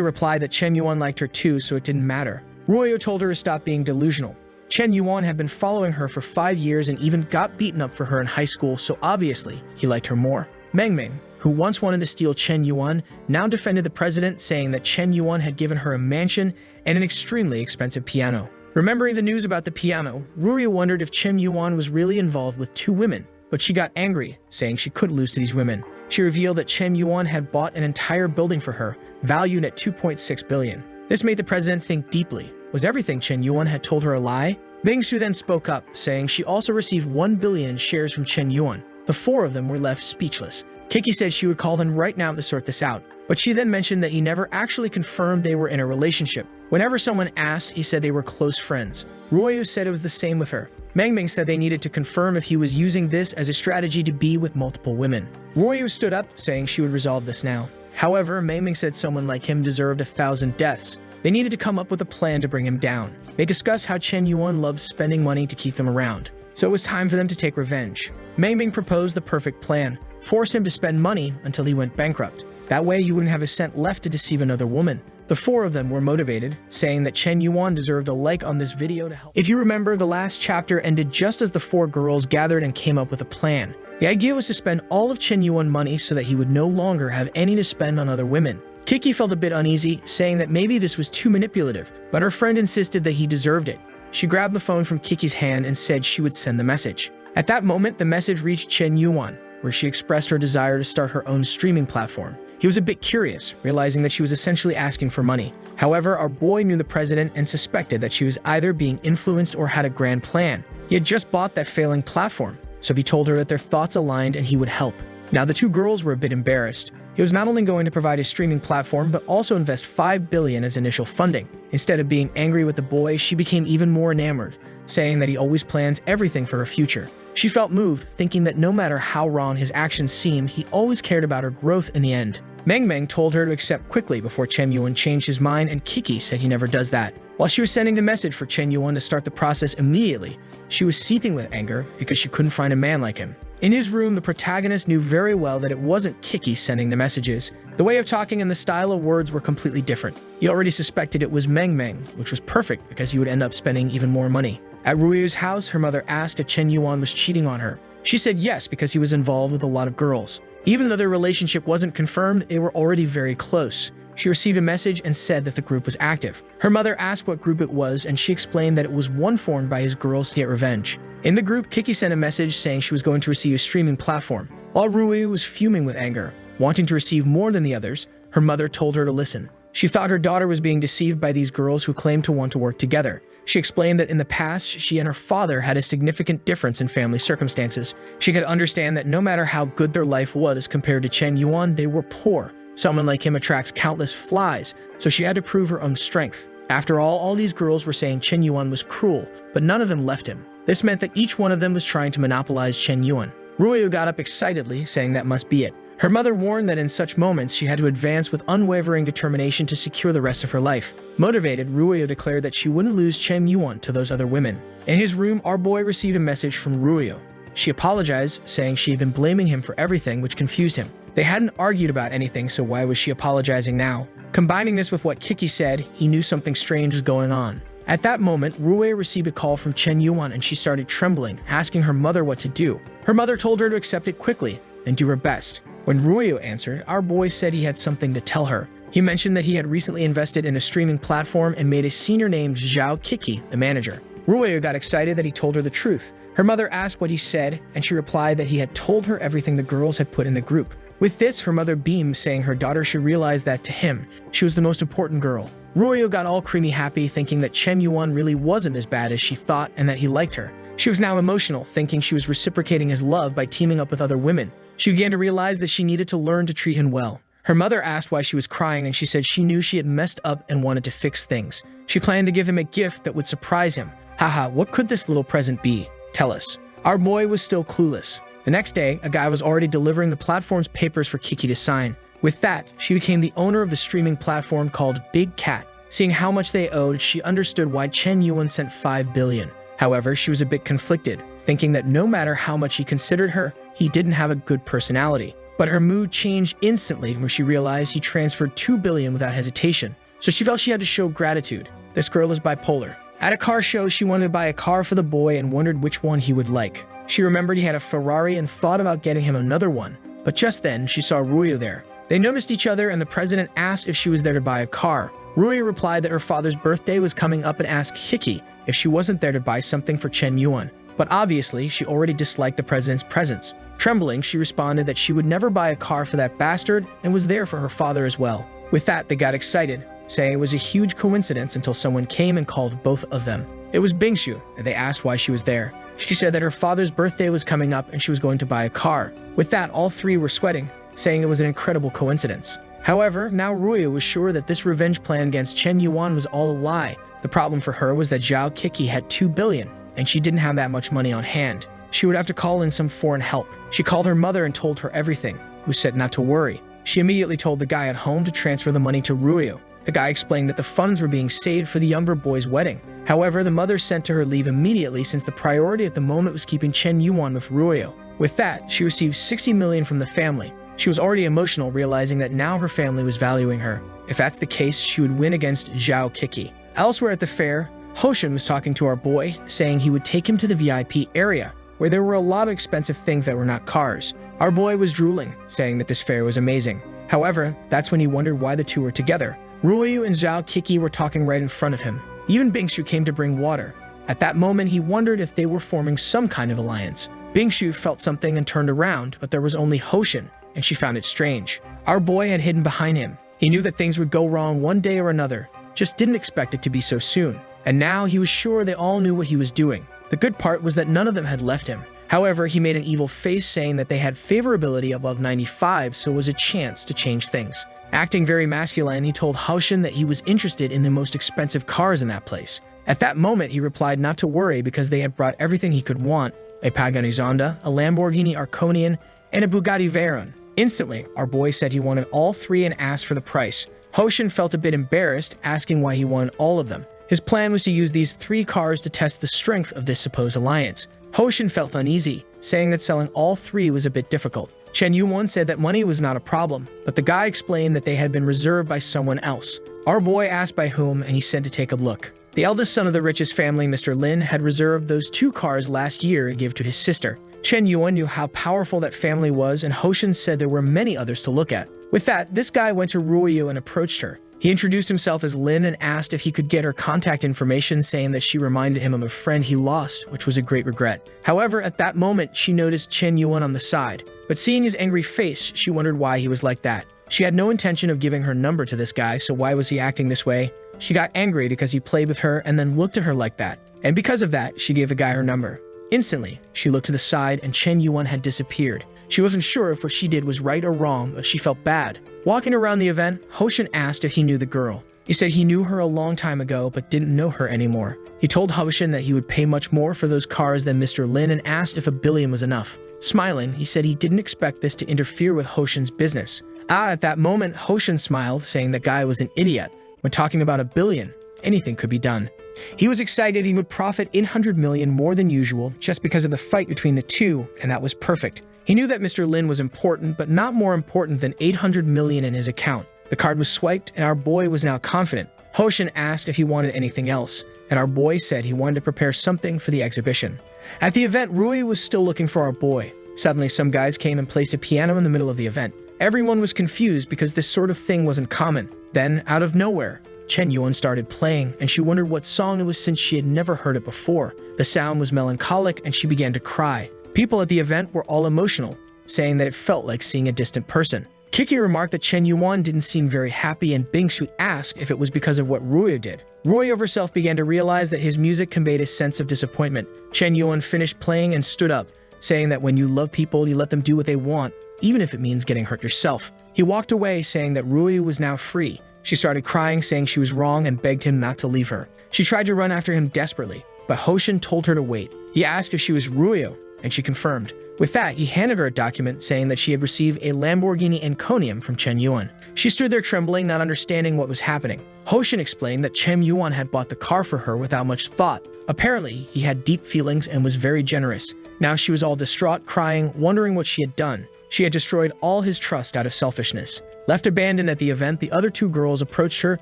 replied that Chen Yuan liked her too, so it didn't matter. Ruiyu told her to stop being delusional. Chen Yuan had been following her for 5 years and even got beaten up for her in high school, so obviously he liked her more. Mengming, who once wanted to steal Chen Yuan, now defended the president, saying that Chen Yuan had given her a mansion and an extremely expensive piano. Remembering the news about the piano, Ruiyu wondered if Chen Yuan was really involved with 2 women, but she got angry, saying she couldn't lose to these women. She revealed that Chen Yuan had bought an entire building for her, valued at 2.6 billion. This made the president think deeply. Was everything Chen Yuan had told her a lie? Bingxu then spoke up, saying she also received 1 billion in shares from Chen Yuan. The 4 of them were left speechless. Kiki said she would call them right now to sort this out, but she then mentioned that he never actually confirmed they were in a relationship. Whenever someone asked, he said they were close friends. Ruiyu said it was the same with her. Mengming said they needed to confirm if he was using this as a strategy to be with multiple women. Ruiyu stood up, saying she would resolve this now. However, Mengming said someone like him deserved 1,000 deaths. They needed to come up with a plan to bring him down. They discussed how Chen Yuan loved spending money to keep them around, so it was time for them to take revenge. Mengming proposed the perfect plan. Forced him to spend money until he went bankrupt. That way he wouldn't have a cent left to deceive another woman. The four of them were motivated, saying that Chen Yuan deserved a like on this video to help. If you remember, the last chapter ended just as the four girls gathered and came up with a plan. The idea was to spend all of Chen Yuan money so that he would no longer have any to spend on other women. Kiki felt a bit uneasy, saying that maybe this was too manipulative, but her friend insisted that he deserved it. She grabbed the phone from Kiki's hand and said she would send the message. At that moment, the message reached Chen Yuan, where she expressed her desire to start her own streaming platform. He was a bit curious, realizing that she was essentially asking for money. However, our boy knew the president and suspected that she was either being influenced or had a grand plan. He had just bought that failing platform, so he told her that their thoughts aligned and he would help. Now, the two girls were a bit embarrassed. He was not only going to provide a streaming platform, but also invest $5 billion as initial funding. Instead of being angry with the boy, she became even more enamored, saying that he always plans everything for her future. She felt moved, thinking that no matter how wrong his actions seemed, he always cared about her growth in the end. Meng told her to accept quickly before Chen Yuan changed his mind, and Kiki said he never does that. While she was sending the message for Chen Yuan to start the process immediately, she was seething with anger because she couldn't find a man like him. In his room, the protagonist knew very well that it wasn't Kiki sending the messages. The way of talking and the style of words were completely different. He already suspected it was Meng, which was perfect because he would end up spending even more money. At Ruiyu's house, her mother asked if Chen Yuan was cheating on her. She said yes because he was involved with a lot of girls. Even though their relationship wasn't confirmed, they were already very close. She received a message and said that the group was active. Her mother asked what group it was, and she explained that it was one formed by his girls to get revenge. In the group, Kiki sent a message saying she was going to receive a streaming platform. While Ruiyu was fuming with anger, wanting to receive more than the others, her mother told her to listen. She thought her daughter was being deceived by these girls who claimed to want to work together. She explained that in the past, she and her father had a significant difference in family circumstances. She could understand that no matter how good their life was compared to Chen Yuan, they were poor. Someone like him attracts countless flies, so she had to prove her own strength. After all these girls were saying Chen Yuan was cruel, but none of them left him. This meant that each one of them was trying to monopolize Chen Yuan. Ruiyu got up excitedly, saying that must be it. Her mother warned that in such moments she had to advance with unwavering determination to secure the rest of her life. Motivated, Ruiyu declared that she wouldn't lose Chen Yuan to those other women. In his room, our boy received a message from Ruiyu. She apologized, saying she had been blaming him for everything, which confused him. They hadn't argued about anything, so why was she apologizing now? Combining this with what Kiki said, he knew something strange was going on. At that moment, Ruiyu received a call from Chen Yuan and she started trembling, asking her mother what to do. Her mother told her to accept it quickly and do her best. When Ruiyu answered, our boy said he had something to tell her. He mentioned that he had recently invested in a streaming platform and made a senior named Zhao Kiki the manager. Ruiyu got excited that he told her the truth. Her mother asked what he said, and she replied that he had told her everything the girls had put in the group. With this, her mother beamed, saying her daughter should realize that to him, she was the most important girl. Ruiyu got all creamy happy, thinking that Chen Yuan really wasn't as bad as she thought and that he liked her. She was now emotional, thinking she was reciprocating his love by teaming up with other women. She began to realize that she needed to learn to treat him well. Her mother asked why she was crying, and she said she knew she had messed up and wanted to fix things. She planned to give him a gift that would surprise him. Haha, what could this little present be? Tell us. Our boy was still clueless. The next day, a guy was already delivering the platform's papers for Kiki to sign. With that, she became the owner of the streaming platform called Big Cat. Seeing how much they owed, she understood why Chen Yuan sent $5 billion. However, she was a bit conflicted, thinking that no matter how much he considered her, he didn't have a good personality. But her mood changed instantly when she realized he transferred $2 billion without hesitation. So she felt she had to show gratitude. This girl is bipolar. At a car show, she wanted to buy a car for the boy and wondered which one he would like. She remembered he had a Ferrari and thought about getting him another one. But just then, she saw Ruiyu there. They noticed each other, and the president asked if she was there to buy a car. Ruiyu replied that her father's birthday was coming up and asked Kiki if she wasn't there to buy something for Chen Yuan. But obviously, she already disliked the president's presence. Trembling, she responded that she would never buy a car for that bastard and was there for her father as well. With that, they got excited, saying it was a huge coincidence until someone came and called both of them. It was Bingshu, and they asked why she was there. She said that her father's birthday was coming up and she was going to buy a car. With that, all three were sweating, saying it was an incredible coincidence. However, now Ruiyu was sure that this revenge plan against Chen Yuan was all a lie. The problem for her was that Zhao Kiki had $2 billion, and she didn't have that much money on hand. She would have to call in some foreign help. She called her mother and told her everything, who said not to worry. She immediately told the guy at home to transfer the money to Ruiyu. The guy explained that the funds were being saved for the younger boy's wedding. However, the mother sent to her leave immediately since the priority at the moment was keeping Chen Yuan with Ruiyu. With that, she received $60 million from the family. She was already emotional, realizing that now her family was valuing her. If that's the case, she would win against Zhao Kiki. Elsewhere at the fair, Hoshin was talking to our boy, saying he would take him to the VIP area, where there were a lot of expensive things that were not cars. Our boy was drooling, saying that this fair was amazing. However, that's when he wondered why the two were together. Ruoyu and Zhao Kiki were talking right in front of him. Even Bingshu came to bring water. At that moment, he wondered if they were forming some kind of alliance. Bingshu felt something and turned around, but there was only Hoshin, and she found it strange. Our boy had hidden behind him. He knew that things would go wrong one day or another, just didn't expect it to be so soon. And now he was sure they all knew what he was doing. The good part was that none of them had left him. However, he made an evil face, saying that they had favorability above 95, so it was a chance to change things. Acting very masculine, he told Hoshin that he was interested in the most expensive cars in that place. At that moment, he replied not to worry because they had brought everything he could want: a Pagani Zonda, a Lamborghini Arconian, and a Bugatti Veyron. Instantly, our boy said he wanted all three and asked for the price. Hoshin felt a bit embarrassed, asking why he wanted all of them. His plan was to use these three cars to test the strength of this supposed alliance. Hoshin felt uneasy, saying that selling all three was a bit difficult. Chen Yuan said that money was not a problem, but the guy explained that they had been reserved by someone else. Our boy asked by whom, and he said to take a look. The eldest son of the richest family, Mr. Lin, had reserved those two cars last year to give to his sister. Chen Yuan knew how powerful that family was, and Hoshin said there were many others to look at. With that, this guy went to Ruoyu and approached her. He introduced himself as Lin and asked if he could get her contact information, saying that she reminded him of a friend he lost, which was a great regret. However, at that moment, she noticed Chen Yuan on the side, but seeing his angry face, she wondered why he was like that. She had no intention of giving her number to this guy, so why was he acting this way? She got angry because he played with her and then looked at her like that, and because of that, she gave the guy her number. Instantly, she looked to the side and Chen Yuan had disappeared. She wasn't sure if what she did was right or wrong, but she felt bad. Walking around the event, Hoshin asked if he knew the girl. He said he knew her a long time ago, but didn't know her anymore. He told Hoshin that he would pay much more for those cars than Mr. Lin and asked if $1 billion was enough. Smiling, he said he didn't expect this to interfere with Hoshin's business. At that moment, Hoshin smiled, saying the guy was an idiot. When talking about $1 billion, anything could be done. He was excited he would profit 800 million more than usual just because of the fight between the two, and that was perfect. He knew that Mr. Lin was important, but not more important than 800 million in his account. The card was swiped, and our boy was now confident. Hoshin asked if he wanted anything else, and our boy said he wanted to prepare something for the exhibition. At the event, Rui was still looking for our boy. Suddenly, some guys came and placed a piano in the middle of the event. Everyone was confused because this sort of thing wasn't common. Then, out of nowhere, Chen Yuan started playing, and she wondered what song it was since she had never heard it before. The sound was melancholic, and she began to cry. People at the event were all emotional, saying that it felt like seeing a distant person. Kiki remarked that Chen Yuan didn't seem very happy, and Bingshu asked if it was because of what Ruoyu did. Ruoyu herself began to realize that his music conveyed a sense of disappointment. Chen Yuan finished playing and stood up, saying that when you love people, you let them do what they want, even if it means getting hurt yourself. He walked away, saying that Ruoyu was now free. She started crying, saying she was wrong, and begged him not to leave her. She tried to run after him desperately, but Hoshin told her to wait. He asked if she was Ruoyu, and she confirmed. With that, he handed her a document saying that she had received a Lamborghini Enconium from Chen Yuan. She stood there trembling, not understanding what was happening. Hoshin explained that Chen Yuan had bought the car for her without much thought. Apparently, he had deep feelings and was very generous. Now she was all distraught, crying, wondering what she had done. She had destroyed all his trust out of selfishness. Left abandoned at the event, the other two girls approached her,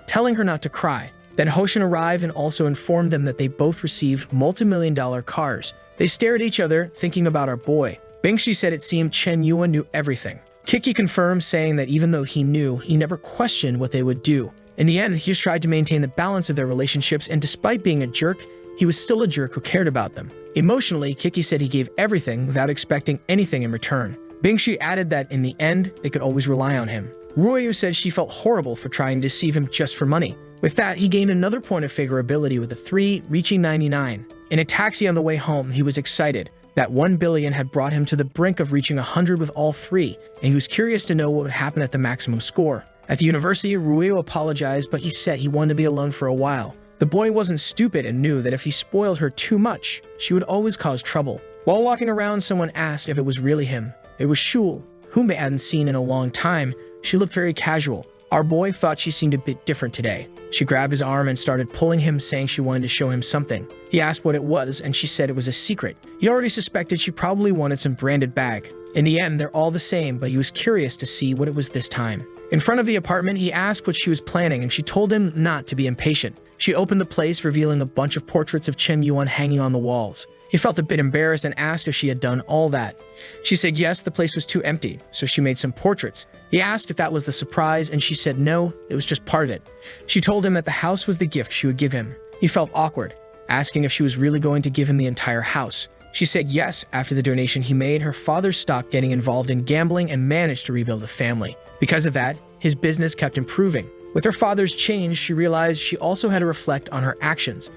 telling her not to cry. Then Hoshin arrived and also informed them that they both received multi-million-dollar cars. They stared at each other, thinking about our boy. Bingshi said it seemed Chen Yuan knew everything. Kiki confirmed, saying that even though he knew, he never questioned what they would do. In the end, he just tried to maintain the balance of their relationships, and despite being a jerk, he was still a jerk who cared about them. Emotionally, Kiki said he gave everything without expecting anything in return. Bingshi added that in the end, they could always rely on him. Ruoyu said she felt horrible for trying to deceive him just for money. With that, he gained another point of favorability with the 3 reaching 99. In a taxi on the way home, he was excited. That 1 billion had brought him to the brink of reaching 100 with all 3, and he was curious to know what would happen at the maximum score. At the university, Ruoyu apologized, but he said he wanted to be alone for a while. The boy wasn't stupid and knew that if he spoiled her too much, she would always cause trouble. While walking around, someone asked if it was really him. It was Shul, whom they hadn't seen in a long time. She looked very casual. Our boy thought she seemed a bit different today. She grabbed his arm and started pulling him, saying she wanted to show him something. He asked what it was, and she said it was a secret. He already suspected she probably wanted some branded bag. In the end, they're all the same, but he was curious to see what it was this time. In front of the apartment, he asked what she was planning, and she told him not to be impatient. She opened the place, revealing a bunch of portraits of Chen Yuan hanging on the walls. He felt a bit embarrassed and asked if she had done all that. She said yes, the place was too empty, so she made some portraits. He asked if that was the surprise, and she said no, it was just part of it. She told him that the house was the gift she would give him. He felt awkward, asking if she was really going to give him the entire house. She said yes. After the donation he made, her father stopped getting involved in gambling and managed to rebuild the family. Because of that, his business kept improving. With her father's change, she realized she also had to reflect on her actions.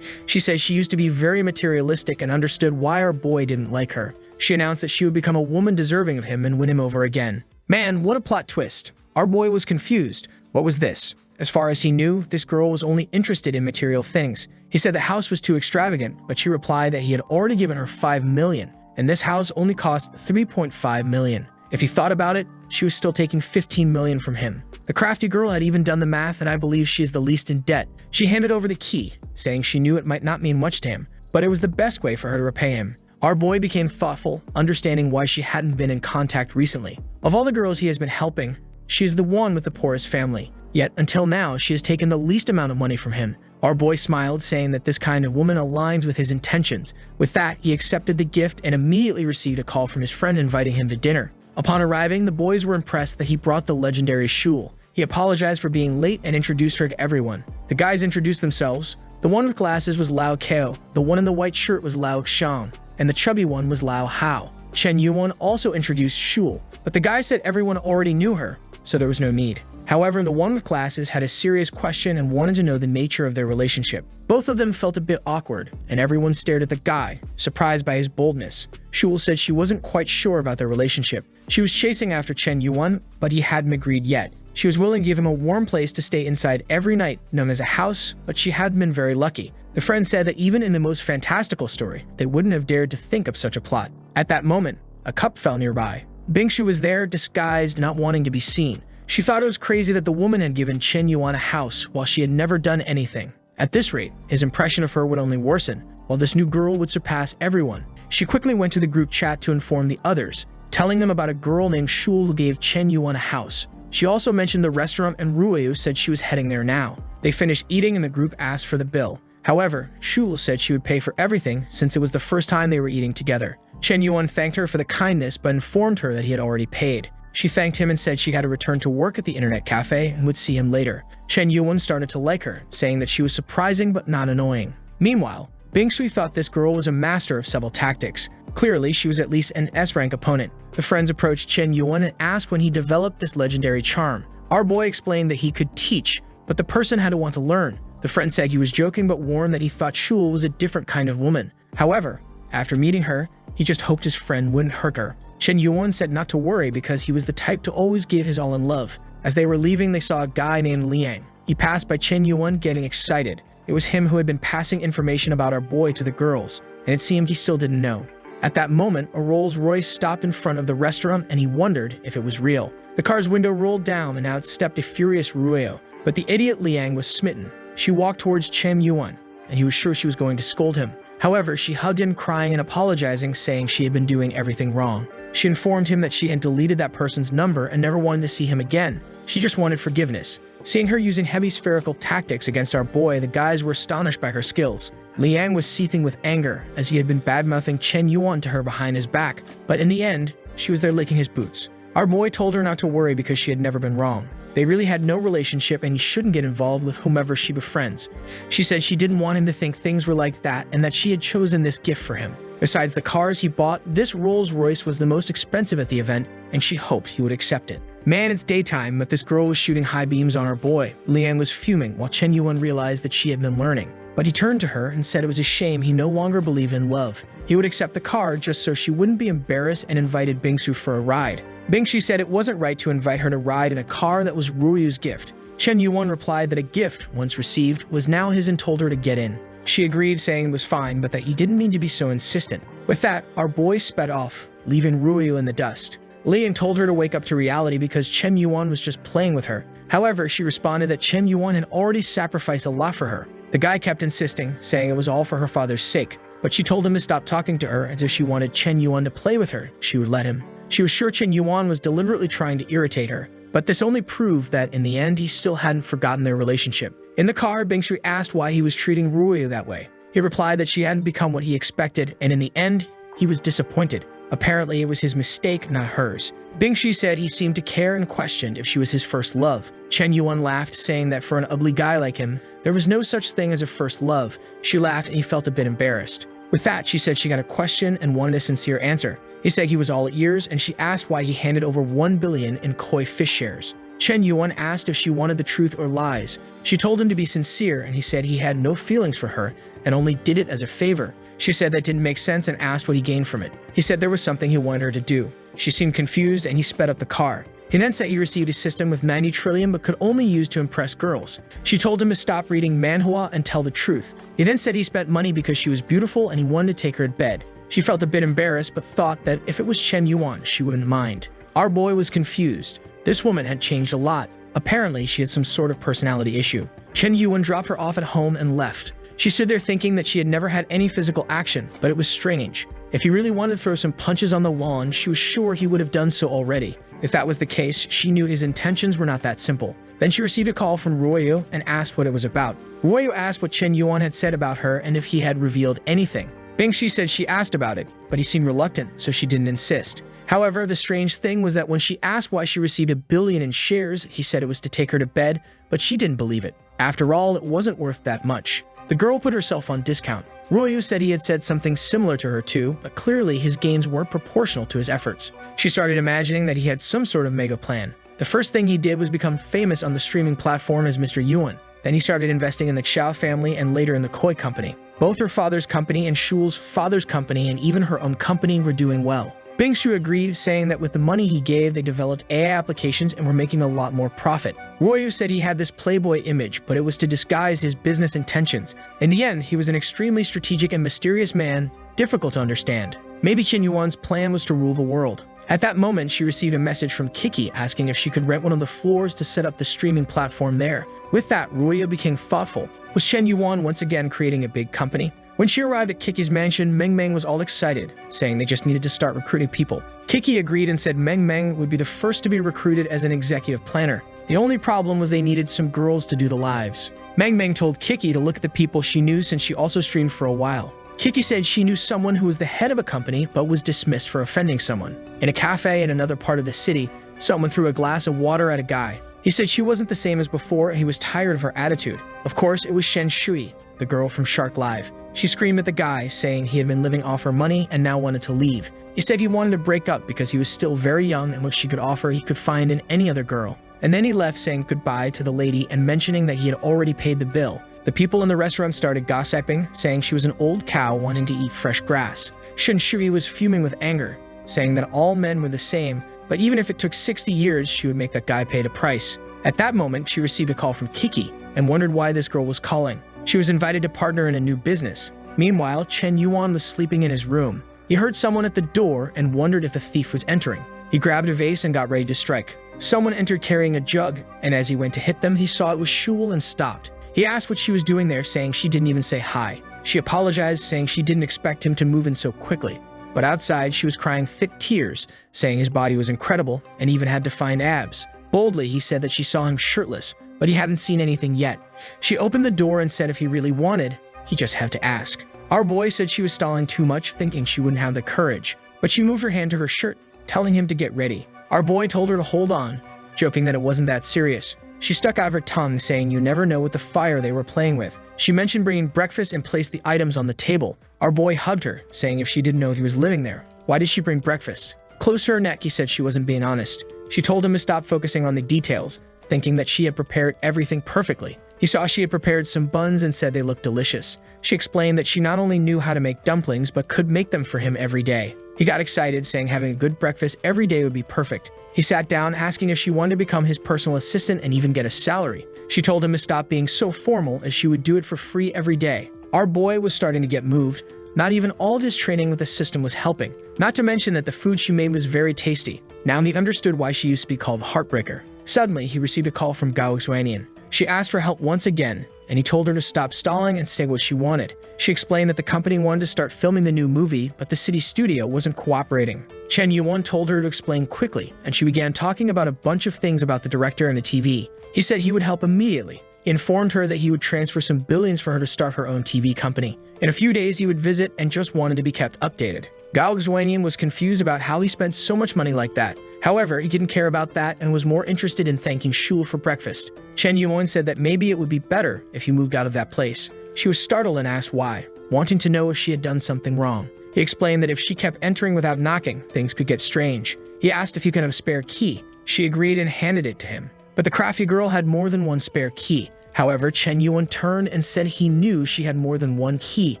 She says she used to be very materialistic and understood why our boy didn't like her. She announced that she would become a woman deserving of him and win him over again. Man, what a plot twist. Our boy was confused. What was this? As far as he knew, this girl was only interested in material things. He said the house was too extravagant, but she replied that he had already given her $5 million, and this house only cost $3.5 million. If he thought about it, she was still taking $15 million from him. The crafty girl had even done the math, and I believe she is the least in debt. She handed over the key, saying she knew it might not mean much to him, but it was the best way for her to repay him. Our boy became thoughtful, understanding why she hadn't been in contact recently. Of all the girls he has been helping, she is the one with the poorest family. Yet, until now, she has taken the least amount of money from him. Our boy smiled, saying that this kind of woman aligns with his intentions. With that, he accepted the gift and immediately received a call from his friend inviting him to dinner. Upon arriving, the boys were impressed that he brought the legendary shul. He apologized for being late and introduced her to everyone. The guys introduced themselves. The one with glasses was Lao Keo, the one in the white shirt was Lao Xiang, and the chubby one was Lao Hao. Chen Yuan also introduced Shul, but the guy said everyone already knew her, so there was no need. However, the one with glasses had a serious question and wanted to know the nature of their relationship. Both of them felt a bit awkward, and everyone stared at the guy, surprised by his boldness. Shul said she wasn't quite sure about their relationship. She was chasing after Chen Yuan, but he hadn't agreed yet. She was willing to give him a warm place to stay inside every night, known as a house, but she hadn't been very lucky. The friend said that even in the most fantastical story, they wouldn't have dared to think of such a plot. At that moment, a cup fell nearby. Bingshu was there, disguised, not wanting to be seen. She thought it was crazy that the woman had given Chen Yuan a house while she had never done anything. At this rate, his impression of her would only worsen, while this new girl would surpass everyone. She quickly went to the group chat to inform the others, telling them about a girl named Shul who gave Chen Yuan a house. She also mentioned the restaurant and Ruyu said she was heading there now. They finished eating and the group asked for the bill. However, Shul said she would pay for everything since it was the first time they were eating together. Chen Yuan thanked her for the kindness but informed her that he had already paid. She thanked him and said she had to return to work at the internet cafe and would see him later. Chen Yuan started to like her, saying that she was surprising but not annoying. Meanwhile, Bingshui thought this girl was a master of subtle tactics. Clearly, she was at least an S-rank opponent. The friends approached Chen Yuan and asked when he developed this legendary charm. Our boy explained that he could teach, but the person had to want to learn. The friend said he was joking but warned that he thought Shul was a different kind of woman. However, after meeting her, he just hoped his friend wouldn't hurt her. Chen Yuan said not to worry because he was the type to always give his all in love. As they were leaving, they saw a guy named Liang. He passed by Chen Yuan getting excited. It was him who had been passing information about our boy to the girls, and it seemed he still didn't know. At that moment, a Rolls-Royce stopped in front of the restaurant and he wondered if it was real. The car's window rolled down and out stepped a furious Ruyo, but the idiot Liang was smitten. She walked towards Chen Yuan, and he was sure she was going to scold him. However, she hugged him, crying and apologizing, saying she had been doing everything wrong. She informed him that she had deleted that person's number and never wanted to see him again. She just wanted forgiveness. Seeing her using heavy spherical tactics against our boy, the guys were astonished by her skills. Liang was seething with anger as he had been badmouthing Chen Yuan to her behind his back, but in the end, she was there licking his boots. Our boy told her not to worry because she had never been wrong. They really had no relationship and he shouldn't get involved with whomever she befriends. She said she didn't want him to think things were like that and that she had chosen this gift for him. Besides the cars he bought, this Rolls-Royce was the most expensive at the event and she hoped he would accept it. Man, it's daytime, but this girl was shooting high beams on our boy. Liang was fuming while Chen Yuan realized that she had been learning. But he turned to her and said it was a shame he no longer believed in love. He would accept the car just so she wouldn't be embarrassed and invited Bingsu for a ride. Bingshi said it wasn't right to invite her to ride in a car that was Ruyu's gift. Chen Yuan replied that a gift, once received, was now his and told her to get in. She agreed, saying it was fine, but that he didn't mean to be so insistent. With that, our boy sped off, leaving Ruyu in the dust. Liang told her to wake up to reality because Chen Yuan was just playing with her. However, she responded that Chen Yuan had already sacrificed a lot for her. The guy kept insisting, saying it was all for her father's sake, but she told him to stop talking to her as if she wanted Chen Yuan to play with her, she would let him. She was sure Chen Yuan was deliberately trying to irritate her, but this only proved that in the end he still hadn't forgotten their relationship. In the car, Bingshui asked why he was treating Ruoyu that way. He replied that she hadn't become what he expected, and in the end, he was disappointed. Apparently, it was his mistake, not hers. Bingshui said he seemed to care and questioned if she was his first love. Chen Yuan laughed, saying that for an ugly guy like him, there was no such thing as a first love. She laughed and he felt a bit embarrassed. With that, she said she got a question and wanted a sincere answer. He said he was all ears, and she asked why he handed over 1 billion in koi fish shares. Chen Yuan asked if she wanted the truth or lies. She told him to be sincere, and he said he had no feelings for her and only did it as a favor. She said that didn't make sense and asked what he gained from it. He said there was something he wanted her to do. She seemed confused and he sped up the car. He then said he received a system with 90 trillion but could only use to impress girls. She told him to stop reading Manhwa and tell the truth. He then said he spent money because she was beautiful and he wanted to take her to bed. She felt a bit embarrassed but thought that if it was Chen Yuan, she wouldn't mind. Our boy was confused. This woman had changed a lot. Apparently, she had some sort of personality issue. Chen Yuan dropped her off at home and left. She stood there thinking that she had never had any physical action, but it was strange. If he really wanted to throw some punches on the lawn, she was sure he would have done so already. If that was the case, she knew his intentions were not that simple. Then she received a call from Ruoyu and asked what it was about. Ruoyu asked what Chen Yuan had said about her and if he had revealed anything. Bingshui said she asked about it, but he seemed reluctant, so she didn't insist. However, the strange thing was that when she asked why she received 1 billion in shares, he said it was to take her to bed, but she didn't believe it. After all, it wasn't worth that much. The girl put herself on discount. Ruoyu said he had said something similar to her too, but clearly his gains weren't proportional to his efforts. She started imagining that he had some sort of mega plan. The first thing he did was become famous on the streaming platform as Mr. Yuan. Then he started investing in the Xiao family and later in the Koi company. Both her father's company and Shul's father's company and even her own company were doing well. Bingshui agreed, saying that with the money he gave, they developed AI applications and were making a lot more profit. Ruoyu said he had this playboy image, but it was to disguise his business intentions. In the end, he was an extremely strategic and mysterious man, difficult to understand. Maybe Chen Yuan's plan was to rule the world. At that moment, she received a message from Kiki asking if she could rent one of the floors to set up the streaming platform there. With that, Ruoyu became thoughtful. Was Chen Yuan once again creating a big company? When she arrived at Kiki's mansion, Meng Meng was all excited, saying they just needed to start recruiting people. Kiki agreed and said Meng Meng would be the first to be recruited as an executive planner. The only problem was they needed some girls to do the lives. Meng Meng told Kiki to look at the people she knew since she also streamed for a while. Kiki said she knew someone who was the head of a company but was dismissed for offending someone. In a cafe in another part of the city, someone threw a glass of water at a guy. He said she wasn't the same as before and he was tired of her attitude. Of course, it was Shen Shui, the girl from Shark Live. She screamed at the guy, saying he had been living off her money and now wanted to leave. He said he wanted to break up because he was still very young and what she could offer he could find in any other girl. And then he left saying goodbye to the lady and mentioning that he had already paid the bill. The people in the restaurant started gossiping, saying she was an old cow wanting to eat fresh grass. Shen Shui was fuming with anger, saying that all men were the same, but even if it took 60 years, she would make that guy pay the price. At that moment, she received a call from Kiki and wondered why this girl was calling. She was invited to partner in a new business. Meanwhile, Chen Yuan was sleeping in his room. He heard someone at the door and wondered if a thief was entering. He grabbed a vase and got ready to strike. Someone entered carrying a jug, and as he went to hit them, he saw it was Shul and stopped. He asked what she was doing there, saying she didn't even say hi. She apologized, saying she didn't expect him to move in so quickly. But outside, she was crying thick tears, saying his body was incredible and even had defined abs. Boldly, he said that she saw him shirtless, but he hadn't seen anything yet. She opened the door and said if he really wanted, he just had to ask. Our boy said she was stalling too much, thinking she wouldn't have the courage, but she moved her hand to her shirt, telling him to get ready. Our boy told her to hold on, joking that it wasn't that serious. She stuck out her tongue, saying you never know what the fire they were playing with. She mentioned bringing breakfast and placed the items on the table. Our boy hugged her, saying if she didn't know he was living there, why did she bring breakfast? Close to her neck, he said she wasn't being honest. She told him to stop focusing on the details, thinking that she had prepared everything perfectly. He saw she had prepared some buns and said they looked delicious. She explained that she not only knew how to make dumplings, but could make them for him every day. He got excited, saying having a good breakfast every day would be perfect. He sat down, asking if she wanted to become his personal assistant and even get a salary. She told him to stop being so formal, as she would do it for free every day. Our boy was starting to get moved. Not even all of his training with the system was helping. Not to mention that the food she made was very tasty. Now he understood why she used to be called Heartbreaker. Suddenly, he received a call from Gao Xuanian. She asked for help once again, and he told her to stop stalling and say what she wanted. She explained that the company wanted to start filming the new movie, but the city studio wasn't cooperating. Chen Yuan told her to explain quickly, and she began talking about a bunch of things about the director and the TV. He said he would help immediately. He informed her that he would transfer some billions for her to start her own TV company. In a few days, he would visit and just wanted to be kept updated. Gao Xuanian was confused about how he spent so much money like that. However, he didn't care about that and was more interested in thanking Shul for breakfast. Chen Yuan said that maybe it would be better if he moved out of that place. She was startled and asked why, wanting to know if she had done something wrong. He explained that if she kept entering without knocking, things could get strange. He asked if he could have a spare key. She agreed and handed it to him. But the crafty girl had more than one spare key. However, Chen Yuan turned and said he knew she had more than one key,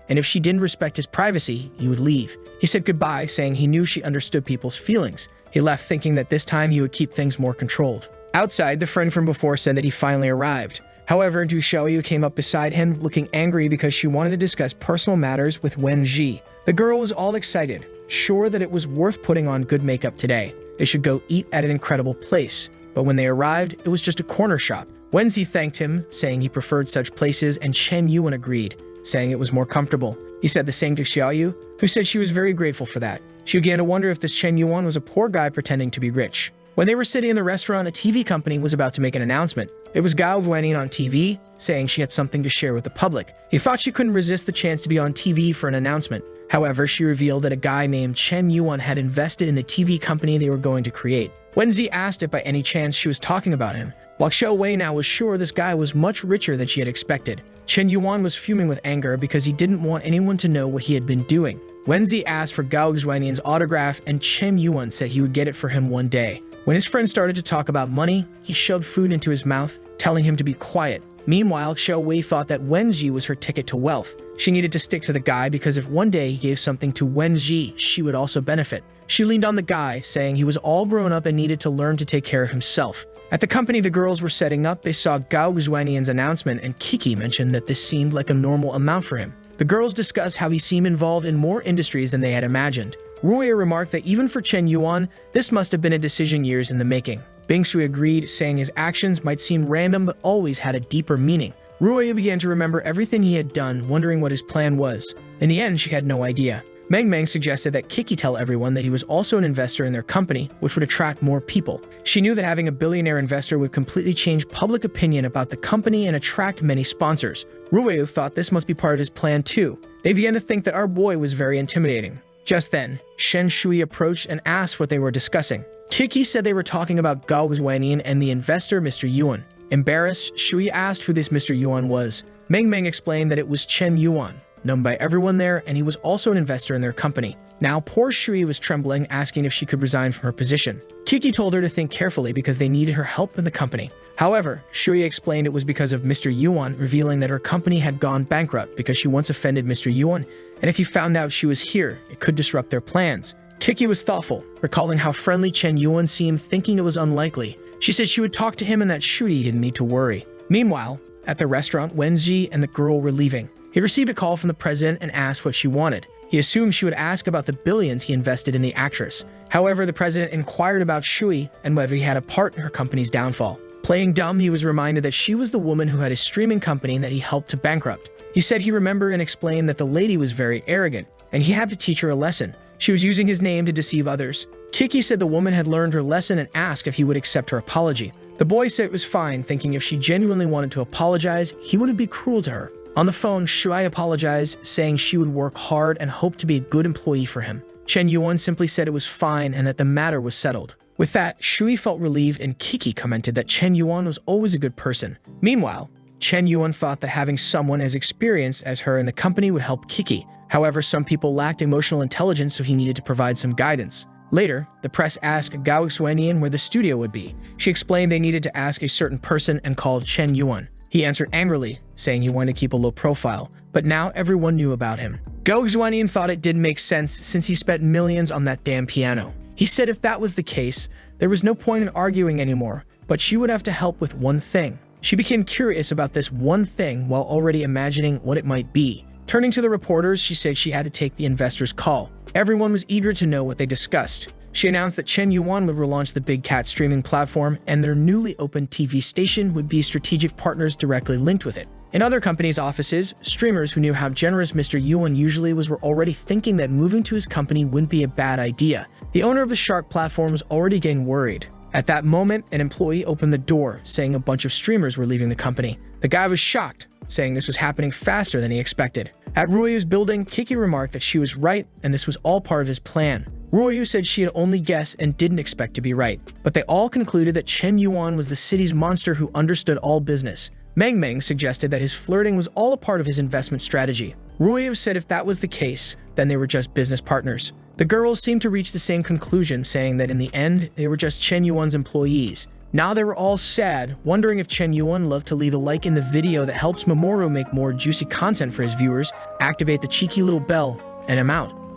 and if she didn't respect his privacy, he would leave. He said goodbye, saying he knew she understood people's feelings. He left thinking that this time he would keep things more controlled. Outside, the friend from before said that he finally arrived. However, Du Xiaoyu came up beside him, looking angry because she wanted to discuss personal matters with Wen Ji. The girl was all excited, sure that it was worth putting on good makeup today. They should go eat at an incredible place. But when they arrived, it was just a corner shop. Wenzi thanked him, saying he preferred such places, and Chen Yuan agreed, saying it was more comfortable. He said the same to Xiaoyu, who said she was very grateful for that. She began to wonder if this Chen Yuan was a poor guy pretending to be rich. When they were sitting in the restaurant, a TV company was about to make an announcement. It was Gao Xuanian on TV, saying she had something to share with the public. He thought she couldn't resist the chance to be on TV for an announcement. However, she revealed that a guy named Chen Yuan had invested in the TV company they were going to create. Wenzi asked if by any chance she was talking about him, while Xiao Wei now was sure this guy was much richer than she had expected. Chen Yuan was fuming with anger because he didn't want anyone to know what he had been doing. Wenzi asked for Gao Xuanian's autograph, and Chen Yuan said he would get it for him one day. When his friend started to talk about money, he shoved food into his mouth, telling him to be quiet. Meanwhile, Xiao Wei thought that Wenji was her ticket to wealth. She needed to stick to the guy because if one day he gave something to Wenji, she would also benefit. She leaned on the guy, saying he was all grown up and needed to learn to take care of himself. At the company the girls were setting up, they saw Gao Xuanian's announcement, and Kiki mentioned that this seemed like a normal amount for him. The girls discussed how he seemed involved in more industries than they had imagined. Ruoya remarked that even for Chen Yuan, this must have been a decision years in the making. Bingshui agreed, saying his actions might seem random but always had a deeper meaning. Ruoya began to remember everything he had done, wondering what his plan was. In the end, she had no idea. Meng Meng suggested that Kiki tell everyone that he was also an investor in their company, which would attract more people. She knew that having a billionaire investor would completely change public opinion about the company and attract many sponsors. Ruoya thought this must be part of his plan too. They began to think that our boy was very intimidating. Just then, Shen Shui approached and asked what they were discussing. Kiki said they were talking about Gao Xuanian and the investor Mr. Yuan. Embarrassed, Shui asked who this Mr. Yuan was. Meng Meng explained that it was Chen Yuan, known by everyone there, and he was also an investor in their company. Now, poor Shui was trembling, asking if she could resign from her position. Kiki told her to think carefully because they needed her help in the company. However, Shui explained it was because of Mr. Yuan, revealing that her company had gone bankrupt because she once offended Mr. Yuan, and if he found out she was here, it could disrupt their plans. Kiki was thoughtful, recalling how friendly Chen Yuan seemed, thinking it was unlikely. She said she would talk to him and that Shui didn't need to worry. Meanwhile, at the restaurant, Wenji and the girl were leaving. He received a call from the president and asked what she wanted. He assumed she would ask about the billions he invested in the actress. However, the president inquired about Shui and whether he had a part in her company's downfall. Playing dumb, he was reminded that she was the woman who had a streaming company that he helped to bankrupt. He said he remembered and explained that the lady was very arrogant, and he had to teach her a lesson. She was using his name to deceive others. Kiki said the woman had learned her lesson and asked if he would accept her apology. The boy said it was fine, thinking if she genuinely wanted to apologize, he wouldn't be cruel to her. On the phone, Shui apologized, saying she would work hard and hope to be a good employee for him. Chen Yuan simply said it was fine and that the matter was settled. With that, Shui felt relieved, and Kiki commented that Chen Yuan was always a good person. Meanwhile, Chen Yuan thought that having someone as experienced as her in the company would help Kiki. However, some people lacked emotional intelligence, so he needed to provide some guidance. Later, the press asked Gao Xuanian where the studio would be. She explained they needed to ask a certain person and called Chen Yuan. He answered angrily, saying he wanted to keep a low profile, but now everyone knew about him. Gao Xuanian thought it didn't make sense since he spent millions on that damn piano. He said if that was the case, there was no point in arguing anymore, but she would have to help with one thing. She became curious about this one thing while already imagining what it might be. Turning to the reporters, she said she had to take the investor's call. Everyone was eager to know what they discussed. She announced that Chen Yuan would relaunch the Big Cat streaming platform, and their newly opened TV station would be strategic partners directly linked with it. In other companies' offices, streamers who knew how generous Mr. Yuan usually was were already thinking that moving to his company wouldn't be a bad idea. The owner of the Shark platform was already getting worried. At that moment, an employee opened the door, saying a bunch of streamers were leaving the company. The guy was shocked, saying this was happening faster than he expected. At Ruoyu's building, Kiki remarked that she was right and this was all part of his plan. Ruoyu said she had only guessed and didn't expect to be right, but they all concluded that Chen Yuan was the city's monster who understood all business. Meng Meng suggested that his flirting was all a part of his investment strategy. Ruoyu said if that was the case, then they were just business partners. The girls seemed to reach the same conclusion, saying that in the end, they were just Chen Yuan's employees. Now they were all sad, wondering if Chen Yuan loved to leave a like in the video that helps Mamoru make more juicy content for his viewers, activate the cheeky little bell, and I'm out.